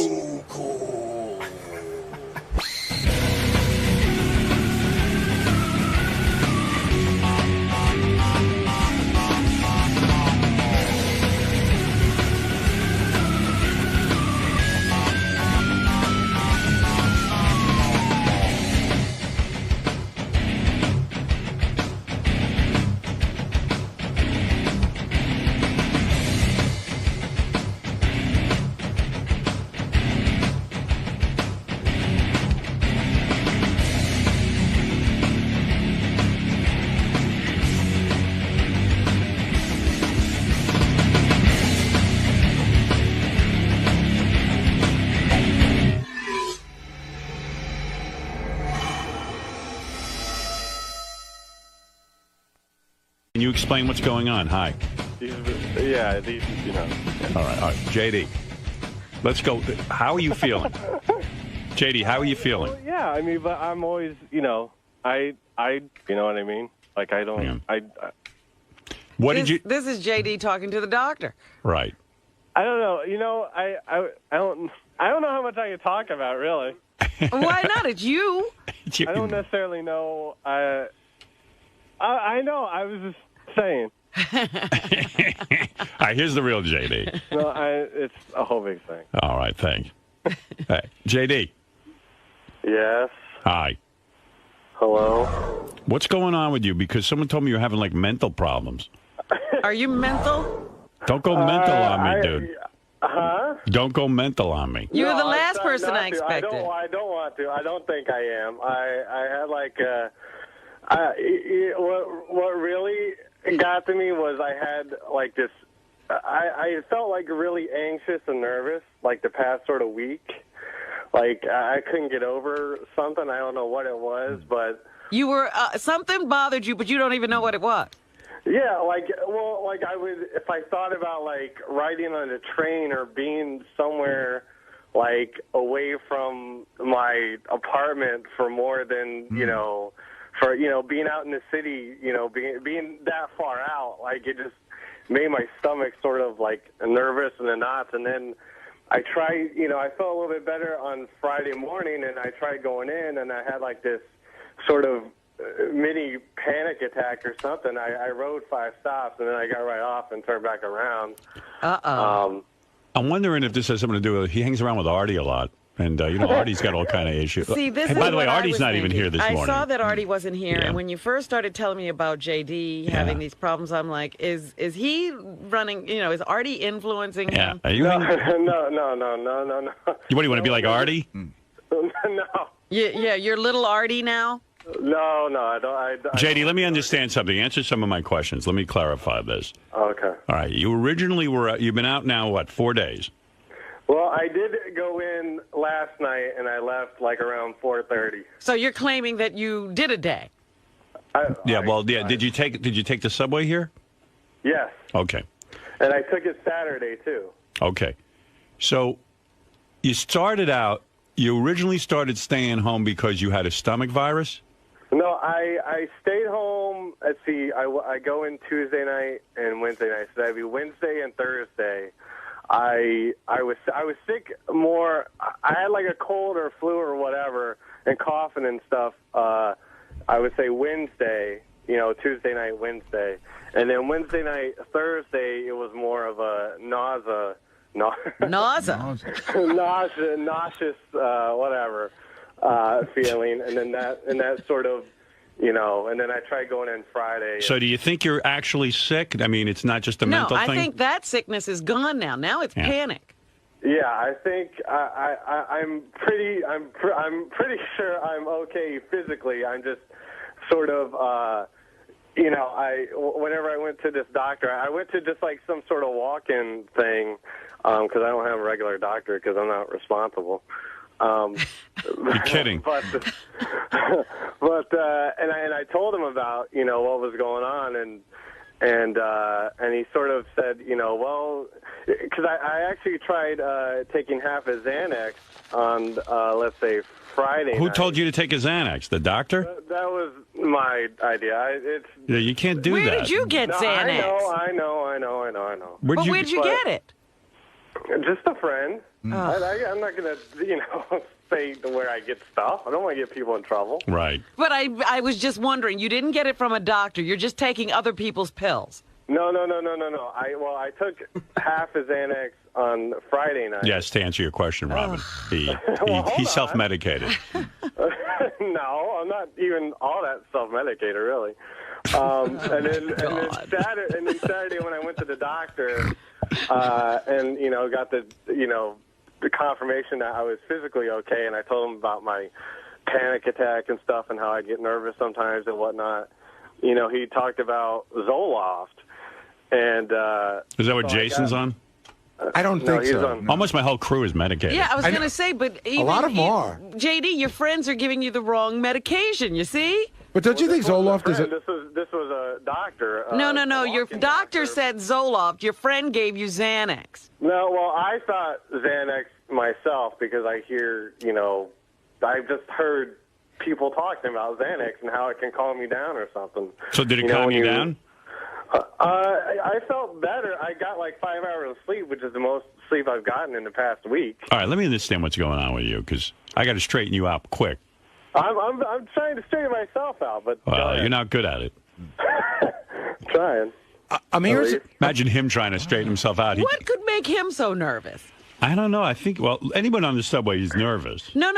Can you explain what's going on? Hi. Yeah, these, All right. JD, let's go. How are you feeling? JD, how are you feeling? Well, yeah, I mean, but I'm always, I you know what I mean? Like, I don't, Yeah. What did you... This is JD talking to the doctor. Right. I don't know. I don't know how much I can talk about, really. Why not? It's you. I don't necessarily know. I know. I was just saying. All right, here's the real JD. No, it's a whole big thing. All right, thanks. Hey, JD. Yes. Hi. Hello. What's going on with you? Because someone told me you're having, like, mental problems. Are you mental? Don't go mental on me, dude. Huh? Don't go mental on me. You were the No, last I'm trying person not I to. expected. I don't want to. I don't think I am. I had like what really got to me was I had like this. I felt like really anxious and nervous like the past sort of week. Like I couldn't get over something. I don't know what it was, but you were something bothered you, but you don't even know what it was. yeah, like I would if I thought about like riding on a train or being somewhere like away from my apartment for more than for being out in the city, being that far out, like it just made my stomach sort of like nervous in the knots. And then I tried, I felt a little bit better on Friday morning, and I tried going in, and I had like this sort of mini panic attack or something. I rode 5 stops, and then I got right off and turned back around. I'm wondering if this has something to do with he hangs around with Artie a lot. And, Artie's got all kind of issues. See, this hey, is by the way, what I Artie's was not even thinking. here this morning. I saw that Artie wasn't here, Yeah. and when you first started telling me about JD having these problems, I'm like, is he running, is Artie influencing him? Are you No. What do you want to be like Artie? No. Yeah, you're little Artie now? No, I don't. JD, let me understand something. Answer some of my questions. Let me clarify this. Okay. All right. You originally you've been out now, 4 days? Well, I did go in last night, and I left like around 4:30. So you're claiming that you did a day? Did you take the subway here? Yes. Okay. And I took it Saturday too. Okay. So you originally started staying home because you had a stomach virus? No, I stayed home. Let's see. I go in Tuesday night and Wednesday night. So that'd be Wednesday and Thursday. I was sick more. I had like a cold or flu or whatever and coughing and stuff. I would say Wednesday, Tuesday night, Wednesday. And then Wednesday night, Thursday, it was more of a nausea, nauseous, whatever, feeling. And then that sort of, and then I tried going in Friday. So do you think you're actually sick? I mean, it's not just a mental thing? No, I think that sickness is gone now. Now it's panic. Yeah, I think I'm pretty sure I'm okay physically. I'm just sort of, whenever I went to this doctor, I went to just like some sort of walk-in thing because I don't have a regular doctor because I'm not responsible. You're kidding. But I told him about what was going on and he sort of said well, because I actually tried taking half a Xanax on let's say Friday. Who night. told you to take a Xanax? The doctor? That was my idea. Yeah, you can't do that. Where did you get Xanax? I know. Where'd you get it? Just a friend. I'm not going to, say where I get stuff. I don't want to get people in trouble. Right. But I was just wondering, you didn't get it from a doctor. You're just taking other people's pills. No. I took half a Xanax on Friday night. Yes, to answer your question, Robin. He self-medicated. No, I'm not even all that self-medicated, really. And then Saturday when I went to the doctor, and got the confirmation that I was physically okay, and I told him about my panic attack and stuff and how I get nervous sometimes and whatnot. He talked about Zoloft, and is that what Jason's on? I don't think so. Almost my whole crew is medicated. Yeah, I was going to say, but even, a lot of them are. JD, your friends are giving you the wrong medication. You see? But don't you think Zoloft is? This was a doctor. No. Your doctor said Zoloft. Your friend gave you Xanax. No, well, I thought Xanax myself because I hear, I've just heard people talking about Xanax and how it can calm you down or something. So did it calm you down? I felt better. I got like 5 hours of sleep, which is the most sleep I've gotten in the past week. All right, let me understand what's going on with you because I got to straighten you out quick. I'm trying to straighten myself out, but you're not good at it. Trying. Imagine him trying to straighten himself out. What could make him so nervous? I don't know. I think, anyone on the subway is nervous. No.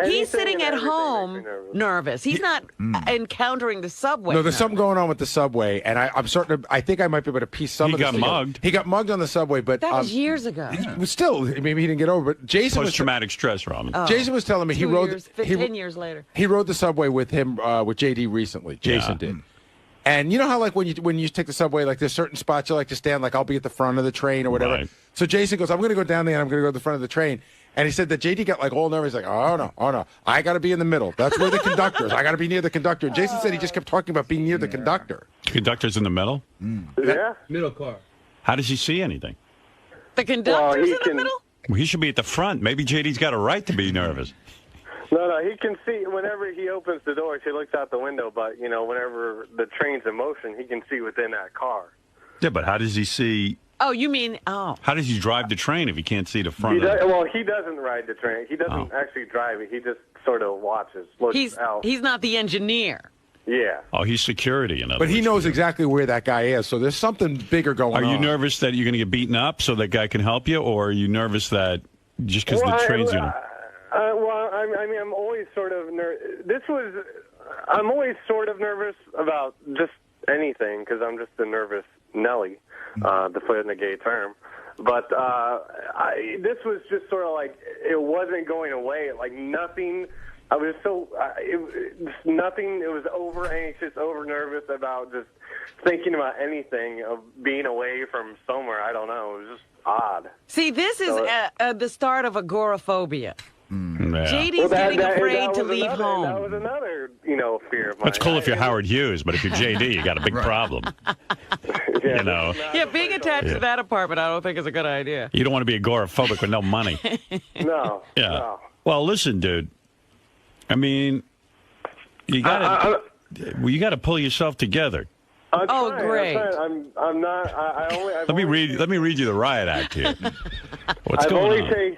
He's sitting at home nervous. He's not encountering the subway. No, there's something going on with the subway, and I'm starting to. I think I might be able to piece some of this. He got mugged. He got mugged on the subway, but that was years ago. Still, maybe he didn't get over it. Jason post-traumatic stress, Robin. Jason was telling me he rode 10 years later. He rode the subway with him with JD recently. Jason did. And you know how, like, when you take the subway, like, there's certain spots you like to stand, like, I'll be at the front of the train or whatever. Right. So Jason goes, I'm going to go down there and I'm going to go to the front of the train. And he said that JD got, like, all nervous. He's like, oh, no. I got to be in the middle. That's where the conductor is. I got to be near the conductor. And Jason said he just kept talking about being near the conductor. The conductor's in the middle? Yeah. Middle car. How does he see anything? The conductor's in the middle? Well, he should be at the front. Maybe JD's got a right to be nervous. No, he can see whenever he opens the doors, he looks out the window, but, whenever the train's in motion, he can see within that car. Yeah, but how does he see? Oh, you mean, How does he drive the train if he can't see the front? He doesn't ride the train. He doesn't actually drive it. He just sort of watches, looks out. He's not the engineer. Yeah. Oh, he's security, in other words. But he knows exactly where that guy is, so there's something bigger going on. Are you nervous that you're going to get beaten up so that guy can help you, or are you nervous that just because the train's going to... I'm always sort of I'm always sort of nervous about just anything because I'm just a nervous Nelly, to put it in a gay term. But this was just sort of like it wasn't going away. Like nothing. I was nothing. It was over anxious, over nervous about just thinking about anything of being away from somewhere. I don't know. It was just odd. See, this is the start of agoraphobia. Yeah. JD's getting afraid to leave home. That was another, fear of mine. That's cool if you're Howard Hughes, but if you're JD, you got a big problem. Yeah, being attached to that apartment, I don't think is a good idea. You don't want to be agoraphobic with no money. No. Yeah. No. Well, listen, dude. I mean, you got to pull yourself together. Great. I'm not. Let me read you the riot act here. What's going on?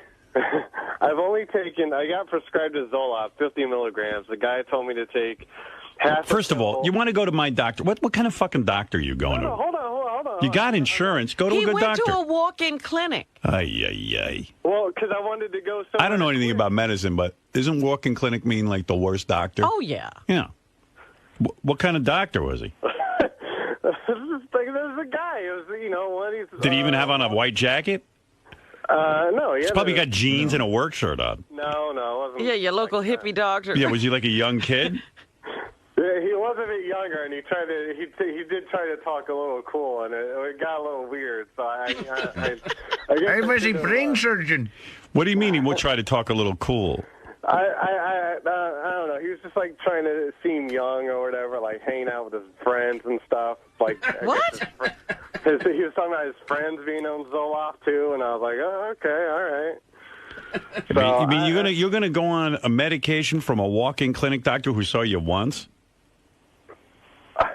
I've only taken. I got prescribed a Zoloft, 50 milligrams. The guy told me to take half. First of all, you want to go to my doctor? What kind of fucking doctor are you going to? Hold on. You got insurance. Go to a good doctor. He went to a walk-in clinic. Ay. Well, because I wanted to go. I don't know anything about medicine, but doesn't walk-in clinic mean like the worst doctor? Oh yeah. Yeah. What kind of doctor was he? There's a guy. It was, Did he even have on a white jacket? No, He's probably got jeans and a work shirt on. No, it wasn't. Yeah, your local hippie doctor. Yeah, was he like a young kid? He was a bit younger, and he did try to talk a little cool, and it got a little weird. So I was a brain surgeon. What do you mean he would try to talk a little cool? I don't know. He was just like trying to seem young or whatever, like hanging out with his friends and stuff. Like what? He was talking about his friends being on Zoloft too, and I was like, oh, okay, all right. You mean you're gonna go on a medication from a walk-in clinic doctor who saw you once?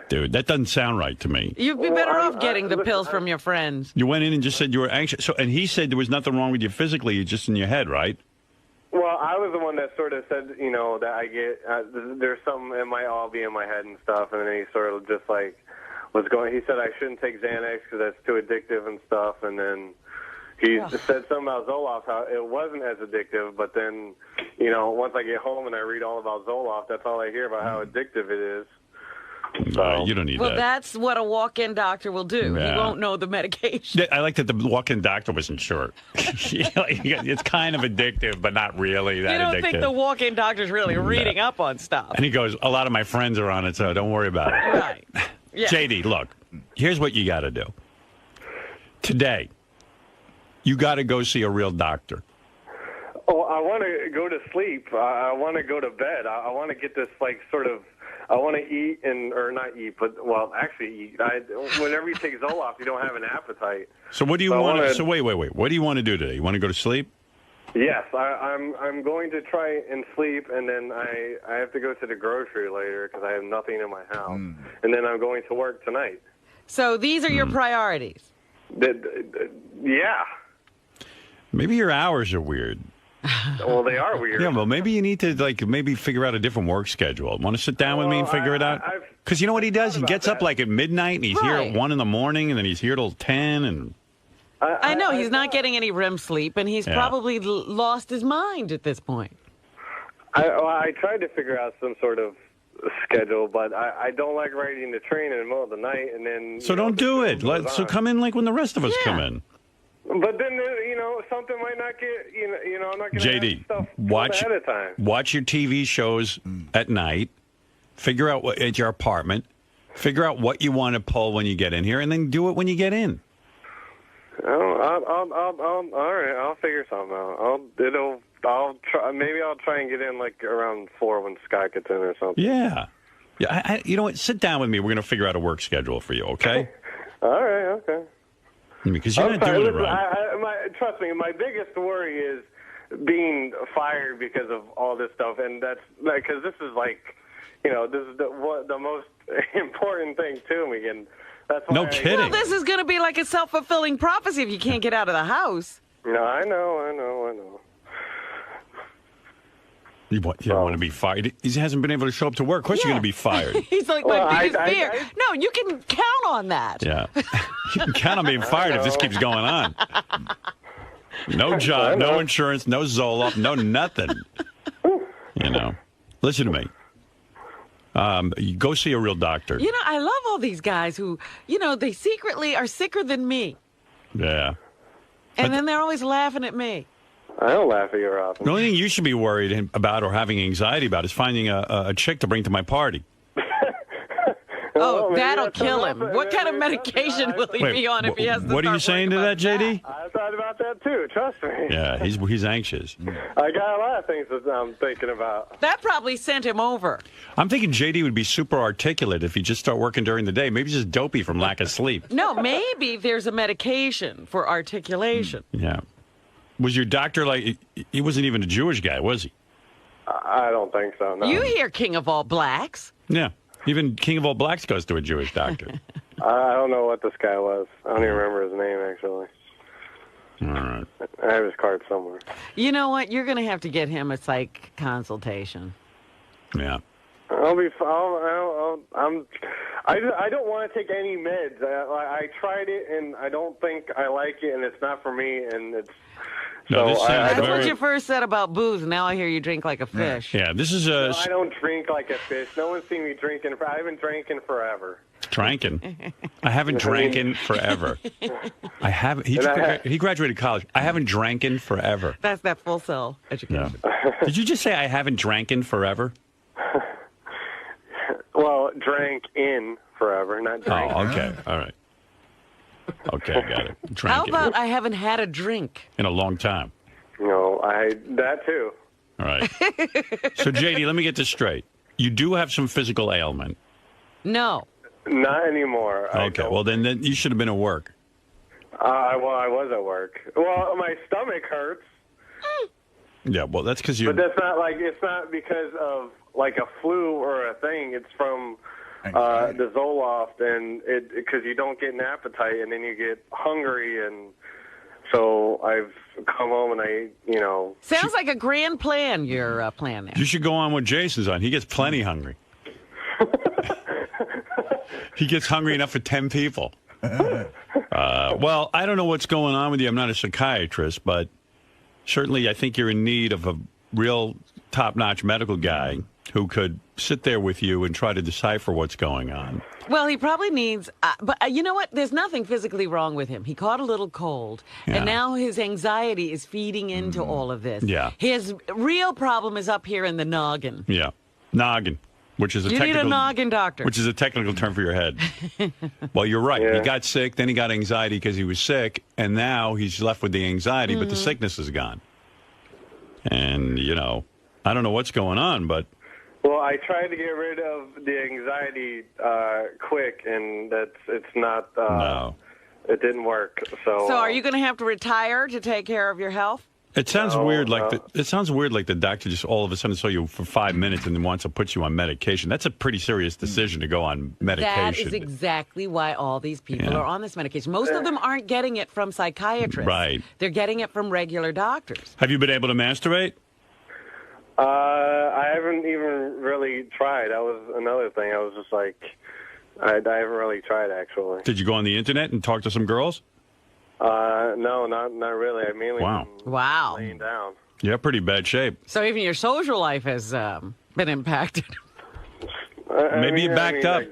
Dude, that doesn't sound right to me. You'd be better off getting the pills from your friends. You went in and just said you were anxious. And he said there was nothing wrong with you physically, it's just in your head, right? Well, I was the one that sort of said, that I get, there's something, it might all be in my head and stuff, and then he sort of just like he said I shouldn't take Xanax because that's too addictive and stuff, and then he said something about Zoloft, how it wasn't as addictive, but then, once I get home and I read all about Zoloft, that's all I hear about how addictive it is. You don't need Well, that. that's what a walk-in doctor will do. Yeah. He won't know the medication. I like that the walk-in doctor wasn't sure. It's kind of addictive, but not really that You don't addictive. think the walk-in doctor's really reading up on stuff. And he goes, a lot of my friends are on it, so don't worry about it. Right. Yeah. JD, look, here's what you got to do. Today, you got to go see a real doctor. Oh, I want to go to sleep. I want to go to bed. I want to get this, I want to eat or not eat, but, actually eat. Whenever you take Zoloft, you don't have an appetite. So what do you want? So wait. What do you want to do today? You want to go to sleep? Yes, I'm going to try and sleep, and then I have to go to the grocery later because I have nothing in my house, and then I'm going to work tonight. So these are your priorities. Yeah. Maybe your hours are weird. Well, they are weird. Yeah, well, maybe you need to maybe figure out a different work schedule. Want to sit down with me and figure it out? Because you know what he does? He gets up at midnight and he's here at 1 in the morning, and then he's here till 10. And I know he's not getting any REM sleep, and he's probably lost his mind at this point. I tried to figure out some sort of schedule, but I don't like riding the train in the middle of the night, and then so don't do it. So come in like when the rest of us come in. But then something might not get I'm not going to JD, stuff watch ahead of time. Watch your TV shows at night. Figure out what at your apartment. Figure out what you want to pull when you get in here, and then do it when you get in. All right. I'll figure something out. I'll try. Maybe I'll try and get in around 4 when Scott gets in or something. Yeah. You know what? Sit down with me. We're going to figure out a work schedule for you. Okay. All right. Okay. Because you're not doing it right. Trust me, my biggest worry is being fired because of all this stuff, and that's because this is this is the most important thing to me, and that's why no kidding. Well, this is going to be like a self-fulfilling prophecy if you can't get out of the house. No, I know. You don't want to be fired. He hasn't been able to show up to work. Of course you're going to be fired. He's like, my biggest fear. No, you can count on that. Yeah. You can count on being fired if this keeps going on. No job, no insurance, no Zoloft, no nothing. Listen to me. You go see a real doctor. I love all these guys who, they secretly are sicker than me. Yeah. And then they're always laughing at me. I don't laugh at your office. The only thing you should be worried about or having anxiety about is finding a chick to bring to my party. Oh, that'll kill him. What kind of medication will he be on if he has to What are you saying to that, JD? I thought about that too. Trust me. Yeah, he's anxious. I got a lot of things that I'm thinking about. That probably sent him over. I'm thinking JD would be super articulate if he just start working during the day. Maybe he's just dopey from lack of sleep. No, maybe there's a medication for articulation. Yeah. Was your doctor he wasn't even a Jewish guy, was he? I don't think so, no. You hear King of All Blacks. Yeah. Even King of All Blacks goes to a Jewish doctor. I don't know what this guy was. I don't even remember his name, actually. All right. I have his card somewhere. You know what? You're going to have to get him a psych consultation. Yeah. I'll be. I don't want to take any meds. I tried it, and I don't think I like it, and it's not for me, and it's. No, that's what you first said about booze. Now I hear you drink like a fish. Yeah, this is I don't drink like a fish. No one's seen me drinking. I've been drinking forever. Drankin'. I haven't drankin' forever. I haven't. He graduated college. I haven't drankin' forever. That's that full cell education. Yeah. Did you just say I haven't drankin' forever? Well, drank in forever, not drank. Oh, okay. All right. Okay, got it. How about I haven't had a drink? In a long time. No, that too. All right. So, JD, let me get this straight. You do have some physical ailment. No. Not anymore. Okay, well, then you should have been at work. Well, I was at work. Well, my stomach hurts. Yeah, well, that's because you... But that's not it's not because of like a flu or a thing. It's from the Zoloft, and because you don't get an appetite, and then you get hungry, and so I've come home and Sounds like a grand plan, your plan there. You should go on what Jason's on. He gets plenty hungry. He gets hungry enough for 10 people. Well, I don't know what's going on with you. I'm not a psychiatrist, but certainly I think you're in need of a real top-notch medical guy who could sit there with you and try to decipher what's going on. Well, he probably needs, but you know what? There's nothing physically wrong with him. He caught a little cold, and now his anxiety is feeding into all of this. Yeah. His real problem is up here in the noggin. Yeah, noggin, which is You need a noggin doctor. Which is a technical term for your head. Well, you're right. Yeah. He got sick, then he got anxiety because he was sick, and now he's left with the anxiety, but the sickness is gone. And, I don't know what's going on, but... Well, I tried to get rid of the anxiety quick, and it's not. No. It didn't work. So are you going to have to retire to take care of your health? It sounds weird, it sounds weird, like the doctor just all of a sudden saw you for 5 minutes and then wants to put you on medication. That's a pretty serious decision to go on medication. That is exactly why all these people are on this medication. Most of them aren't getting it from psychiatrists. Right. They're getting it from regular doctors. Have you been able to masturbate? I haven't even really tried. That was another thing. I was just like, I haven't really tried, actually. Did you go on the internet and talk to some girls? No, not really. I mainly Wow. laying down. Yeah, pretty bad shape. So even your social life has been impacted. Maybe you backed up.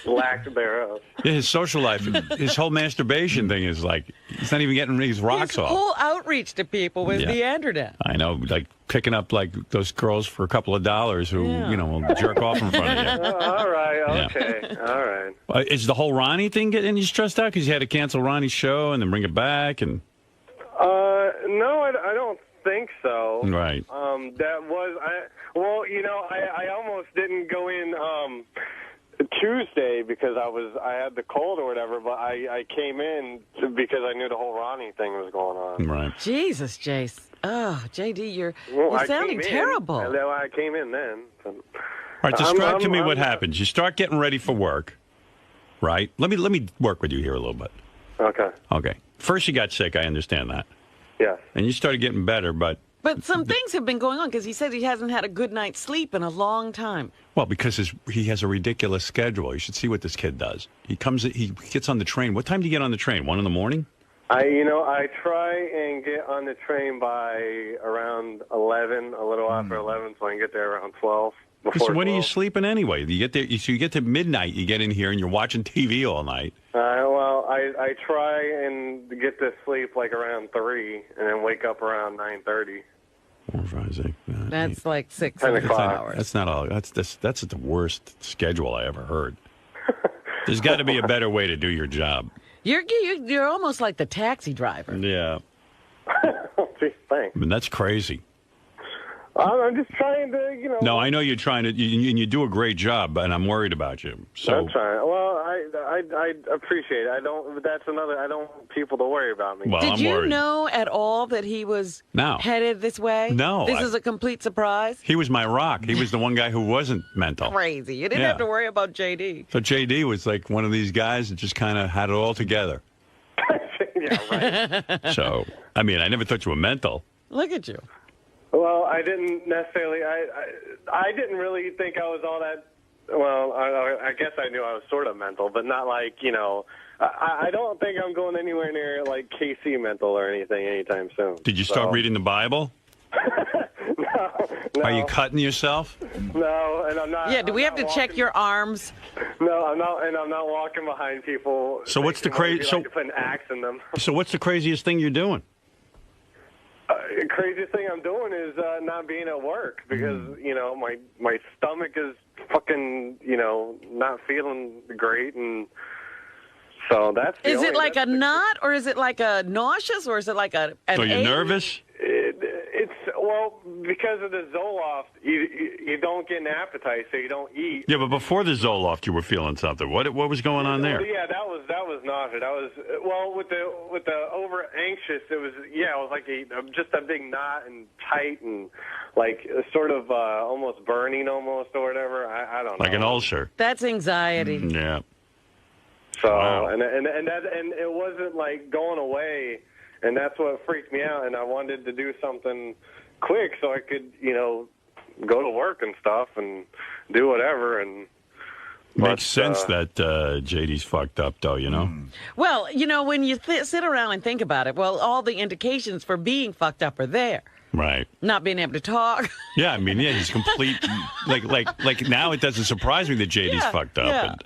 Lack thereof. Yeah, his social life, his whole masturbation thing is like, he's not even getting his rocks off. Whole outreach to people was meandered in. I know, like picking up like those girls for a couple of dollars who, will jerk off in front of you. All right, okay, all right. Is the whole Ronnie thing getting you stressed out because you had to cancel Ronnie's show and then bring it back? And no, I don't think so. Right. That was I almost didn't go in Tuesday because I had the cold or whatever, but I came in because I knew the whole Ronnie thing was going on. Right. Jesus, Jace. Oh, JD, you're sounding terrible. I came in then. All right, describe to me what happens. You start getting ready for work, right? Let me work with you here a little bit. Okay. Okay. First you got sick, I understand that. Yes. And you started getting better, but some things have been going on because he said he hasn't had a good night's sleep in a long time. Well, because he has a ridiculous schedule. You should see what this kid does. He gets on the train. What time do you get on the train? 1 a.m? I try and get on the train by around 11, a little after 11, so I can get there around 12. So when are you sleeping anyway? You get there. So you get to midnight. You get in here and you're watching TV all night. Well, I try and get to sleep like around 3, and then wake up around 9:30. 4, 5, 6, 9, That's like 6 hours. That's not all. That's the worst schedule I ever heard. There's got to be a better way to do your job. You're almost like the taxi driver. Yeah. Gee, thanks. I mean, that's crazy. I'm just trying to, No, I know you're trying to, and you do a great job, and I'm worried about you. So I'm trying. Well, I appreciate it. I don't want people to worry about me. Well, Did I'm you worried. know at all that he was headed this way? No. This is a complete surprise? He was my rock. He was the one guy who wasn't mental. Crazy. You didn't have to worry about JD. So JD was like one of these guys that just kind of had it all together. Yeah, right. So, I mean, I never thought you were mental. Look at you. Well, I didn't necessarily. I didn't really think I was all that. Well, I guess I knew I was sort of mental, but not like I don't think I'm going anywhere near like KC mental or anything anytime soon. Did you start reading the Bible? No. Are you cutting yourself? No, and I'm not. Yeah, do we have to check your arms? No, I'm not, and I'm not walking behind people. So what's the crazy? So to put an axe in them. So what's the craziest thing you're doing? Craziest thing I'm doing is not being at work because my stomach is fucking not feeling great, and so that's. Is it like a knot, or is it like a nauseous, or is it like a? So you're nervous? It's because of the Zoloft, you don't get an appetite, so you don't eat. Yeah, but before the Zoloft, you were feeling something. What was going on there? Yeah, that was nausea. That was with the over anxious. It was like just a big knot and tight and like sort of almost burning almost or whatever. I don't know. Like an ulcer. That's anxiety. Yeah. So and it wasn't like going away. And that's what freaked me out, and I wanted to do something quick so I could, go to work and stuff and do whatever. And makes sense that JD's fucked up, though, Well, when you sit around and think about it, all the indications for being fucked up are there. Right. Not being able to talk. Yeah, I mean, he's complete. like now it doesn't surprise me that JD's fucked up. Yeah. And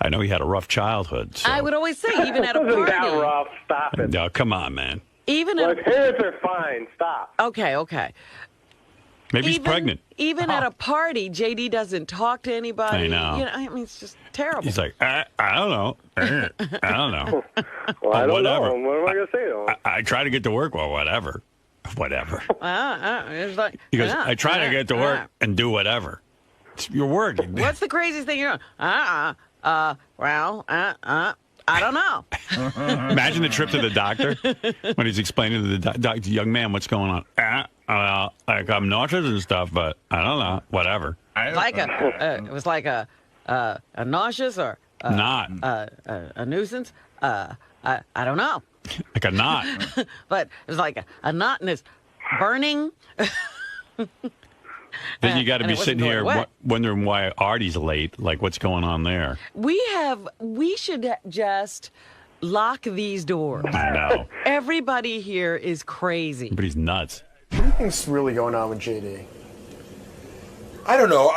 I know he had a rough childhood. So. I would always say, even at a Wasn't party. that rough? Stop it. No, come on, man. Even his parents are fine. Stop. Okay. Maybe he's pregnant. Even at a party, JD doesn't talk to anybody. I know. I mean, it's just terrible. He's like, I don't know. I don't know. Well, I don't whatever. know. What am I going to say to him? I try to get to work. Well, whatever. Whatever. It's like, He goes, I try to get to work and do whatever. It's your work. What's the craziest thing you're doing? I don't know. Imagine the trip to the doctor when he's explaining to the doctor, young man, what's going on. Like I'm nauseous and stuff, but I don't know. Whatever. It was like a nauseous or knot, a nuisance. I don't know. Like a knot. But it was like a knot and it's burning. Then you got to be sitting here wondering why Artie's late. Like, what's going on there? We should just lock these doors. I know. Everybody here is crazy. But he's nuts. What do you think's really going on with JD? I don't know.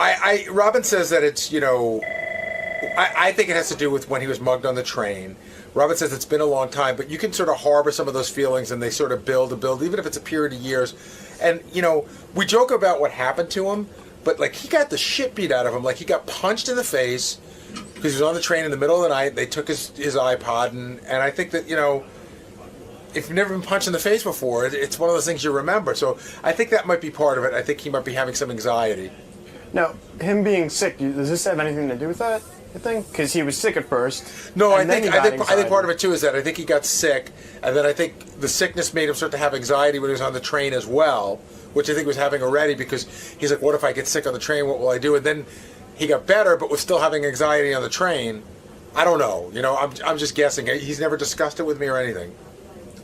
Robin says that it's, I think it has to do with when he was mugged on the train. Robin says it's been a long time, but you can sort of harbor some of those feelings and they sort of build, even if it's a period of years. And, we joke about what happened to him, but, like, he got the shit beat out of him. Like, he got punched in the face because he was on the train in the middle of the night. They took his iPod, and I think that, if you've never been punched in the face before, it's one of those things you remember. So I think that might be part of it. I think he might be having some anxiety. Now, him being sick, does this have anything to do with that, you think? Because he was sick at first. No, I think part of it, too, is that I think he got sick, and then I think the sickness made him start to have anxiety when he was on the train as well, which I think he was having already because he's like, what if I get sick on the train? What will I do? And then he got better, but was still having anxiety on the train. I don't know. I'm just guessing. He's never discussed it with me or anything.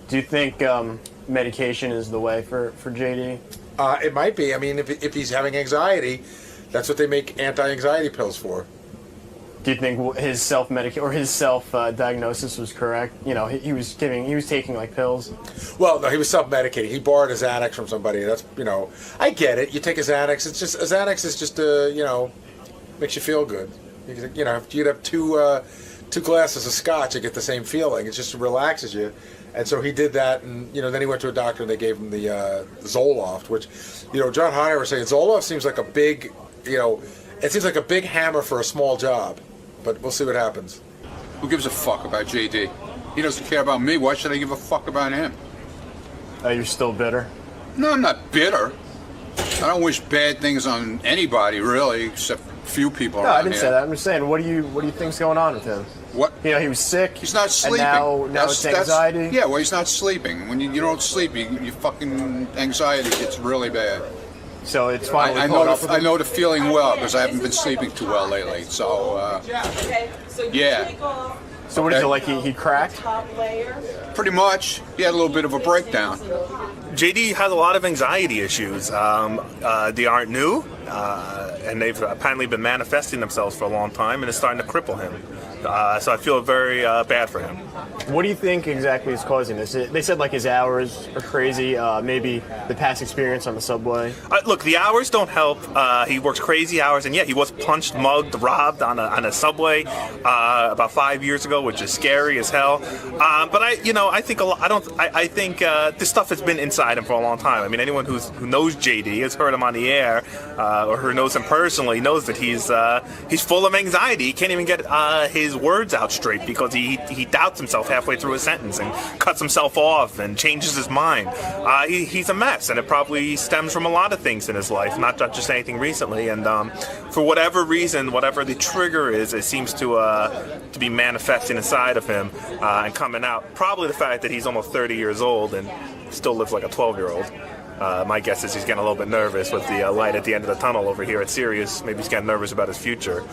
Do you think medication is the way for JD? It might be. I mean, if he's having anxiety, that's what they make anti-anxiety pills for. Do you think his self-diagnosis was correct? He was taking like pills. Well, no, he was self-medicating. He borrowed a Xanax from somebody. That's I get it. You take a Xanax. It's just a Xanax is just makes you feel good. If you'd have two glasses of scotch, you get the same feeling. It just relaxes you. And so he did that, and then he went to a doctor and they gave him the Zoloft, which John Hunter was saying Zoloft seems like a big it seems like a big hammer for a small job. But we'll see what happens. Who gives a fuck about JD? He doesn't care about me. Why should I give a fuck about him? You're still bitter? No, I'm not bitter. I don't wish bad things on anybody, really, except a few people around here. No, I didn't say that. I'm just saying, what do you think's going on with him? What? He was sick. He's not sleeping. And now it's anxiety. Yeah, well, he's not sleeping. When you don't sleep, your fucking anxiety gets really bad. So it's finally I know the feeling well because I haven't been sleeping too well lately. So, yeah. So what is it, like he cracked? Pretty much. He had a little bit of a breakdown. JD has a lot of anxiety issues. They aren't new, and they've apparently been manifesting themselves for a long time, and it's starting to cripple him. So I feel very bad for him. What do you think exactly is causing this? They said like his hours are crazy, maybe the past experience on the subway. Look, the hours don't help. He works crazy hours, and yeah, he was punched, mugged, robbed on a subway about 5 years ago, which is scary as hell. But I think this stuff has been inside him for a long time. I mean, anyone who knows JD, has heard him on the air, or who knows him personally, knows that he's full of anxiety. He can't even get his words out straight because he doubts himself halfway through a sentence and cuts himself off and changes his mind. He's a mess, and it probably stems from a lot of things in his life, not just anything recently. And for whatever reason, whatever the trigger is, it seems to be manifesting inside of him and coming out. Probably the fact that he's almost 30 years old and still lives like a 12-year-old. My guess is he's getting a little bit nervous with the light at the end of the tunnel over here at Sirius. Maybe he's getting nervous about his future.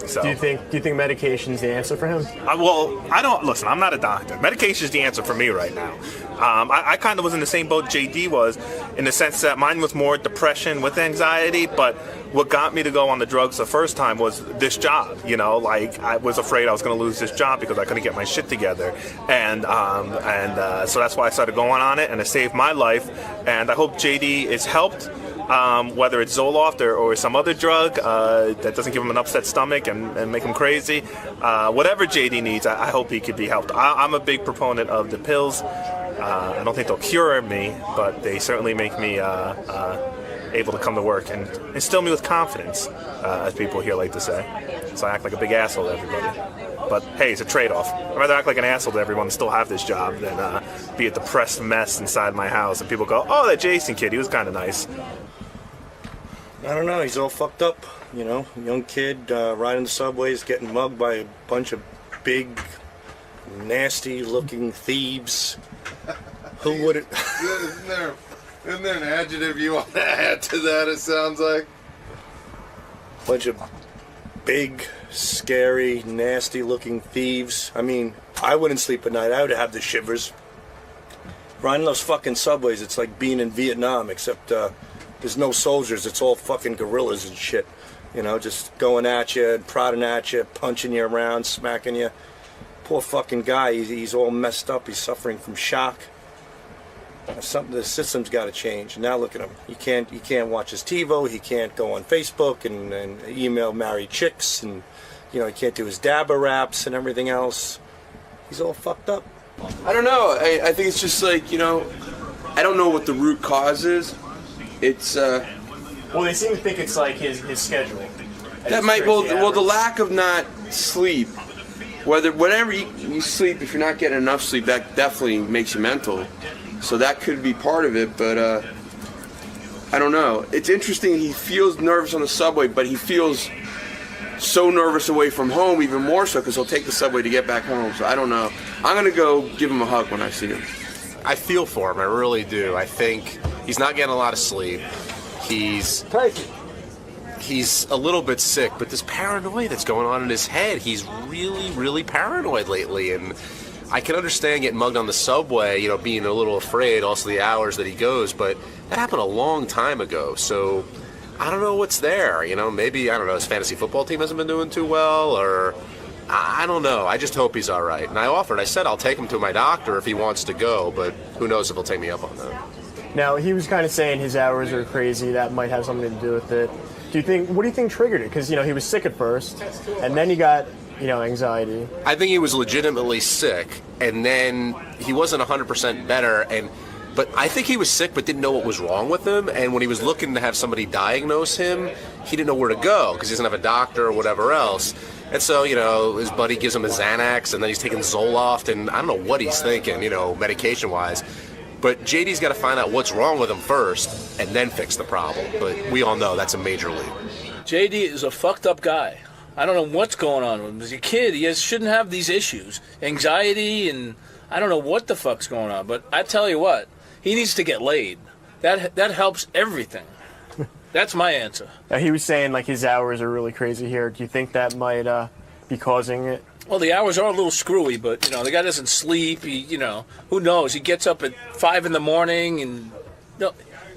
So. Do you think medication's the answer for him? Well, I don't listen. I'm not a doctor. Medication is the answer for me right now. I kind of was in the same boat JD was, in the sense that mine was more depression with anxiety. But what got me to go on the drugs the first time was this job. Like I was afraid I was going to lose this job because I couldn't get my shit together, and so that's why I started going on it, and it saved my life. And I hope JD is helped. Whether it's Zoloft or some other drug that doesn't give him an upset stomach and make him crazy. Whatever JD needs, I hope he could be helped. I'm a big proponent of the pills. I don't think they'll cure me, but they certainly make me able to come to work and instill me with confidence, as people here like to say. So I act like a big asshole to everybody. But hey, it's a trade-off. I'd rather act like an asshole to everyone and still have this job than be a depressed mess inside my house and people go, oh, that Jason kid, he was kind of nice. I don't know. He's all fucked up. Young kid riding the subways, getting mugged by a bunch of big, nasty-looking thieves. Who would it? Isn't there an adjective you want to add to that? It sounds like bunch of big, scary, nasty-looking thieves. I mean, I wouldn't sleep at night. I would have the shivers. Riding those fucking subways, it's like being in Vietnam, except there's no soldiers. It's all fucking guerrillas and shit. Just going at you, prodding at you, punching you around, smacking you. Poor fucking guy. He's all messed up. He's suffering from shock. The system's got to change. Now look at him. He can't watch his TiVo. He can't go on Facebook and email married chicks, and he can't do his dabba raps and everything else. He's all fucked up. I don't know. I think it's just like I don't know what the root cause is. It's well, they seem to think it's like his schedule. That might the lack of not sleep. Whenever you sleep, if you're not getting enough sleep, that definitely makes you mental. So that could be part of it, but I don't know. It's interesting. He feels nervous on the subway, but he feels so nervous away from home, even more so, because he'll take the subway to get back home. So I don't know. I'm gonna go give him a hug when I see him. I feel for him. I really do. I think he's not getting a lot of sleep. He's a little bit sick, but this paranoia that's going on in his head, he's really, really paranoid lately. And I can understand getting mugged on the subway, being a little afraid, also the hours that he goes, but that happened a long time ago. So I don't know what's there. Maybe, I don't know, his fantasy football team hasn't been doing too well, or I don't know. I just hope he's all right. And I said I'll take him to my doctor if he wants to go, but who knows if he'll take me up on that. Now, he was kind of saying his hours are crazy. That might have something to do with it. What do you think triggered it? Because, he was sick at first, and then he got, anxiety. I think he was legitimately sick, and then he wasn't 100% better, but I think he was sick but didn't know what was wrong with him, and when he was looking to have somebody diagnose him, he didn't know where to go because he doesn't have a doctor or whatever else. And so, his buddy gives him a Xanax, and then he's taking Zoloft, and I don't know what he's thinking, medication-wise. But JD's got to find out what's wrong with him first and then fix the problem. But we all know that's a major league. JD is a fucked up guy. I don't know what's going on with him. As a kid, he shouldn't have these issues. Anxiety, and I don't know what the fuck's going on. But I tell you what, he needs to get laid. That helps everything. That's my answer. He was saying, his hours are really crazy here. Do you think that might be causing it? Well, the hours are a little screwy, but, the guy doesn't sleep. He, who knows? He gets up at 5 in the morning and...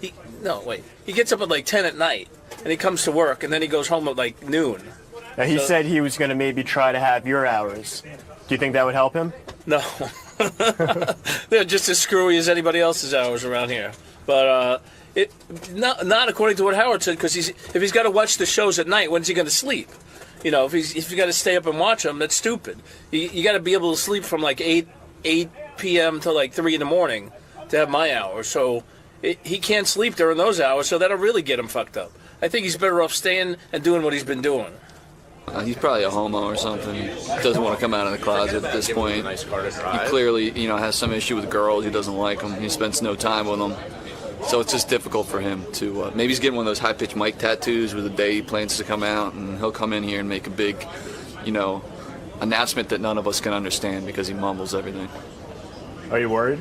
He gets up at 10 at night, and he comes to work, and then he goes home at noon. Now, he said he was going to maybe try to have your hours. Do you think that would help him? No. They're just as screwy as anybody else's hours around here. But not according to what Howard said, because if he's got to watch the shows at night, when's he going to sleep? You know, if he's got to stay up and watch them, that's stupid. You got to be able to sleep from like 8 p.m. to like 3 in the morning to have my hours. So he can't sleep during those hours, so that'll really get him fucked up. I think he's better off staying and doing what he's been doing. He's probably a homo or something. Doesn't want to come out of the closet at this point. He clearly, has some issue with girls. He doesn't like them. He spends no time with them. So it's just difficult for him to. Maybe he's getting one of those high-pitched mic tattoos where the day he plans to come out, and he'll come in here and make a big, announcement that none of us can understand because he mumbles everything. Are you worried?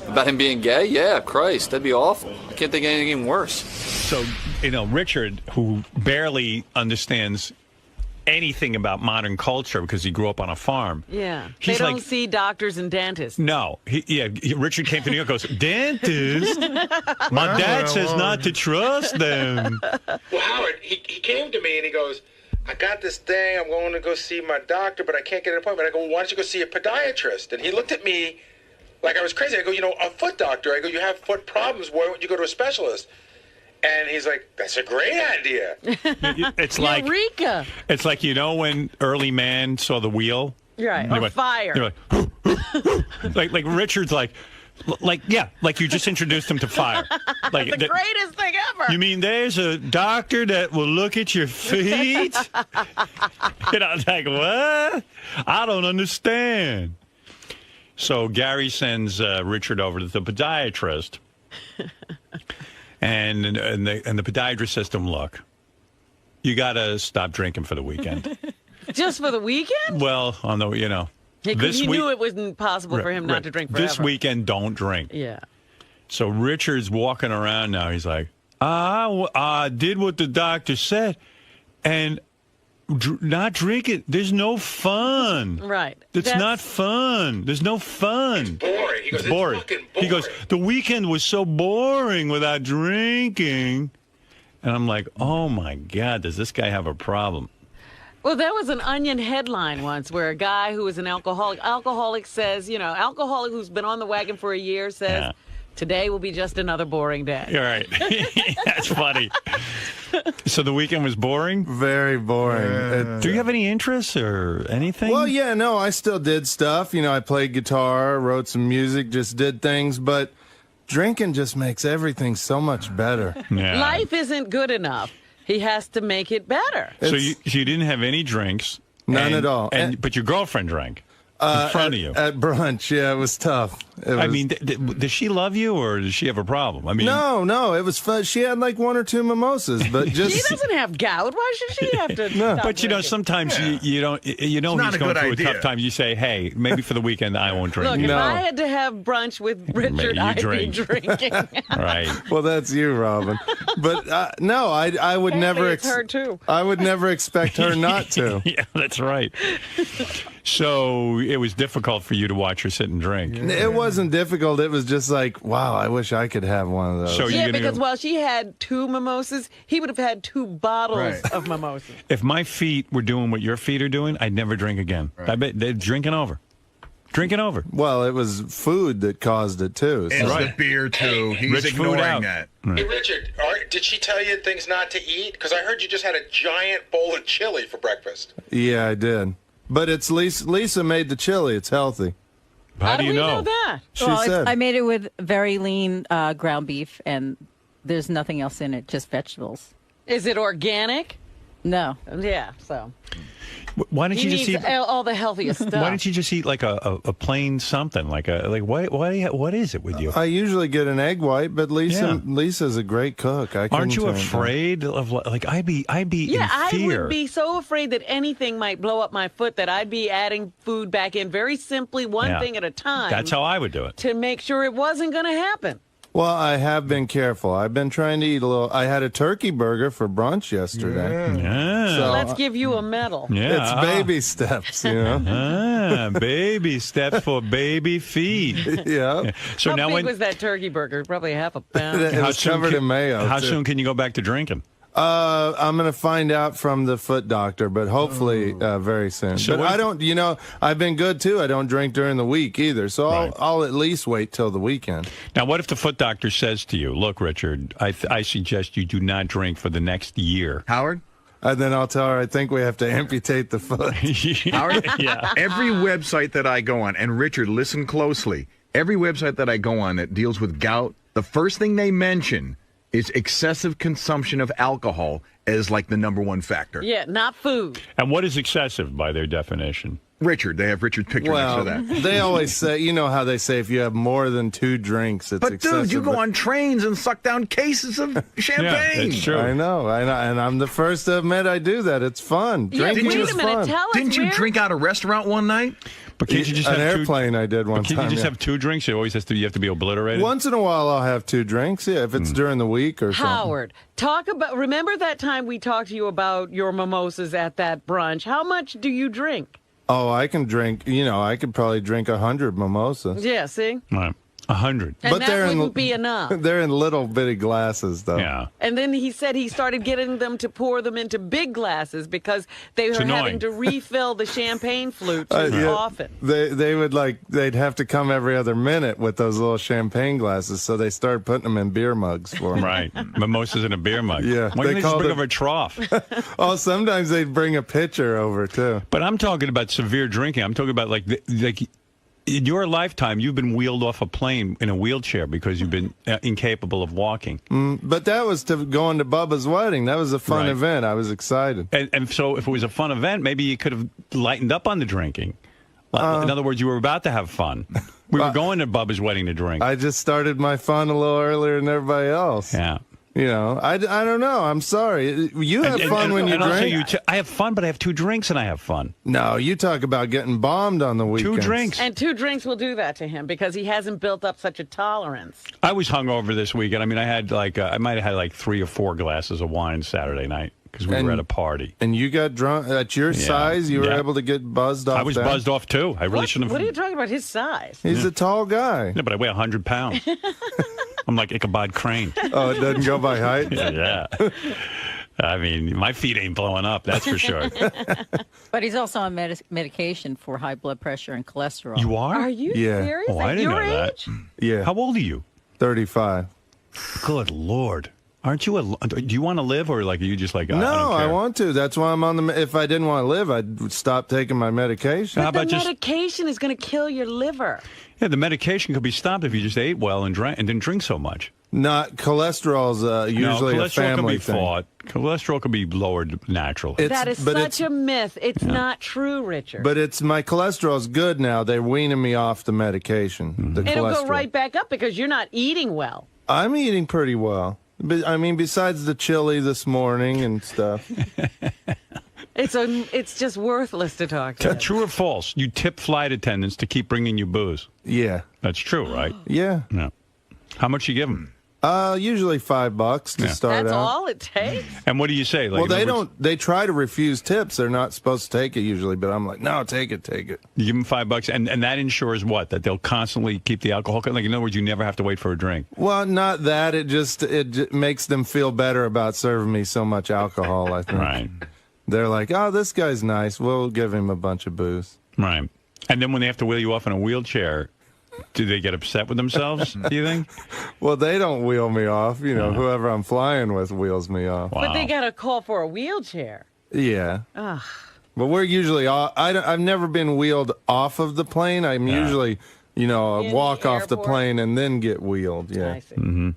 About him being gay? Yeah, Christ, that'd be awful. I can't think of anything even worse. So, Richard, who barely understands anything about modern culture because he grew up on a farm. Yeah. They don't see doctors and dentists. No. Richard came to New York and goes, dentist? My dad says not to trust them. Well, Howard, he came to me and he goes, I got this thing. I'm going to go see my doctor, but I can't get an appointment. I go, well, why don't you go see a podiatrist? And he looked at me like I was crazy. I go, a foot doctor. I go, you have foot problems. Why wouldn't you go to a specialist? And he's like, that's a great idea. It's like Eureka. It's like, when early man saw the wheel? Right. Or fire. You're like, like Richard's like you just introduced him to fire. Like the greatest thing ever. You mean there's a doctor that will look at your feet? It's like, what? I don't understand. So Gary sends Richard over to the podiatrist. And the podiatrist says to him, look, you got to stop drinking for the weekend. Just for the weekend? Well, He knew it wasn't possible for him not to drink forever. This weekend, don't drink. Yeah. So Richard's walking around now. He's like, I did what the doctor said. And not drinking, there's no fun. Right. It's not fun. There's no fun. It's boring. He goes, it's boring. Fucking boring. He goes, the weekend was so boring without drinking. And I'm like, oh, my God, does this guy have a problem? Well, there was an Onion headline once where a guy who was an alcoholic says, alcoholic who's been on the wagon for a year says, today will be just another boring day. You're right. That's funny. So the weekend was boring? Very boring. Do you have any interests or anything? Well, yeah, no, I still did stuff. I played guitar, wrote some music, just did things, but drinking just makes everything so much better. Yeah. Life isn't good enough. He has to make it better. So you didn't have any drinks? None at all. But your girlfriend drank? In front of you at brunch. Yeah, it was tough. Does she love you or does she have a problem? No, it was fun. She had like 1 or 2 mimosas, but just she doesn't have gout. Why should she have to? No. But sometimes you don't. He's going through a tough time. You say, hey, maybe for the weekend I won't drink. Look, if I had to have brunch with Richard, I'd be drinking. Right. Well, that's you, Robin. But no, I would never. It's her too. I would never expect her not to. Yeah, that's right. So it was difficult for you to watch her sit and drink. It wasn't difficult. It was just like, wow, I wish I could have one of those. So because while she had 2 mimosas, he would have had 2 bottles of mimosas. If my feet were doing what your feet are doing, I'd never drink again. Right. I bet they're drinking over. Drinking over. Well, it was food that caused it, too. So. It's the beer, too. He's Rich ignoring that. Hey, Richard, did she tell you things not to eat? Because I heard you just had a giant bowl of chili for breakfast. Yeah, I did. But it's Lisa made the chili. It's healthy. How do you know that? She said. I made it with very lean ground beef, and there's nothing else in it, just vegetables. Is it organic? No. Yeah, so. Why didn't you just eat all the healthiest stuff? Why didn't you just eat like a plain something what is it with you? I usually get an egg white, but Lisa's a great cook. Aren't you afraid of I'd be in fear. I would be so afraid that anything might blow up my foot that I'd be adding food back in very simply, one thing at a time. That's how I would do it. To make sure it wasn't going to happen. Well, I have been careful. I've been trying to eat a little. I had a turkey burger for brunch yesterday. Yeah. So let's give you a medal. Yeah. It's baby steps, baby steps for baby feet. Yeah. So how now big was that turkey burger? Probably half a pound. It was covered in mayo. How soon can you go back to drinking? I'm going to find out from the foot doctor, but hopefully very soon. So but I don't, I've been good too. I don't drink during the week either, so I'll at least wait till the weekend. Now, what if the foot doctor says to you, look, Richard, I suggest you do not drink for the next year? Howard? And then I'll tell her, I think we have to amputate the foot. Howard? Every website that I go on, and Richard, listen closely, every website that I go on that deals with gout, the first thing they mention is excessive consumption of alcohol as like the #1 factor. Yeah, not food. And what is excessive by their definition? Richard, they have Richard's picture next to that. They always say, you know how they say if you have more than 2 drinks, it's excessive. But dude, you go on trains and suck down cases of champagne. That's true. I know, and I'm the first to admit I do that. It's fun. Drinking is fun. Didn't you drink out a restaurant one night? But can't you just an have airplane? I did one time. Can't you just have 2 drinks? You always you have to be obliterated. Once in a while, I'll have 2 drinks. Yeah, if it's during the week or something. Howard, remember that time we talked to you about your mimosas at that brunch? How much do you drink? Oh, I can drink. I could probably drink 100 mimosas. Yeah, see? Right. 100. And that wouldn't be enough. They're in little bitty glasses, though. Yeah. And then he said he started getting them to pour them into big glasses because they were having to refill the champagne flute too often. They'd have to come every other minute with those little champagne glasses, so they started putting them in beer mugs for them. Right. Mimosas in a beer mug. Yeah. Why don't they just bring over a trough? Oh, sometimes they'd bring a pitcher over, too. But I'm talking about severe drinking. I'm talking about like in your lifetime, you've been wheeled off a plane in a wheelchair because you've been incapable of walking. But that was going to Bubba's wedding. That was a fun event. I was excited. And so if it was a fun event, maybe you could have lightened up on the drinking. In other words, you were about to have fun. We were going to Bubba's wedding to drink. I just started my fun a little earlier than everybody else. Yeah. I don't know. I'm sorry. You have fun when you drink. I have fun, but I have 2 drinks and I have fun. No, you talk about getting bombed on the weekends. 2 drinks. And 2 drinks will do that to him because he hasn't built up such a tolerance. I was hungover this weekend. I mean, I had I might have had like 3 or 4 glasses of wine Saturday night because we were at a party. And you got drunk at your size. You were able to get buzzed off. I was buzzed off too. I really shouldn't have. What are you talking about? His size? He's a tall guy. Yeah, but I weigh 100 pounds. I'm like Ichabod Crane. Oh, it doesn't go by height? Yeah. I mean, my feet ain't blowing up, that's for sure. But he's also on medication for high blood pressure and cholesterol. You are? Are you serious? Oh, I didn't know that. Yeah. How old are you? 35. Good Lord. Aren't you do you want to live or like are you just like No, I don't care? I want to. That's why I'm on if I didn't want to live, I'd stop taking my medication. But the medication is going to kill your liver. Yeah, the medication could be stopped if you just ate well and didn't drink so much. Not cholesterol's usually a family thing. Cholesterol can be lowered naturally. That is such a myth. It's not true, Richard. But my cholesterol's good now. They're weaning me off the medication. The It'll cholesterol. go right back up because you're not eating well. I'm eating pretty well. But, I mean, besides the chili this morning and stuff. It's just worthless to talk to. True or false? You tip flight attendants to keep bringing you booze. Yeah. That's true, right? Yeah. No. How much you give them? Usually $5 to start out. That's all it takes? And what do you say? Like, well, they try to refuse tips. They're not supposed to take it usually, but I'm like, no, take it. You give them $5, and that ensures what? That they'll constantly keep the alcohol? Like, in other words, you never have to wait for a drink. Well, not that. It just makes them feel better about serving me so much alcohol, I think. Right. They're like, oh, this guy's nice. We'll give him a bunch of booze. Right. And then when they have to wheel you off in a wheelchair, do they get upset with themselves, do you think? Well, they don't wheel me off. Whoever I'm flying with wheels me off. Wow. But they got to call for a wheelchair. Yeah. Ugh. But we're usually I've never been wheeled off of the plane. I'm usually, walk off the plane and then get wheeled. Yeah. I see. Mm-hmm.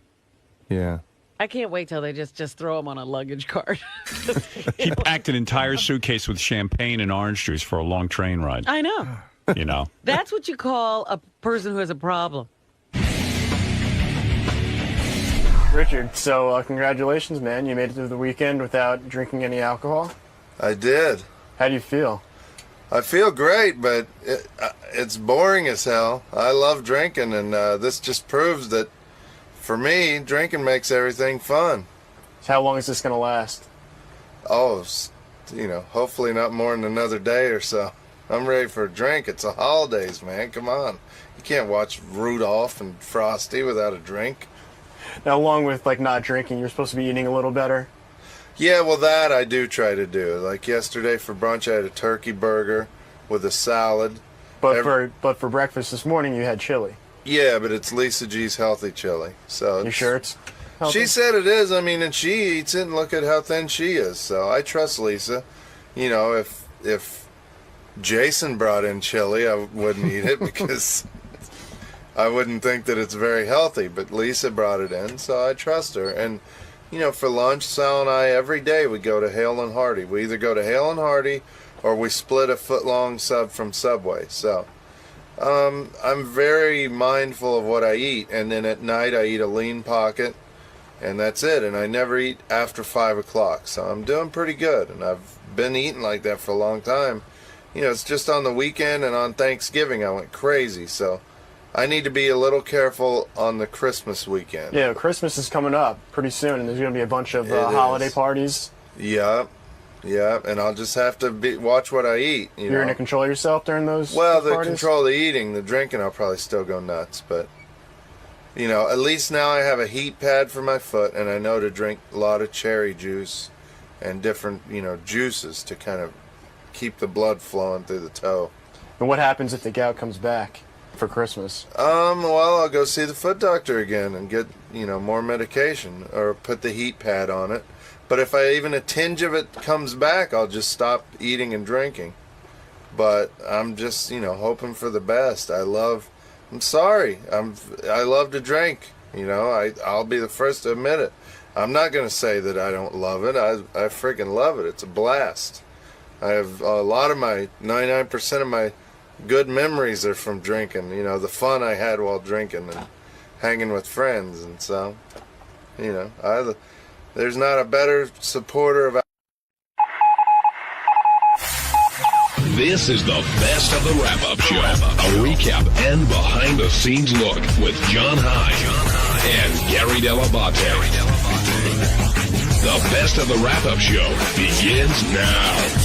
Yeah. I can't wait till they just throw them on a luggage cart. He packed an entire suitcase with champagne and orange juice for a long train ride. I know. That's what you call a person who has a problem. Richard, so congratulations, man. You made it through the weekend without drinking any alcohol. I did. How do you feel? I feel great, but it's boring as hell. I love drinking, and this just proves that, for me, drinking makes everything fun. So how long is this going to last? Oh, hopefully not more than another day or so. I'm ready for a drink. It's the holidays, man. Come on. You can't watch Rudolph and Frosty without a drink. Now, along with, not drinking, you're supposed to be eating a little better? Yeah, well, that I do try to do. Like yesterday for brunch, I had a turkey burger with a salad. But for breakfast this morning, you had chili. Yeah, but it's Lisa G's healthy chili. So You sure it's healthy? She said it is. I mean, and she eats it, and look at how thin she is. So I trust Lisa. You know, if Jason brought in chili, I wouldn't eat it because I wouldn't think that it's very healthy. But Lisa brought it in, so I trust her. And you know, for lunch, Sal and I every day we go to Hale and Hardy. We either go to Hale and Hardy or we split a foot-long sub from Subway. So I'm very mindful of what I eat, and then at night I eat a lean pocket, and that's it. And I never eat after 5 o'clock, so I'm doing pretty good. And I've been eating like that for a long time. You know, it's just on the weekend and on Thanksgiving I went crazy. So I need to be a little careful on the Christmas weekend. Yeah, Christmas is coming up pretty soon, and there's going to be a bunch of holiday parties. Yeah, and I'll just have to watch what I eat. You're going to control yourself during those the parties? control the eating, the drinking, I'll probably still go nuts. But, you know, at least now I have a heat pad for my foot, and I know to drink a lot of cherry juice and different, you know, juices to kind of keep the blood flowing through the toe. And what happens if the gout comes back for Christmas? Well, I'll go see the foot doctor again and get, you know, more medication or put the heat pad on it. But if even a tinge of it comes back, I'll just stop eating and drinking. But I'm just, you know, hoping for the best. I love to drink. You know, I'll be the first to admit it. I'm not going to say that I don't love it. I freaking love it. It's a blast. I have a lot of 99% of my good memories are from drinking. You know, the fun I had while drinking and hanging with friends. And so, you know, there's not a better supporter of. This is the best of the wrap-up show. A recap and behind-the-scenes look with John High and Gary Dell'Abate. The best of the wrap-up show begins now.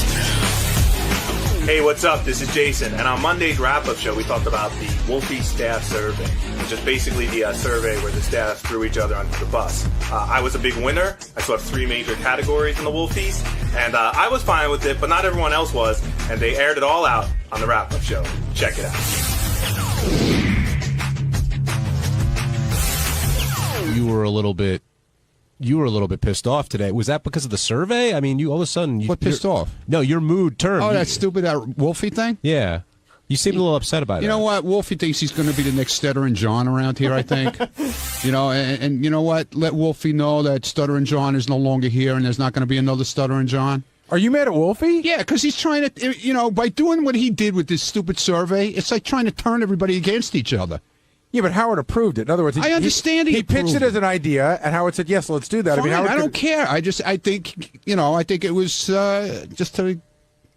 Hey, what's up? This is Jason, and on Monday's wrap-up show, we talked about the Wolfie staff survey, which is basically the survey where the staff threw each other under the bus. I was a big winner. I swept 3 major categories in the Wolfies, and I was fine with it, but not everyone else was, and they aired it all out on the wrap-up show. Check it out. You were a little bit pissed off today. Was that because of the survey? I mean, you all of a sudden... What pissed off? No, your mood turned. Oh, that stupid Wolfie thing? Yeah. You seemed a little upset about it. You know what? Wolfie thinks he's going to be the next Stuttering John around here, I think. You know, and you know what? Let Wolfie know that Stuttering John is no longer here and there's not going to be another Stuttering John. Are you mad at Wolfie? Yeah, because he's trying to, you know, by doing what he did with this stupid survey, it's like trying to turn everybody against each other. Yeah, but Howard approved it. In other words, I understand he pitched it as an idea, and Howard said, "Yes, let's do that." Fine, I mean, I don't care. I think it was just to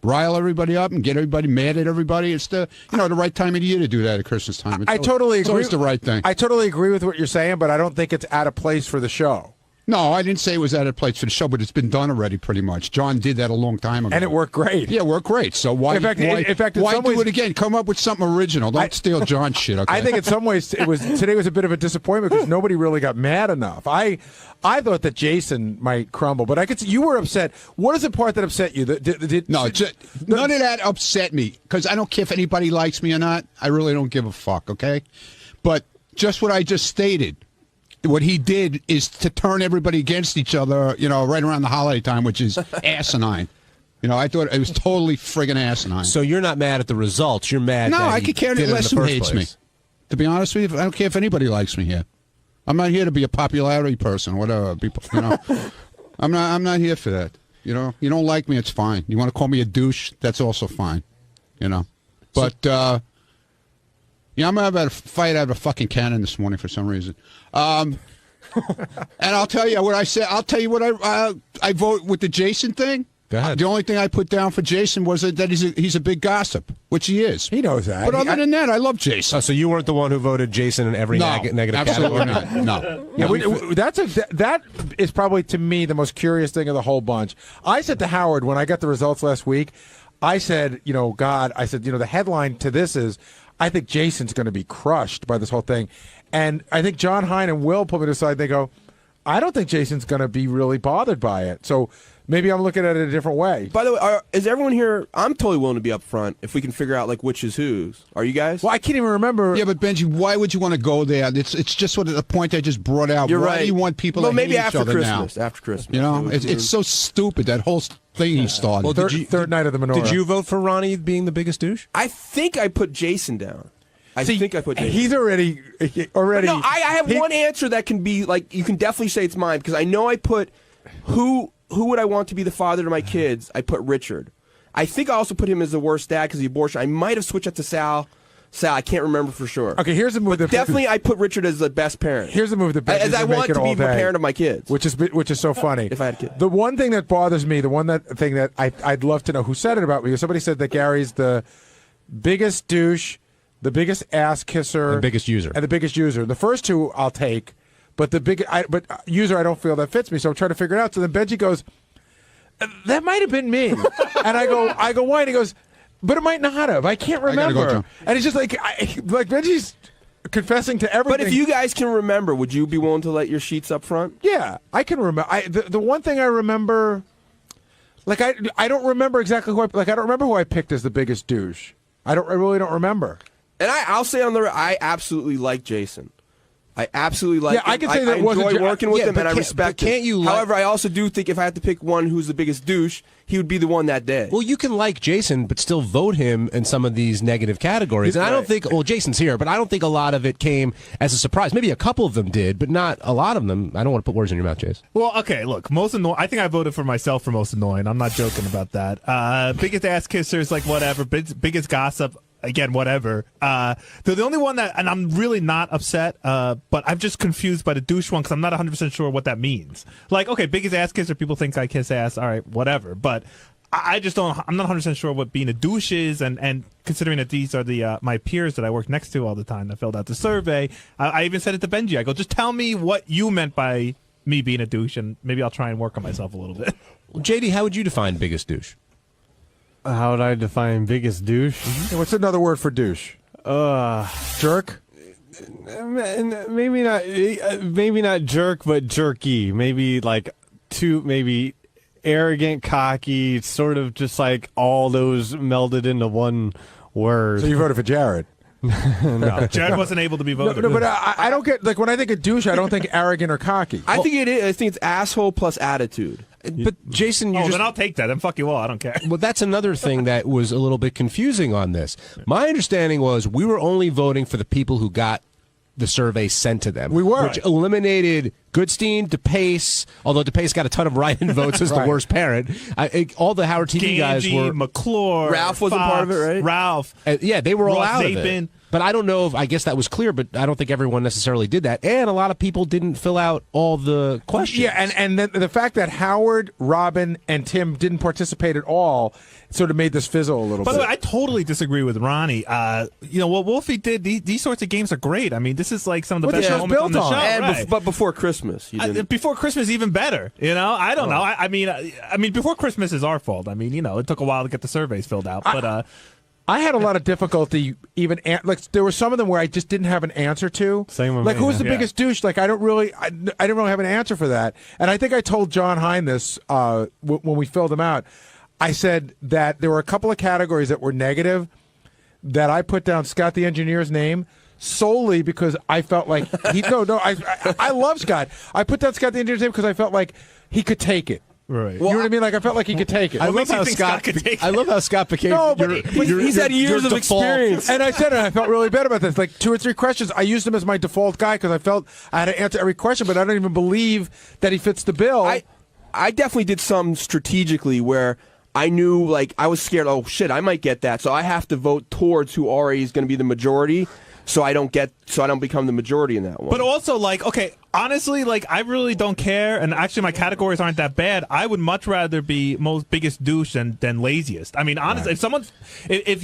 rile everybody up and get everybody mad at everybody. It's the right time of the year to do that at Christmas time. I totally agree. It's always the right thing. I totally agree with what you're saying, but I don't think it's out of place for the show. No, I didn't say it was out of place for the show, but it's been done already pretty much. John did that a long time ago. And it worked great. Yeah, it worked great. So why do it again? Come up with something original. Don't steal John's shit, okay? I think in some ways today was a bit of a disappointment because nobody really got mad enough. I thought that Jason might crumble, but I could see you were upset. What is the part that upset you? None of that upset me because I don't care if anybody likes me or not. I really don't give a fuck, okay? But just what I just stated. What he did is to turn everybody against each other, you know, right around the holiday time, which is asinine. You know, I thought it was totally friggin' asinine. So you're not mad at the results. You're mad No, that I he could care did it in less the who first hates place. me. To be honest with you, I don't care if anybody likes me here. I'm not here to be a popularity person, whatever. People, you know, I'm not here for that. You know, you don't like me, it's fine. You want to call me a douche, that's also fine. You know, but I'm about to fight out of a fucking cannon this morning for some reason. And I'll tell you what I said. I'll tell you what I vote with the Jason thing. Go ahead. The only thing I put down for Jason was that he's a big gossip, which he is. He knows that. But other than that, I love Jason. Oh, so you weren't the one who voted Jason in every negative absolutely category? not. No. Yeah, that is probably, to me, the most curious thing of the whole bunch. I said to Howard when I got the results last week, I said, the headline to this is, I think Jason's going to be crushed by this whole thing. And I think John Hine and Will put me aside. They go, I don't think Jason's going to be really bothered by it. So maybe I'm looking at it a different way. By the way, is everyone here? I'm totally willing to be up front if we can figure out like which is whose. Are you guys? Well, I can't even remember. Yeah, but Benji, why would you want to go there? It's just what the point I just brought out. You're why right. do you want people well, to maybe hate after each other Christmas. now? After Christmas. You know, it's so stupid, that whole thing he started. Well, third night of the menorah. Did you vote for Ronnie being the biggest douche? I think I put Jason down. I think I put Jason. He's already. But no, I have one answer that can be like, you can definitely say it's mine, because I know I put who would I want to be the father to my kids? I put Richard. I think I also put him as the worst dad because of the abortion. I might have switched that to Sal. I can't remember for sure. Okay, here's the move. But definitely, I put Richard as the best parent. Here's the move that Benji's as I want to be the parent of my kids, which is so funny. If I had kids, the one thing that bothers me, thing that I'd love to know who said it about me. Somebody said that Gary's the biggest douche, the biggest ass kisser, and biggest user. The first two I'll take, but but user I don't feel that fits me. So I'm trying to figure it out. So then Benji goes, "That might have been me," and I go, "Why?" And he goes, "But it might not have. I can't remember." And it's just like Benji's confessing to everything. But if you guys can remember, would you be willing to let your sheets up front? Yeah, I can remember. The one thing I remember, like I don't remember exactly who I don't remember who I picked as the biggest douche. I really don't remember. And I'll say I absolutely like Jason. I absolutely like him. I can say that I enjoy working with him, and I respect him. However, I also do think if I had to pick one who's the biggest douche, he would be the one that day. Well, you can like Jason, but still vote him in some of these negative categories. And I don't think, Jason's here, but I don't think a lot of it came as a surprise. Maybe a couple of them did, but not a lot of them. I don't want to put words in your mouth, Jason. Well, okay, look, most annoying. I think I voted for myself for most annoying. I'm not joking about that. Biggest ass kissers, like whatever. Biggest gossip. Again, whatever. They're the only one that, and I'm really not upset, but I'm just confused by the douche one because I'm not 100% sure what that means. Like, okay, biggest ass kisser, people think I kiss ass, all right, whatever. But I just don't, I'm not 100% sure what being a douche is, and considering that these are the my peers that I work next to all the time that filled out the survey, I even said it to Benji. I go, just tell me what you meant by me being a douche, and maybe I'll try and work on myself a little bit. Well, JD, how would you define biggest douche? How would I define biggest douche? Mm-hmm. What's another word for douche? Jerk? Maybe not jerk, but jerky. Maybe like maybe arrogant, cocky, sort of just like all those melded into one word. So you voted for Jared? No, Jared wasn't able to be voted. No, but I don't get, like, when I think of douche, I don't think arrogant or cocky. I think it is. I think it's asshole plus attitude. But Jason, then I'll take that. Then fuck you all. I don't care. Well, that's another thing that was a little bit confusing on this. My understanding was we were only voting for the people who got the survey sent to them. We were. Which eliminated Goodstein, DePace, although DePace got a ton of write-in votes as the worst parent. All the Howard TV guys were. McClure, Ralph wasn't Fox, part of it, right? Ralph. Yeah, they were all Ross out Zapin. of it. But I don't know if, I guess that was clear, but I don't think everyone necessarily did that. And a lot of people didn't fill out all the questions. Yeah, and the fact that Howard, Robin, and Tim didn't participate at all sort of made this fizzle a little bit. By the way, I totally disagree with Ronnie. You know, what Wolfie did, these sorts of games are great. I mean, this is like some of the best moments on the show. And but before Christmas. Before Christmas, even better. You know, I don't know. I mean, before Christmas is our fault. I mean, you know, it took a while to get the surveys filled out, but I had a lot of difficulty even like there were some of them where I just didn't have an answer to. Same with like me, who's the yeah. biggest douche? Like I didn't really have an answer for that. And I think I told John Hine this when we filled them out. I said that there were a couple of categories that were negative that I put down Scott the engineer's name solely because I felt like I love Scott. I put down Scott the engineer's name because I felt like he could take it. Right. You know what I mean? Like I felt like he could take it. I love how Scott became. No, but he's had years of experience. And I said it. I felt really bad about this. Like 2 or 3 questions, I used him as my default guy because I felt I had to answer every question. But I don't even believe that he fits the bill. I definitely did some strategically where I knew, like, I was scared. Oh shit, I might get that. So I have to vote towards who already is going to be the majority. So I don't become the majority in that one. But also, like, okay, honestly, like, I really don't care. And actually, my categories aren't that bad. I would much rather be most biggest douche than laziest. I mean, honestly, if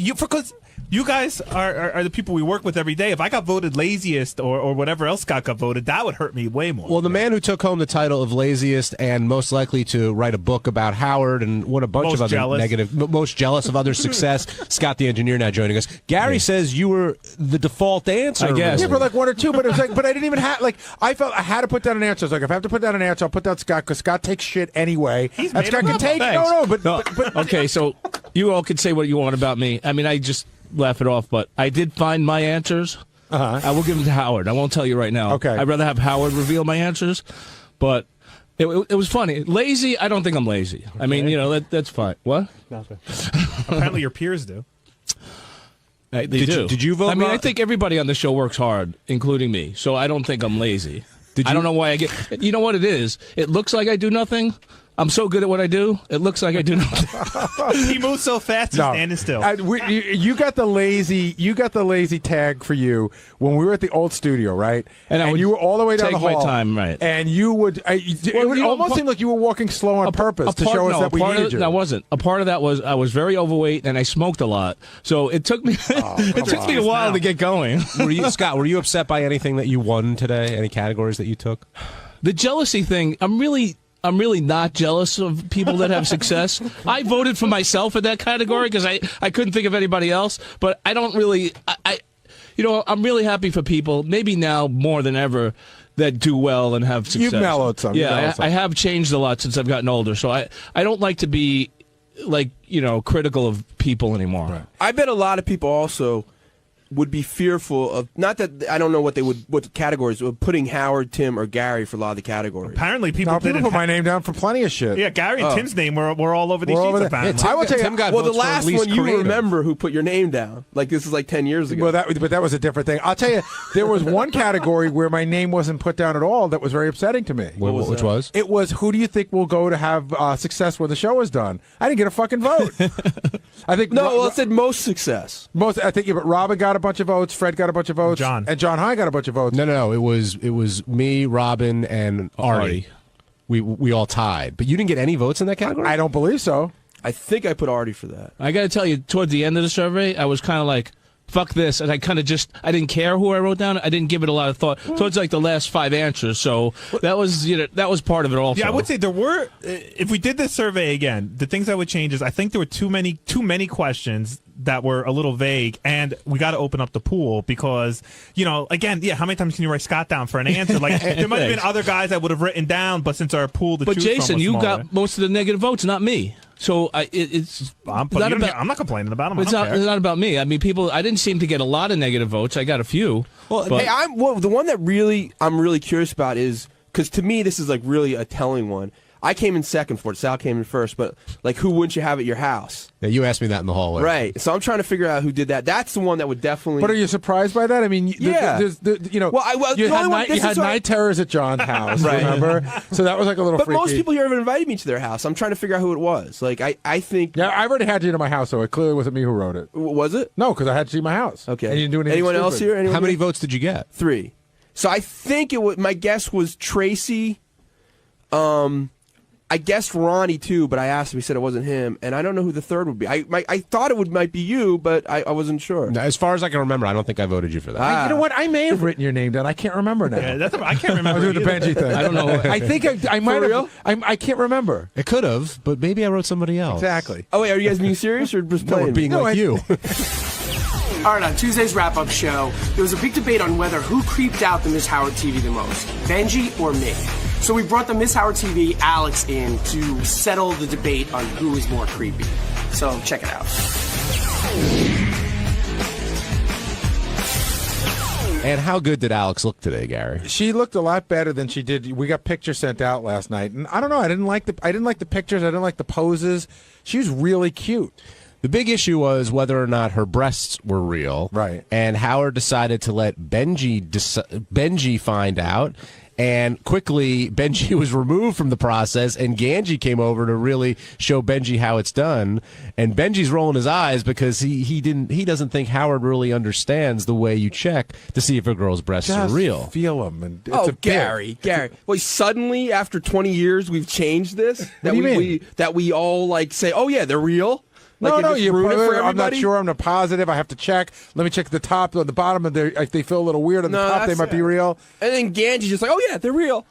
You guys are the people we work with every day. If I got voted laziest or whatever else got voted, that would hurt me way more. Well, the man who took home the title of laziest and most likely to write a book about Howard and what a bunch Most of other jealous. most jealous of other success, Scott the engineer now joining us. Gary says you were the default answer. I guess. Yeah, for like one or two, but it was like, but I didn't even have, like, I felt I had to put down an answer. I was like, if I have to put down an answer, I'll put down Scott, because Scott takes shit anyway. He's And Scott can take, but okay, so you all can say what you want about me. I mean, I just laugh it off, but I did find my answers. I will give them to Howard. I won't tell you right now. Okay. I'd rather have Howard reveal my answers, but it was funny. Lazy, I don't think I'm lazy. I mean, you know, that's fine. What? Apparently your peers do. They do. Did you vote? I mean, I think everybody on the show works hard, including me, so I don't think I'm lazy. I don't know why I get... You know what it is? It looks like I do nothing. I'm so good at what I do, it looks like I do nothing. He moves so fast, he's standing still. You got the lazy tag for you when we were at the old studio, right? And you were all the way down the hall. Take my time, right? And you would. It would almost seem like you were walking slow on purpose to show us that we needed you. No, I wasn't. A part of that was I was very overweight and I smoked a lot, so it took me a while to get going. Scott, were you upset by anything that you won today? Any categories that you took? The jealousy thing, I'm really not jealous of people that have success. I voted for myself in that category because I couldn't think of anybody else. But I don't really, I'm really happy for people, maybe now more than ever, that do well and have success. You've mellowed some. Yeah, I have changed a lot since I've gotten older. So I don't like to be, critical of people anymore. Right. I bet a lot of people also would be fearful of, not that I don't know what the categories were, putting Howard, Tim, or Gary for a lot of the categories. Apparently people put my name down for plenty of shit. Yeah, Gary and Tim's name were all over these sheets. Apparently. I will tell you, Tim got the last one you remember who put your name down. Like, this is like 10 years ago. Well, but that was a different thing. I'll tell you, there was one category where my name wasn't put down at all that was very upsetting to me. Which was? It was, who do you think will go to have success when the show is done? I didn't get a fucking vote. I think it said most success. I think, but Robin got a bunch of votes, Fred got a bunch of votes, and John High got a bunch of votes. No. It was me, Robin, and Artie. We all tied, but you didn't get any votes in that category. I don't believe so. I think I put Artie for that. I got to tell you, towards the end of the survey, I was kind of like, fuck this, and I kind of I didn't care who I wrote down. I didn't give it a lot of thought towards like the last 5 answers. So that was part of it also. Yeah, I would say there were. If we did this survey again, the things I would change is I think there were too many questions that were a little vague, and we got to open up the pool because, again, how many times can you write Scott down for an answer? Like, there might have been other guys I would have written down, but since our pool to choose from Jason, was you smaller, got most of the negative votes, not me. So I'm not complaining about them. It's not about me. I mean, I didn't seem to get a lot of negative votes. I got a few. Well, hey, the one that I'm really curious about is, because to me this is like really a telling one. I came in second for it. Sal came in first, but like, who wouldn't you have at your house? Yeah, you asked me that in the hallway. Right. So I'm trying to figure out who did that. That's the one that would definitely. But are you surprised by that? I mean, you had night terrors at John's house, right. Remember? So that was like a little. But freaky. most people here have invited me to their house. I'm trying to figure out who it was. Like, I think. Yeah, I've already had you to my house, so it clearly wasn't me who wrote it. Was it? No, because I had to see my house. Okay. And you didn't do anything. Anyone else here? How many votes did you get? 3. So I think my guess was Tracy. I guessed Ronnie too, but I asked him. He said it wasn't him, and I don't know who the third would be. I thought it might be you, but I wasn't sure. No, as far as I can remember, I don't think I voted you for that. You know what? I may have written your name down. I can't remember now. Yeah, I can't remember. I'm doing the Benji thing. I don't know. I think I might have. I can't remember. It could have, but maybe I wrote somebody else. Exactly. Oh wait, are you guys being serious or just playing? No, we're being like you. All right, on Tuesday's wrap-up show, there was a big debate on whether who creeped out the Miss Howard TV the most, Benji or me. So we brought the Miss Howard TV Alex in to settle the debate on who is more creepy. So check it out. And how good did Alex look today, Gary? She looked a lot better than she did. We got pictures sent out last night, and I don't know. I didn't like the pictures. I didn't like the poses. She was really cute. The big issue was whether or not her breasts were real. Right. And Howard decided to let Benji find out. And quickly, Benji was removed from the process, and Ganji came over to really show Benji how it's done. And Benji's rolling his eyes because he doesn't think Howard really understands the way you check to see if a girl's breasts are real. Feel them, and it's Gary. Wait, suddenly after 20 years we've changed this? What do you mean? That we all like say, oh yeah, they're real. No, Like, no, just ruin it for I'm not everybody? sure. I'm not positive. I have to check. Let me check the top or the bottom. And if they feel a little weird on the top, they might be real. And then Ganji's just like, oh yeah, they're real.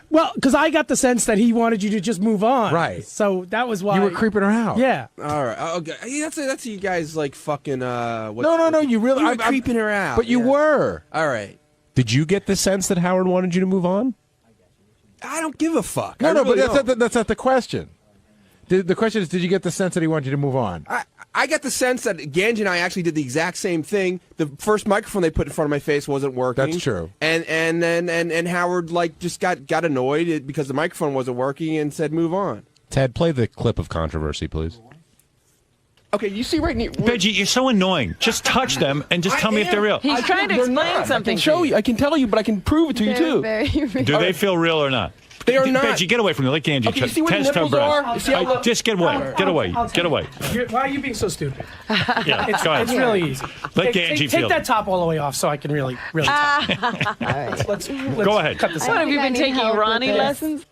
Well, because I got the sense that he wanted you to just move on. Right. So that was why You were creeping her out. Yeah. All right. Okay. Hey, that's you guys like fucking. No. You really. You were creeping her out. But you were. All right. Did you get the sense that Howard wanted you to move on? I don't give a fuck. No, I really but don't. that's not the question. The question is, did you get the sense that he wanted you to move on? I got the sense that Ganji and I actually did the exact same thing. The first microphone they put in front of my face wasn't working. That's true. And Howard like just got annoyed because the microphone wasn't working and said move on. Ted, play the clip of controversy, please. Okay, you see right now. Benji, you're so annoying. Just touch them and just tell me if they're real. He's trying to explain something. I can show you. I can tell you, but I can prove it to you too. Do they feel real or not? They are not. Benji, get away from me. Let Ganji Okay, you see where the test her nipples breast. are? You see how Just get away. Get away. Get away. Why are you being so stupid? Yeah, It's go ahead. really easy. Let Take Ganji feel Take it. that top all the way off so I can really tell. Let's Go ahead. cut this What, out. have you been taking Ronnie lessons?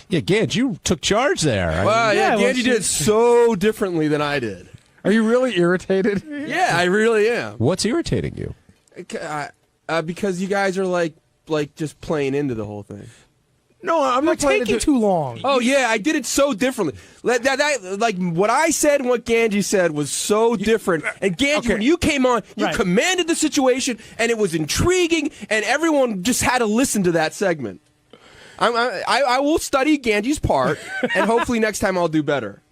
Yeah, Gage, you took charge there. Well, yeah, well, Ganji did it so differently than I did. Are you really irritated? Yeah, I really am. What's irritating you? Because you guys are like just playing into the whole thing. No, I'm You're not playing taking too long. Oh yeah, I did it so differently. Like what I said and what Ganji said was so different. And Ganji, when you came on, you commanded the situation, and it was intriguing, and everyone just had to listen to that segment. I will study Ganji's part, and hopefully next time I'll do better.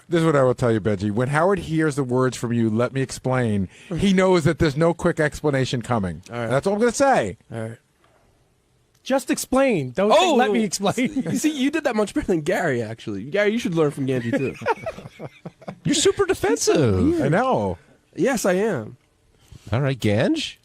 This is what I will tell you, Benji. When Howard hears the words from you, let me explain, he knows that there's no quick explanation coming. All right. That's all I'm going to say. All right. Just explain. Don't say, let me explain. You see, you did that much better than Gary, actually. Gary, you should learn from Ganji, too. You're super defensive. I know. Yes, I am. All right, Ganj.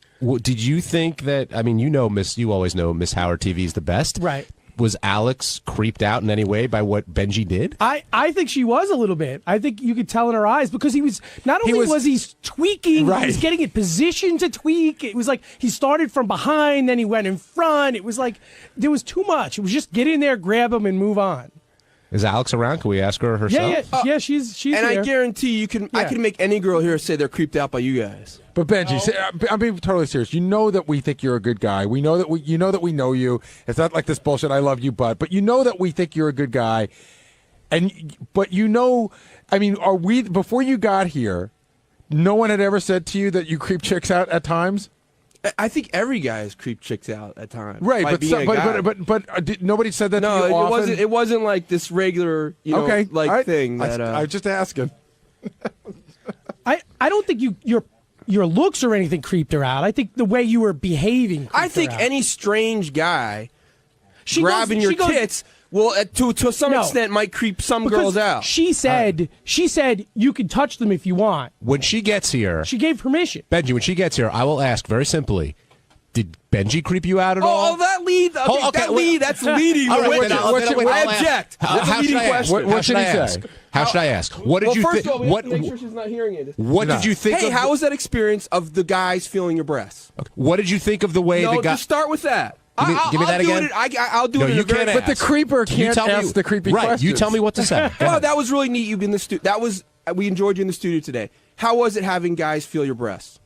Did you think that? I mean, you always know Miss Howard TV is the best, right? Was Alex creeped out in any way by what Benji did? I think she was a little bit. I think you could tell in her eyes because he was not only was he tweaking, he was getting in position to tweak. It was like he started from behind, then he went in front. It was like there was too much. It was just get in there, grab him, and move on. Is Alex around? Can we ask her herself? Yeah, she's and here. I guarantee you can. I can make any girl here say they're creeped out by you guys. But Benji, I'm being totally serious. You know that we think you're a good guy. We know that you know that we know you. It's not like this bullshit. I love you, but you know that we think you're a good guy. But you know, I mean, before you got here? No one had ever said to you that you creep chicks out at times. I think every guy has creeped chicks out at times. Right, by being a guy. but nobody said that. No, to you often? It wasn't like this regular, thing that. I was just asking. I don't think your looks or anything creeped her out. I think the way you were behaving. I think any strange guy grabbing your tits will, to some extent, might creep some girls out. She said you can touch them if you want. When she gets here, she gave permission. Benji, when she gets here, I will ask very simply. Did Benji creep you out at all? Oh, that lead. Okay, that's leading. All right, I object. How should I ask? What should he say? How should I ask? What did you think? First of all, we have to make sure she's not hearing it. What did you think? Hey, of how was that experience of the guys feeling your breasts? Okay. What did you think of the way the guy? Just start with that. Give me that again. I'll do it. You can't ask. But the creeper can't ask the creepy questions. You tell me what to say. Well, that was really neat. You've been in the studio. We enjoyed you in the studio today. How was it having guys feel your breasts?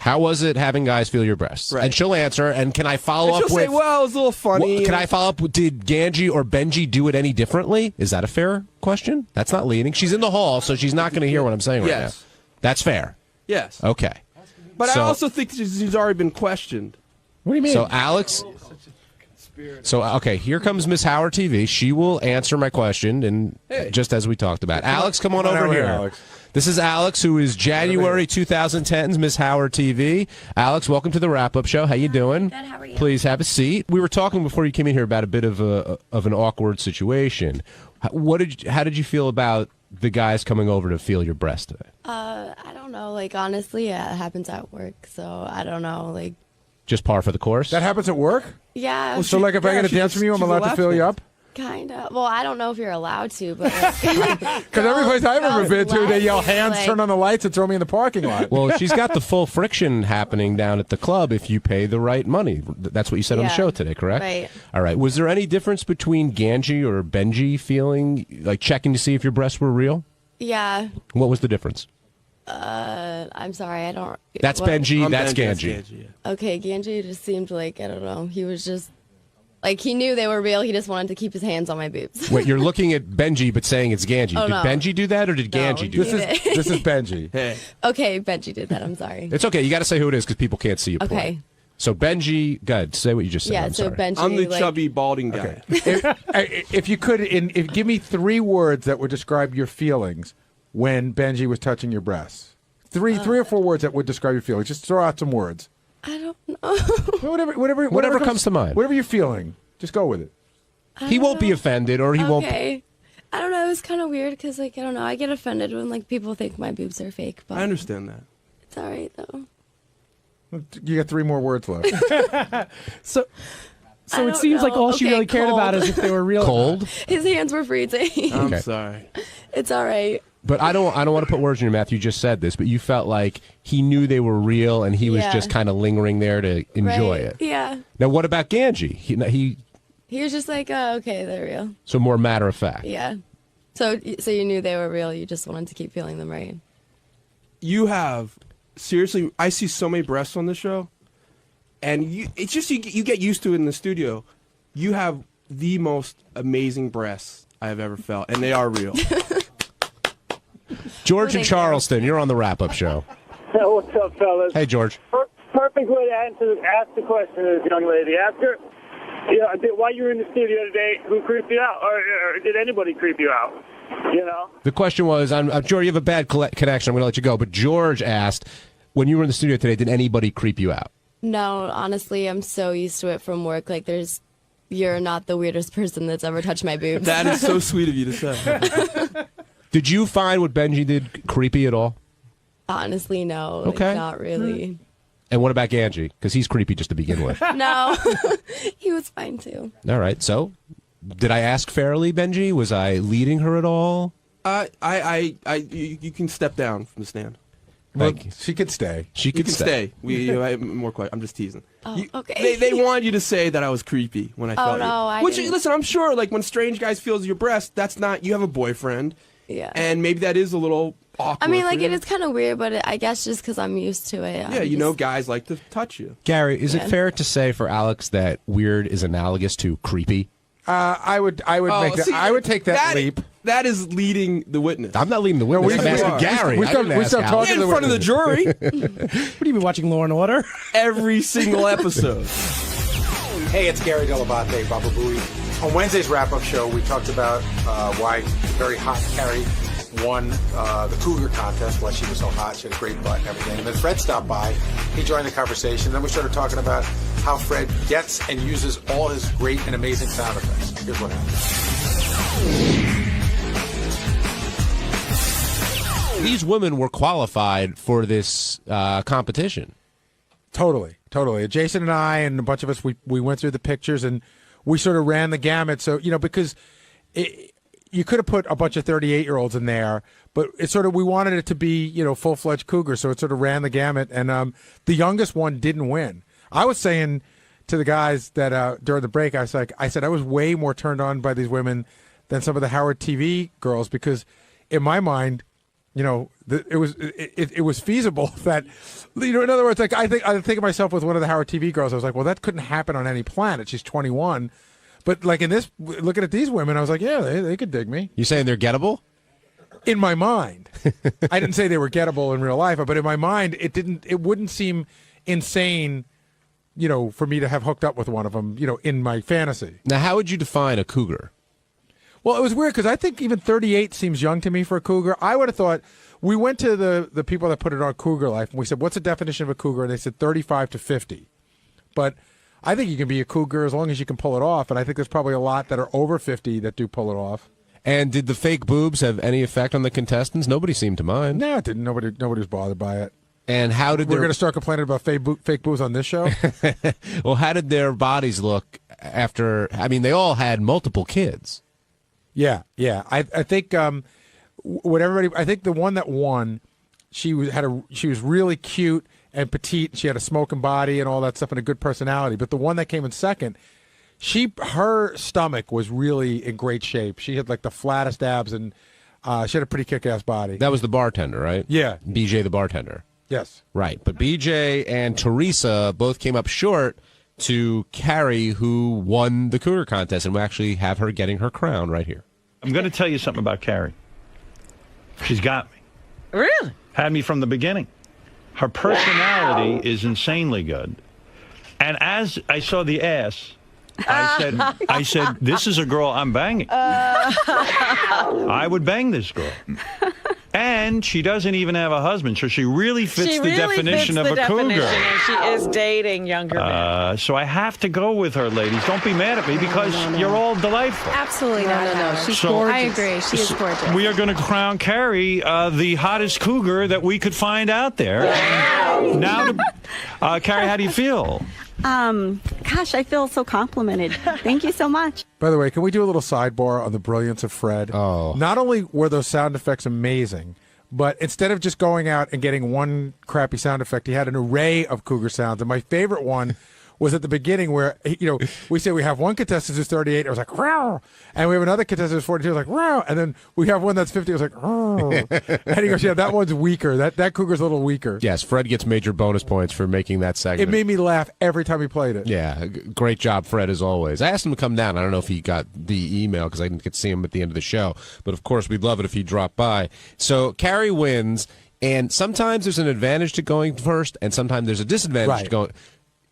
How was it having guys feel your breasts? Right. And she'll answer. And can I follow up with? She'll say, "Well, it was a little funny." Can I follow up? Did Ganji or Benji do it any differently? Is that a fair question? That's not leading. She's in the hall, so she's not going to hear what I'm saying right now. That's fair. Yes. Okay. But I also think she's already been questioned. What do you mean? So Alex. So okay, here comes Miss Howard TV. She will answer my question, and just as we talked about. Alex, come on over here. Alex. This is Alex, who is January 2010's Miss Howard TV. Alex, welcome to the wrap-up show. How you doing? Good. How are you? Please have a seat. We were talking before you came in here about a bit of an awkward situation. How did you feel about the guys coming over to feel your breast today? I don't know. Like, honestly, it happens at work, so I don't know. Like, just par for the course? That happens at work? yeah. Well, so, like, if I get a dance from you, I'm allowed to fill you up? Kind of. Well, I don't know if you're allowed to, but because every place I've ever been to, they yell hands, turn on the lights, and throw me in the parking lot. Well, she's got the full friction happening down at the club if you pay the right money. That's what you said on the show today, correct? Right. All right. Was there any difference between Ganji or Benji feeling like checking to see if your breasts were real? Yeah. What was the difference? I'm sorry, I don't. That's what- Benji. That's Ganji. Okay, Ganji just seemed like, I don't know, he was just, like, he knew they were real, he just wanted to keep his hands on my boobs. Wait, you're looking at Benji but saying it's Ganji. Oh, Did no. Benji do that or did Ganji do he that? did. This is Benji. Hey. Okay, Benji did that, I'm sorry. It's okay. You got to say who it is because people can't see you play. Okay. So Benji, go ahead. Say what you just said. Yeah, I'm so sorry. Benji, I'm the like, chubby, balding guy. If you could, give me 3 words that would describe your feelings when Benji was touching your breasts. Three or 4 words that would describe your feelings. Just throw out some words. I don't know. Whatever comes to mind. Whatever you're feeling, just go with it. He won't be offended, or he won't. Okay. I don't know, it was kind of weird because, like, I don't know, I get offended when, like, people think my boobs are fake, but I understand that. it's all right, though. You got 3 more words left. So I it don't seems like know. all she Okay, really cared about cold. is if they were real. Cold? His hands were freezing. I'm Okay. sorry. It's all right. But I don't want to put words in your mouth. You just said this, but you felt like he knew they were real, and he was Yeah. just kind of lingering there to enjoy Right. it. Yeah. Now, what about Ganji? He He was just like, oh, okay, they're real. so more matter of fact. Yeah. So you knew they were real. You just wanted to keep feeling them, right? You have, seriously, I see so many breasts on the show, and it's just you get used to it in the studio. You have the most amazing breasts I have ever felt, and they are real. George in Charleston, you're on the wrap-up show. What's up, fellas? Hey, George. Perfect way to ask the question to this young lady. Ask her, while you were in the studio today, who creeped you out? Or did anybody creep you out? You know? The question was, I'm sure you have a bad connection. I'm going to let you go. But George asked, when you were in the studio today, did anybody creep you out? No, honestly, I'm so used to it from work. Like, you're not the weirdest person that's ever touched my boobs. That is so sweet of you to say. Did you find what Benji did creepy at all? Honestly, no. Okay. Like, not really. And what about Ganji? Because he's creepy just to begin with. No. He was fine, too. All right. So, did I ask fairly, Benji? Was I leading her at all? You can step down from the stand. Thank you. She could stay. She You could can stay. I'm more quiet. I'm just teasing. Oh, okay. They want you to say that I was creepy when I felt no, you. I Which, didn't. listen, I'm sure, like, when strange guys feels your breast, that's not, you have a boyfriend. Yeah. And maybe that is a little awkward. I mean, like, for it you. is kind of weird, but I guess just because I'm used to it. Yeah, you know guys like to touch you. Gary, is it Yeah. fair to say for Alex that weird is analogous to creepy? I would make that. See, I would take that leap. That is leading the witness. I'm not leading the witness. I'm asking Gary. We I didn't ask stopped Alex. talking in front of the jury What do you mean watching Law and Order? every single episode. Hey, it's Gary Dell'Abate, Baba Booey. On Wednesday's wrap-up show, we talked about why very hot Carrie won the Cougar contest, why she was so hot, she had a great butt and everything. And then Fred stopped by. He joined the conversation. Then we started talking about how Fred gets and uses all his great and amazing sound effects. Here's what happened. These women were qualified for this competition. Totally. Jason and I and a bunch of us, we went through the pictures and we sort of ran the gamut. So, because you could have put a bunch of 38-year-olds in there, but it's sort of, we wanted it to be, full-fledged Cougar. So it sort of ran the gamut. And the youngest one didn't win. I was saying to the guys that during the break, I said I was way more turned on by these women than some of the Howard TV girls because in my mind, it was feasible that, in other words, like I think of myself with one of the Howard TV girls. I was like, well, that couldn't happen on any planet. She's 21. But like in this, looking at these women, I was like, yeah, they could dig me. You saying they're gettable? In my mind. I didn't say they were gettable in real life, but in my mind, it wouldn't seem insane, for me to have hooked up with one of them, in my fantasy. Now, how would you define a cougar? Well, it was weird because I think even 38 seems young to me for a cougar. I would have thought, we went to the people that put it on Cougar Life, and we said, what's the definition of a cougar? And they said 35 to 50. But I think you can be a cougar as long as you can pull it off, and I think there's probably a lot that are over 50 that do pull it off. And did the fake boobs have any effect on the contestants? Nobody seemed to mind. No, it didn't. Nobody was bothered by it. And how did we're going to start complaining about fake boobs on this show? Well, how did their bodies look after? I mean, they all had multiple kids. Yeah. I think I think the one that won, she was really cute and petite. She had a smoking body and all that stuff and a good personality. But the one that came in second, her stomach was really in great shape. She had like the flattest abs, and She had a pretty kick-ass body. That was the bartender, right? Yeah. BJ the bartender. Yes. Right. But BJ and Teresa both came up short to Carrie, who won the Cougar contest, and we actually have her getting her crown right here. I'm going to tell you something about Carrie. She's got me. Really? Had me from the beginning. Her personality is insanely good. And as I saw the ass, I said, this is a girl I'm banging. I would bang this girl. And she doesn't even have a husband, so she really fits the definition of a cougar. And she is dating younger men. So I have to go with her, ladies. Don't be mad at me because you're all delightful. Absolutely not. She's gorgeous. I agree. She is gorgeous. We are going to crown Carrie the hottest cougar that we could find out there. Now, Carrie, how do you feel? Gosh, I feel so complimented. Thank you so much. By the way, can we do a little sidebar on the brilliance of Fred? Oh. Not only were those sound effects amazing, but instead of just going out and getting one crappy sound effect, he had an array of cougar sounds. And my favorite one was at the beginning where, we say we have one contestant who's 38, it was like, "Row," and we have another contestant who's 42, it was like, "Row," and then we have one that's 50, it was like, "Row." And he goes, yeah, that one's weaker. That cougar's a little weaker. Yes, Fred gets major bonus points for making that segment. It made me laugh every time he played it. Yeah, great job, Fred, as always. I asked him to come down. I don't know if he got the email because I didn't get to see him at the end of the show. But, of course, we'd love it if he dropped by. So Carrie wins, and sometimes there's an advantage to going first, and sometimes there's a disadvantage to going.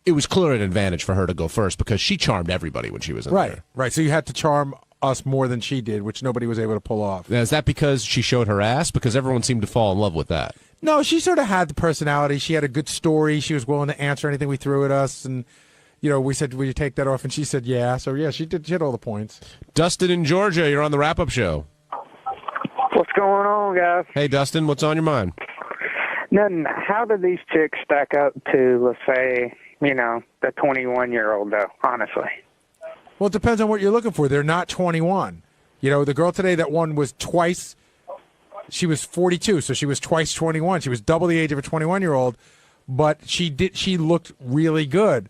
It was clearly an advantage for her to go first because she charmed everybody when she was in there. Right. So you had to charm us more than she did, which nobody was able to pull off. Now, is that because she showed her ass? Because everyone seemed to fall in love with that. No, she sort of had the personality. She had a good story. She was willing to answer anything we threw at us. And, we said, will you take that off? And she said, yeah. So, yeah, she hit all the points. Dustin in Georgia, you're on the wrap-up show. What's going on, guys? Hey, Dustin, what's on your mind? Nothing. How do these chicks stack up to, let's say, the 21-year-old, though, honestly? Well, it depends on what you're looking for. They're not 21. The girl today that won was twice. She was 42, so she was twice 21. She was double the age of a 21-year-old, but she looked really good.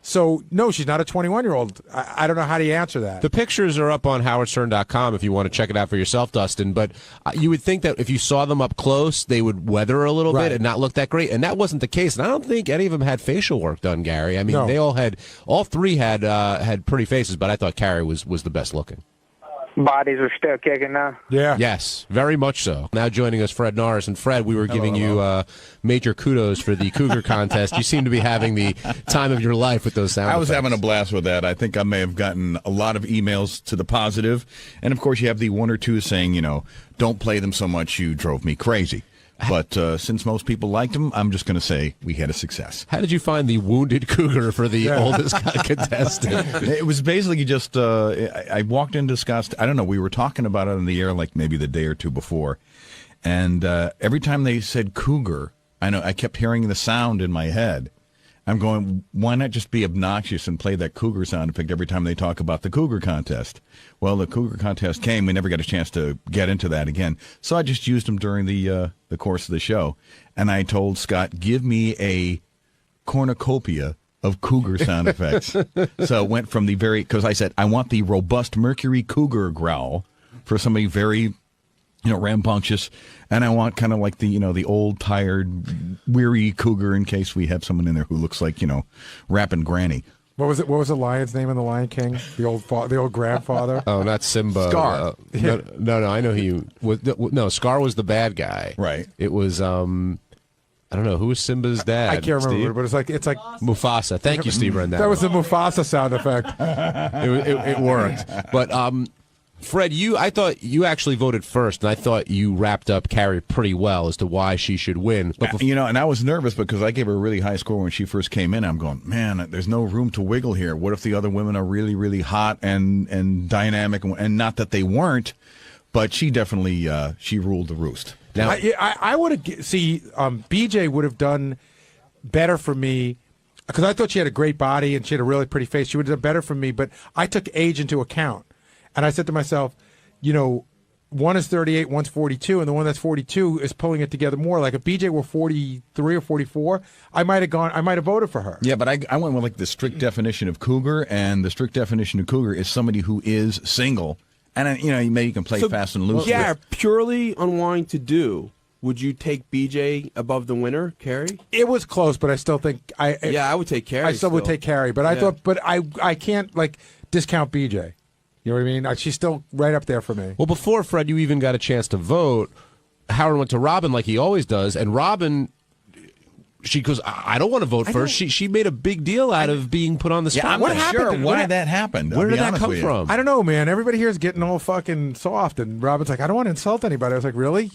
So, no, she's not a 21-year-old. I don't know how do you answer that. The pictures are up on howardstern.com if you want to check it out for yourself, Dustin. But you would think that if you saw them up close, they would weather a little bit and not look that great. And that wasn't the case. And I don't think any of them had facial work done, Gary. I mean, they all three had pretty faces, but I thought Carrie was the best looking. Bodies are still kicking now. Yeah. Yes, very much so. Now joining us, Fred Norris. And Fred, we were giving you major kudos for the Cougar contest. You seem to be having the time of your life with those sound effects. I was having a blast with that. I think I may have gotten a lot of emails to the positive. And, of course, you have the one or two saying, don't play them so much, you drove me crazy. But since most people liked them, I'm just going to say we had a success. How did you find the wounded cougar for the oldest contestant? It was basically just I walked into Scott's. I don't know. We were talking about it on the air like maybe the day or two before. And every time they said cougar, I kept hearing the sound in my head. I'm going, why not just be obnoxious and play that cougar sound effect every time they talk about the Cougar contest? Well, the Cougar contest came. We never got a chance to get into that again. So I just used them during the course of the show. And I told Scott, give me a cornucopia of cougar sound effects. So it went from because I said, I want the robust Mercury cougar growl for somebody very rambunctious, and I want kind of like the old, tired, weary cougar in case we have someone in there who looks like, rapping granny. What was it? What was the lion's name in The Lion King? The old grandfather? Oh, not Simba. Scar. No, I know he was. No, Scar was the bad guy. Right. It was, I don't know, who was Simba's dad? I can't remember, Steve? but it's like Mufasa. Thank you, Steve Rendell. That was the Mufasa sound effect. It worked. But, Fred, I thought you actually voted first, and I thought you wrapped up Carrie pretty well as to why she should win. But and I was nervous because I gave her a really high score when she first came in. I'm going, man, there's no room to wiggle here. What if the other women are really, really hot and dynamic? And not that they weren't, but she definitely she ruled the roost. Now, I would have BJ would have done better for me because I thought she had a great body and she had a really pretty face. She would have done better for me, but I took age into account. And I said to myself, one is 38, one's 42, and the one that's 42 is pulling it together more. Like if BJ were 43 or 44, I might have voted for her. Yeah, but I went with like the strict definition of cougar, and the strict definition of cougar is somebody who is single And maybe you can play fast and loose. Yeah, purely on wanting to do. Would you take BJ above the winner, Carrie? It was close, but I still think I would take Carrie. I still would take Carrie, but I thought, but I can't like discount BJ. You know what I mean? She's still right up there for me. Well, before Fred, you even got a chance to vote. Howard went to Robin like he always does, and Robin, she goes, I don't want to vote first. She made a big deal out of being put on the spot. I'm not sure why that happened. Where did that come from? I don't know, man. Everybody here is getting all fucking soft, and Robin's like, I don't want to insult anybody. I was like, really?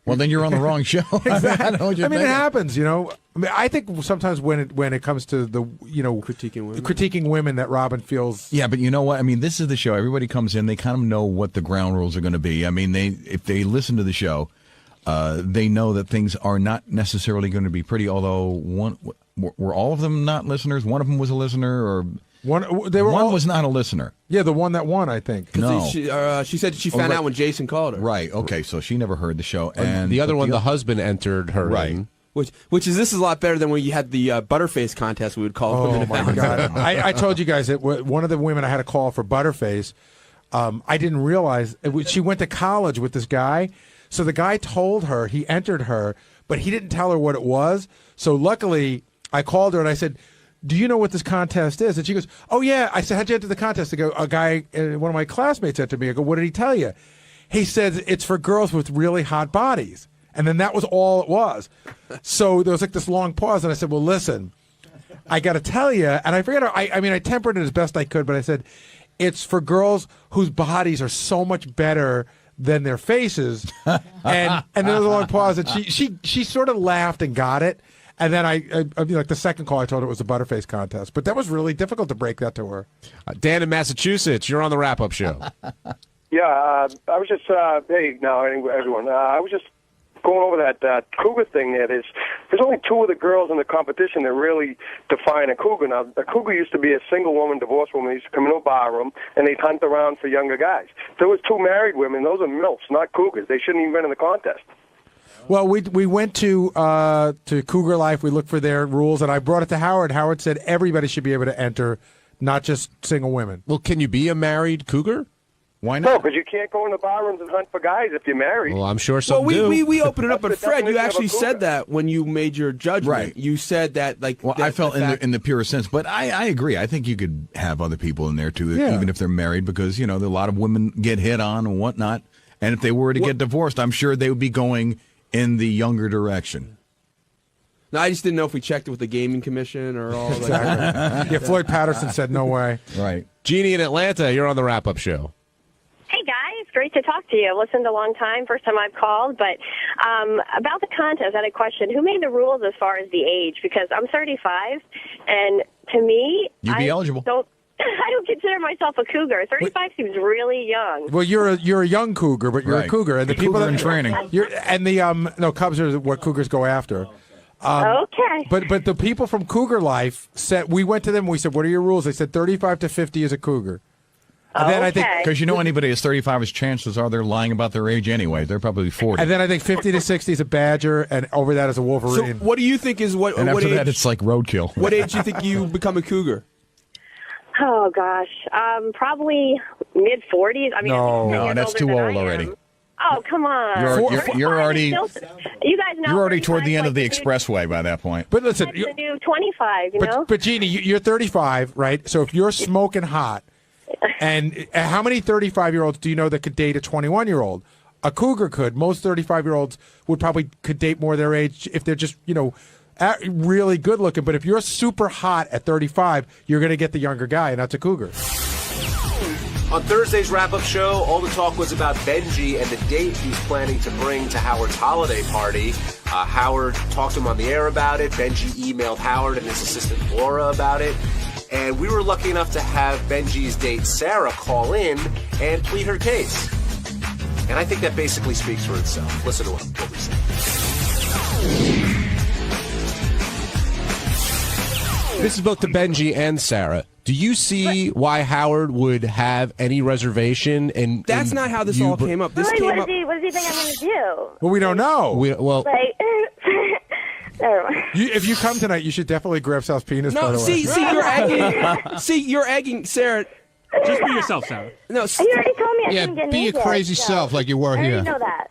Well, then you're on the wrong show. Exactly. I mean, it happens, you know. I mean, I think sometimes when it comes to the critiquing women, that Robin feels. Yeah, but you know what? I mean, this is the show. Everybody comes in. They kind of know what the ground rules are going to be. I mean, if they listen to the show, they know that things are not necessarily going to be pretty. Although were all of them not listeners? One of them was a listener, or one was not a listener. Yeah, the one that won, I think. No, she said she found out when Jason called her. Right. Okay. So she never heard the show, and the other one, the husband entered her. Right. In. This is a lot better than when you had the Butterface contest. We would call. Oh my God! I told you guys that one of the women I had a call for Butterface. I didn't realize she went to college with this guy. So the guy told her, he entered her, but he didn't tell her what it was. So luckily, I called her and I said, do you know what this contest is? And she goes, oh, yeah. I said, how'd you enter the contest? I go, a guy, one of my classmates said to me, I go, what did he tell you? He said, it's for girls with really hot bodies. And then that was all it was. So there was like this long pause, and I said, well, listen, I got to tell you, and I forget, I tempered it as best I could, but I said, it's for girls whose bodies are so much better than their faces. And then there was a long pause, and she sort of laughed and got it. And then I like the second call, I told her it was a Butterface contest. But that was really difficult to break that to her. Dan in Massachusetts, you're on the wrap-up show. Yeah, I was just, hey, now, everyone, I was just going over that cougar thing there. There's only two of the girls in the competition that really define a cougar. Now, a cougar used to be a single woman, divorced woman. They used to come into a bar room, and they'd hunt around for younger guys. There was two married women. Those are MILFs, not cougars. They shouldn't even been in the contest. Well, we went to Cougar Life. We looked for their rules, and I brought it to Howard. Howard said everybody should be able to enter, not just single women. Well, can you be a married cougar? Why not? No, because you can't go in the bar rooms and hunt for guys if you're married. Well, I'm sure some do. We opened it up, but That's the Fred, you definition of actually a cougar. said that when you made your judgment. Right. You said that, like... Well, I felt in the purest sense, but I agree. I think you could have other people in there, too, even if they're married, because, you know, a lot of women get hit on and whatnot, and if they were to get divorced, I'm sure they would be going in the younger direction. No, I just didn't know if we checked it with the Gaming Commission or all Exactly. that. Yeah, Floyd Patterson said no way. Right. Jeannie in Atlanta, you're on the wrap-up show. Hey, guys. Great to talk to you. I've listened a long time. First time I've called. But about the contest, I had a question. Who made the rules as far as the age? Because I'm 35, and to me... You'd be eligible. I don't consider myself a cougar. 35 seems really young. Well, you're a young cougar, but you're a cougar, and the people Cougar that in training. Cubs are what cougars go after. Okay. But the people from Cougar Life said, we went to them. We said, what are your rules? They said 35 to 50 is a cougar. And then I think because anybody is 35, his chances are they're lying about their age anyway. They're probably 40. And then I think 50 to 60 is a badger, and over that is a wolverine. So what do you think is what? And what after age, that, it's like roadkill. What age do you think you become a cougar? Oh, gosh. Probably mid-40s. I mean, No, that's too old already. Oh, come on. You're already. You guys know. You're already toward the end of the expressway by that point. But listen, That's the new 25. You know. But Jeannie, you're 35, right? So if you're smoking hot, and how many 35-year-olds do you know that could date a 21-year-old? A cougar could. Most 35-year-olds could date more their age if they're just really good looking. But if you're super hot at 35, you're going to get the younger guy, and that's a cougar. On Thursday's wrap-up show, all the talk was about Benji and the date he's planning to bring to Howard's holiday party. Howard talked to him on the air about it. Benji emailed Howard and his assistant Laura about it. And we were lucky enough to have Benji's date Sarah call in and plead her case. And I think that basically speaks for itself. Listen to what we say. This is both to Benji and Sarah. Do you see why Howard would have any reservation? And that's not how this all came up. This Really, came what up. does he think I'm going to do? Well, we don't know. Like, never mind. If you come tonight, you should definitely grab Sal's penis. by No, the way. you're egging. You're egging Sarah. Just be yourself, Sarah. No, You already told me I Yeah, couldn't get be your naked, crazy so self like you were I here. already know that.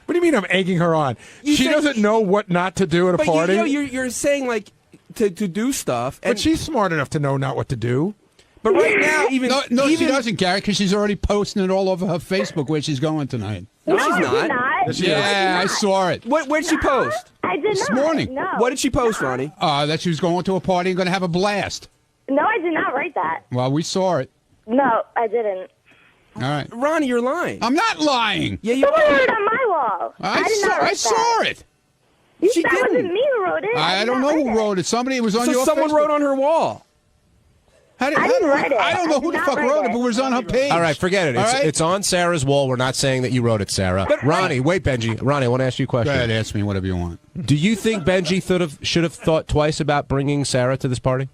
What do you mean I'm egging her on? She doesn't know what not to do at a But party. you're saying like to do stuff, but she's smart enough to know not what to do. But right now, no, she doesn't, Gary, because she's already posting it all over her Facebook where she's going tonight. No, she's not. Yes, she is. Yeah, I saw it. Where'd she post? I did This morning. No. What did she post, Ronnie? That she was going to a party and going to have a blast. No, I did not write that. Well, we saw it. No, I didn't. All right. Ronnie, you're lying. I'm not lying. Yeah, you Someone wrote it on my wall. I did not write I saw that. it. That wasn't me who wrote it. I don't know who wrote it. Somebody was on So your someone Facebook. wrote on her wall. I didn't write it. I don't know who the fuck wrote it, but it was on her page. All right, forget it. All right? It's on Sarah's wall. We're not saying that you wrote it, Sarah. Ronnie, wait, Benji. Ronnie, I want to ask you a question. Go ahead, ask me whatever you want. Do you think Benji should have thought twice about bringing Sarah to this party?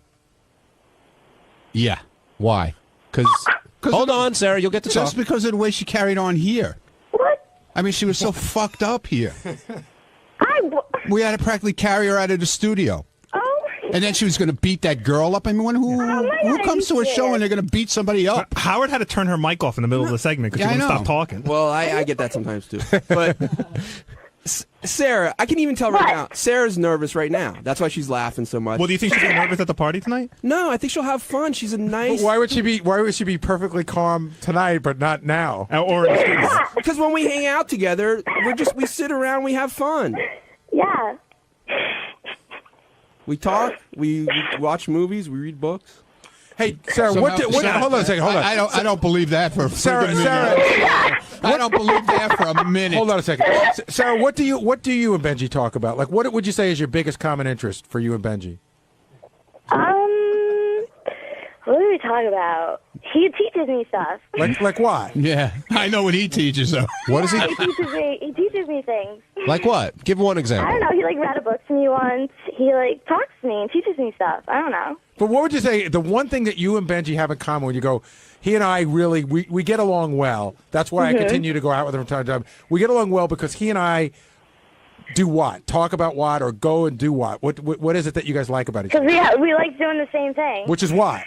Yeah. Why? Because hold on, Sarah, you'll get to Just talk. because of the way she carried on here. What? I mean, she was so fucked up here. We had to practically carry her out of the studio. And then she was going to beat that girl up. I mean, who comes to a show and they're going to beat somebody up? Howard had to turn her mic off in the middle of the segment because she wouldn't stop talking. Well, I get that sometimes too. But Sarah, I can even tell right now. Sarah's nervous right now. That's why she's laughing so much. Well, do you think she'll be nervous at the party tonight? No, I think she'll have fun. She's a nice. But why would she be perfectly calm tonight, but not now? Or in the studio? Because when we hang out together, we sit around, we have fun. Yeah. We talk, we watch movies, we read books. Hey, Sarah, hold on a second. Hold on. I don't believe that for a Sarah. I don't believe that for a minute. Hold on a second, Sarah. What do you and Benji talk about? Like, what would you say is your biggest common interest for you and Benji? What do we talk about? He teaches me stuff. Like what? Yeah, I know what he teaches though. What is he? He teaches me things. Like what? Give one example. I don't know. He read a book to me once. He talks to me and teaches me stuff. I don't know. But what would you say the one thing that you and Benji have in common when you go, he and I really we get along well. That's why I continue to go out with him from time to time. We get along well because he and I do what? Talk about what or go and do what? What is it that you guys like about each other? Because we like doing the same thing. Which is what?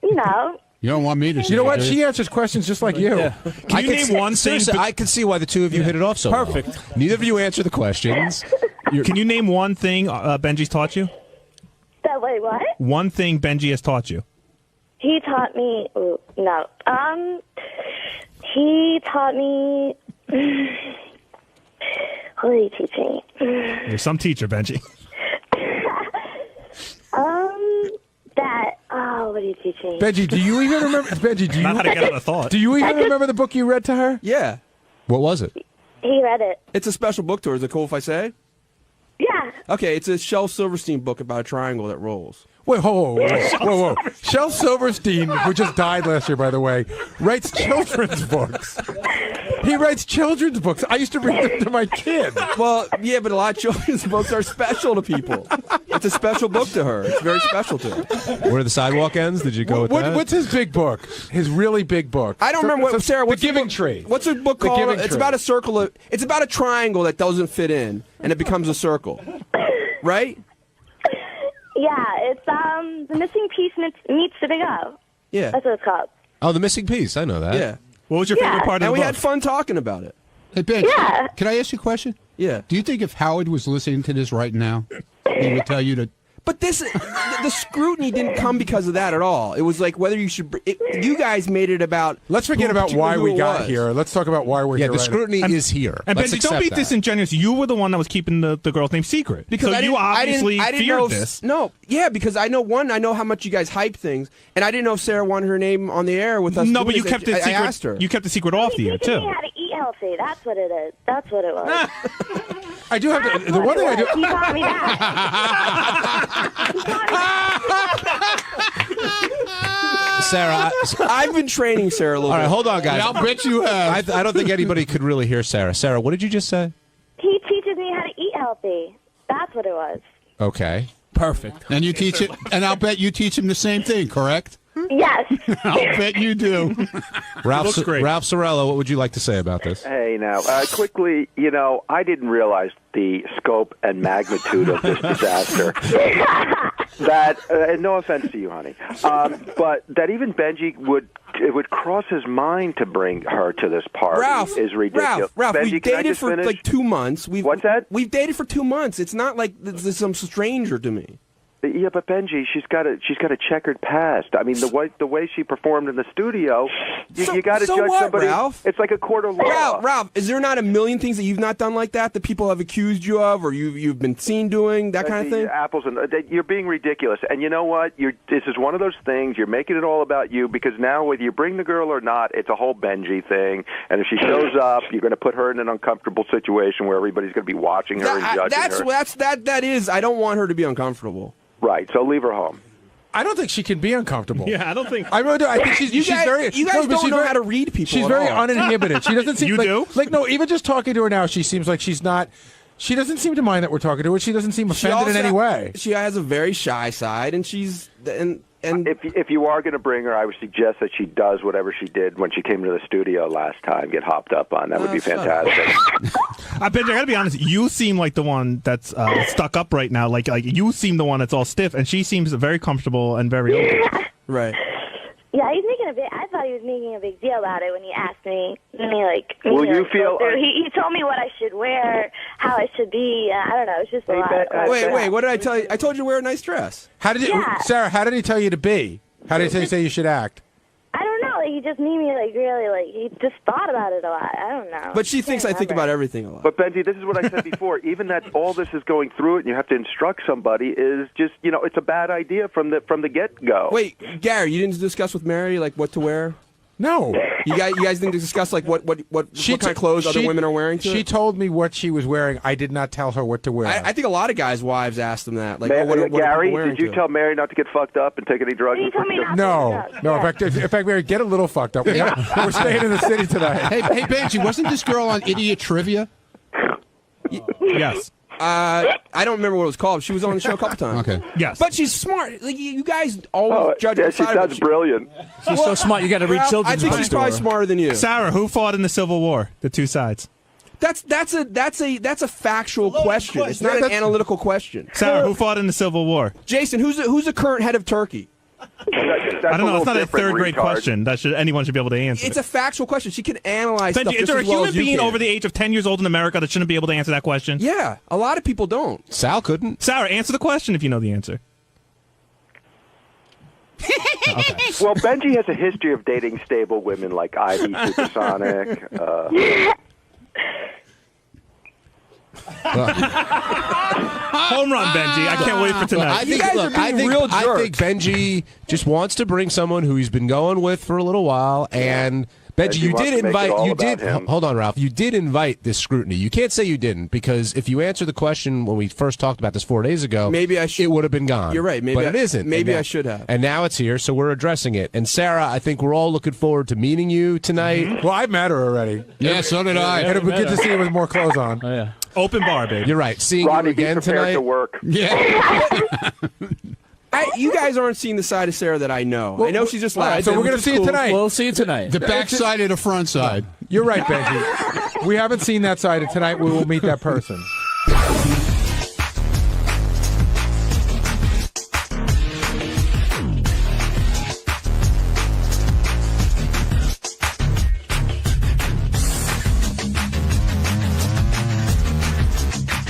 You know. You don't want me to. You know what? She answers questions just like you. Yeah. Can you name one thing? I can see why the two of you hit it off so well. Perfect. Neither of you answer the questions. Can you name one thing Benji's taught you? Wait, what? One thing Benji has taught you. He taught me. No. He taught me. What did he teach me? You're some teacher, Benji. What did he teach me? Benji, do you even remember? Benji, do you? Not how to get out of thought. Do you even remember the book you read to her? Yeah. What was it? He read it. It's a special book to her. Is it cool if I say? Yeah. Okay, it's a Shel Silverstein book about a triangle that rolls. Wait, whoa. Shel Silverstein, who just died last year, by the way, writes children's books. He writes children's books. I used to read them to my kids. Well, yeah, but a lot of children's books are special to people. It's a special book to her. It's very special to her. Where the sidewalk ends? Did you go with that? What's his big book? His really big book? I don't remember what, Sarah. What's The Giving Tree. What's a book The called? Giving It's Tree. about a circle. It's about a triangle that doesn't fit in, and it becomes a circle. Right? Yeah, it's the missing piece meets the big O. Yeah. That's what it's called. Oh, the missing piece. I know that. Yeah. What was your favorite part of And the we book? had fun talking about it. Hey, Ben, Yeah. can I ask you a question? Yeah. Do you think if Howard was listening to this right now, he would tell you to... But the scrutiny didn't come because of that at all. It was like whether you should. You guys made it about. Let's forget about why we got here. Let's talk about why we're here. Yeah, the scrutiny is here. And Let's Benji, don't accept be that. disingenuous. You were the one that was keeping the girl's name secret. Because so I you didn't, obviously I didn't feared know this. No, yeah, because I know how much you guys hype things, and I didn't know if Sarah wanted her name on the air with us. No, doing but you this. kept it I secret. asked her. You kept the secret off the air He teaches too. me how to eat healthy. That's what it is. That's what it was. I do have to. The one thing I do. He taught me that. Sarah, I've been training Sarah a little all right, bit. hold on, guys. I'll bet you have. I don't think anybody could really hear Sarah. Sarah, what did you just say? He teaches me how to eat healthy. That's what it was. Okay. Perfect. And you teach it, and I'll bet you teach him the same thing, correct? Yes. I'll bet you do. Ralph Sorello, what would you like to say about this? Hey, now, quickly, I didn't realize the scope and magnitude of this disaster. that, and no offense to you, honey, but that even Benji would cross his mind to bring her to this party is ridiculous. Ralph, Benji, we've can I dated just for finish? like 2 months. What's that? We've dated for 2 months. It's not like this is some stranger to me. Yeah, but Benji, she's got a checkered past. I mean, the way she performed in the studio, you got to judge somebody. Ralph? It's like a court of law. Ralph, is there not a million things that you've not done like that people have accused you of, or you've been seen doing that kind of thing? Apples and you're being ridiculous. And you know what? This is one of those things. You're making it all about you because now whether you bring the girl or not, it's a whole Benji thing. And if she shows up, you're going to put her in an uncomfortable situation where everybody's going to be watching her and judging her. That is. I don't want her to be uncomfortable. Right, so leave her home. I don't think she can be uncomfortable. Yeah, I don't think. I really do. I think she's very. You guys don't know how to read people. She's very uninhibited. She doesn't seem. You like, do? Like no, even just talking to her now, she seems like she's not. She doesn't seem to mind that we're talking to her. She doesn't seem offended in any way. She has a very shy side, and she's and if you are going to bring her, I would suggest that she does whatever she did when she came to the studio last time. Get hopped up on. That would be fantastic. Benji, I got to be honest. You seem like the one that's stuck up right now. Like you seem the one that's all stiff, and she seems very comfortable and very open. Right. Yeah, he's making I thought he was making a big deal about it when he asked me. Will you feel? He told me what I should wear, how I should be. I don't know. It's just a lot. Wait. What did I tell you? I told you to wear a nice dress. How did you, Sarah? How did he tell you to be? How did he say you should act? I don't know. He just made me really he just thought about it a lot. I don't know. But she thinks I think about everything a lot. But Benji, this is what I said before. Even that all this is going through it, and you have to instruct somebody is just it's a bad idea from the get go. Wait, Gary, you didn't discuss with Mary like what to wear? No. You guys didn't discuss like what kind of clothes other women are wearing? She told me what she was wearing. I did not tell her what to wear. I think a lot of guys' wives asked them that. Like, Gary, did you tell Mary not to get fucked up and take any drugs? No. In fact, Mary, get a little fucked up. We're staying in the city tonight. Hey, Benji, wasn't this girl on Idiot Trivia? Yes. I don't remember what it was called. She was on the show a couple times. Okay. Yes. But she's smart. Like you guys always judge her. She sounds brilliant. She's so smart. You got to read children's I think she's probably smarter than you. Sarah, who fought in the Civil War? The two sides. That's a factual question. It's not an analytical question. Sarah, who fought in the Civil War? Jason, who's the current head of Turkey? I don't know. It's not a third grade question that anyone should be able to answer. It's a factual question. She can analyze Benji, stuff is just there a as well human as you being can. over the age of 10 years old in America that shouldn't be able to answer that question? Yeah, a lot of people don't. Sal couldn't. Sarah, answer the question if you know the answer. Okay. Well, Benji has a history of dating stable women like Ivy Supersonic. Home run, Benji. I can't wait for tonight. I think Benji just wants to bring someone who he's been going with for a little while, and Benji, you did invite. Hold on, Ralph. You did invite this scrutiny. You can't say you didn't, because if you answered the question when we first talked about this 4 days ago, maybe I should. It would have been gone. You're right. But it isn't. Maybe I should have. And now it's here, so we're addressing it. And Sarah, I think we're all looking forward to meeting you tonight. Mm-hmm. Well, I met her already. Yeah, so did I. And it'll be good to see you with more clothes on. Oh, yeah. Open bar, baby. You're right. Seeing Ronnie, you again be prepared tonight. to work. Yeah. You guys aren't seeing the side of Sarah that I know. I know she's just laughing. So we're going to see it tonight. We'll see you tonight. The back side and the front side. You're right, Benji. We haven't seen that side, and tonight we will meet that person.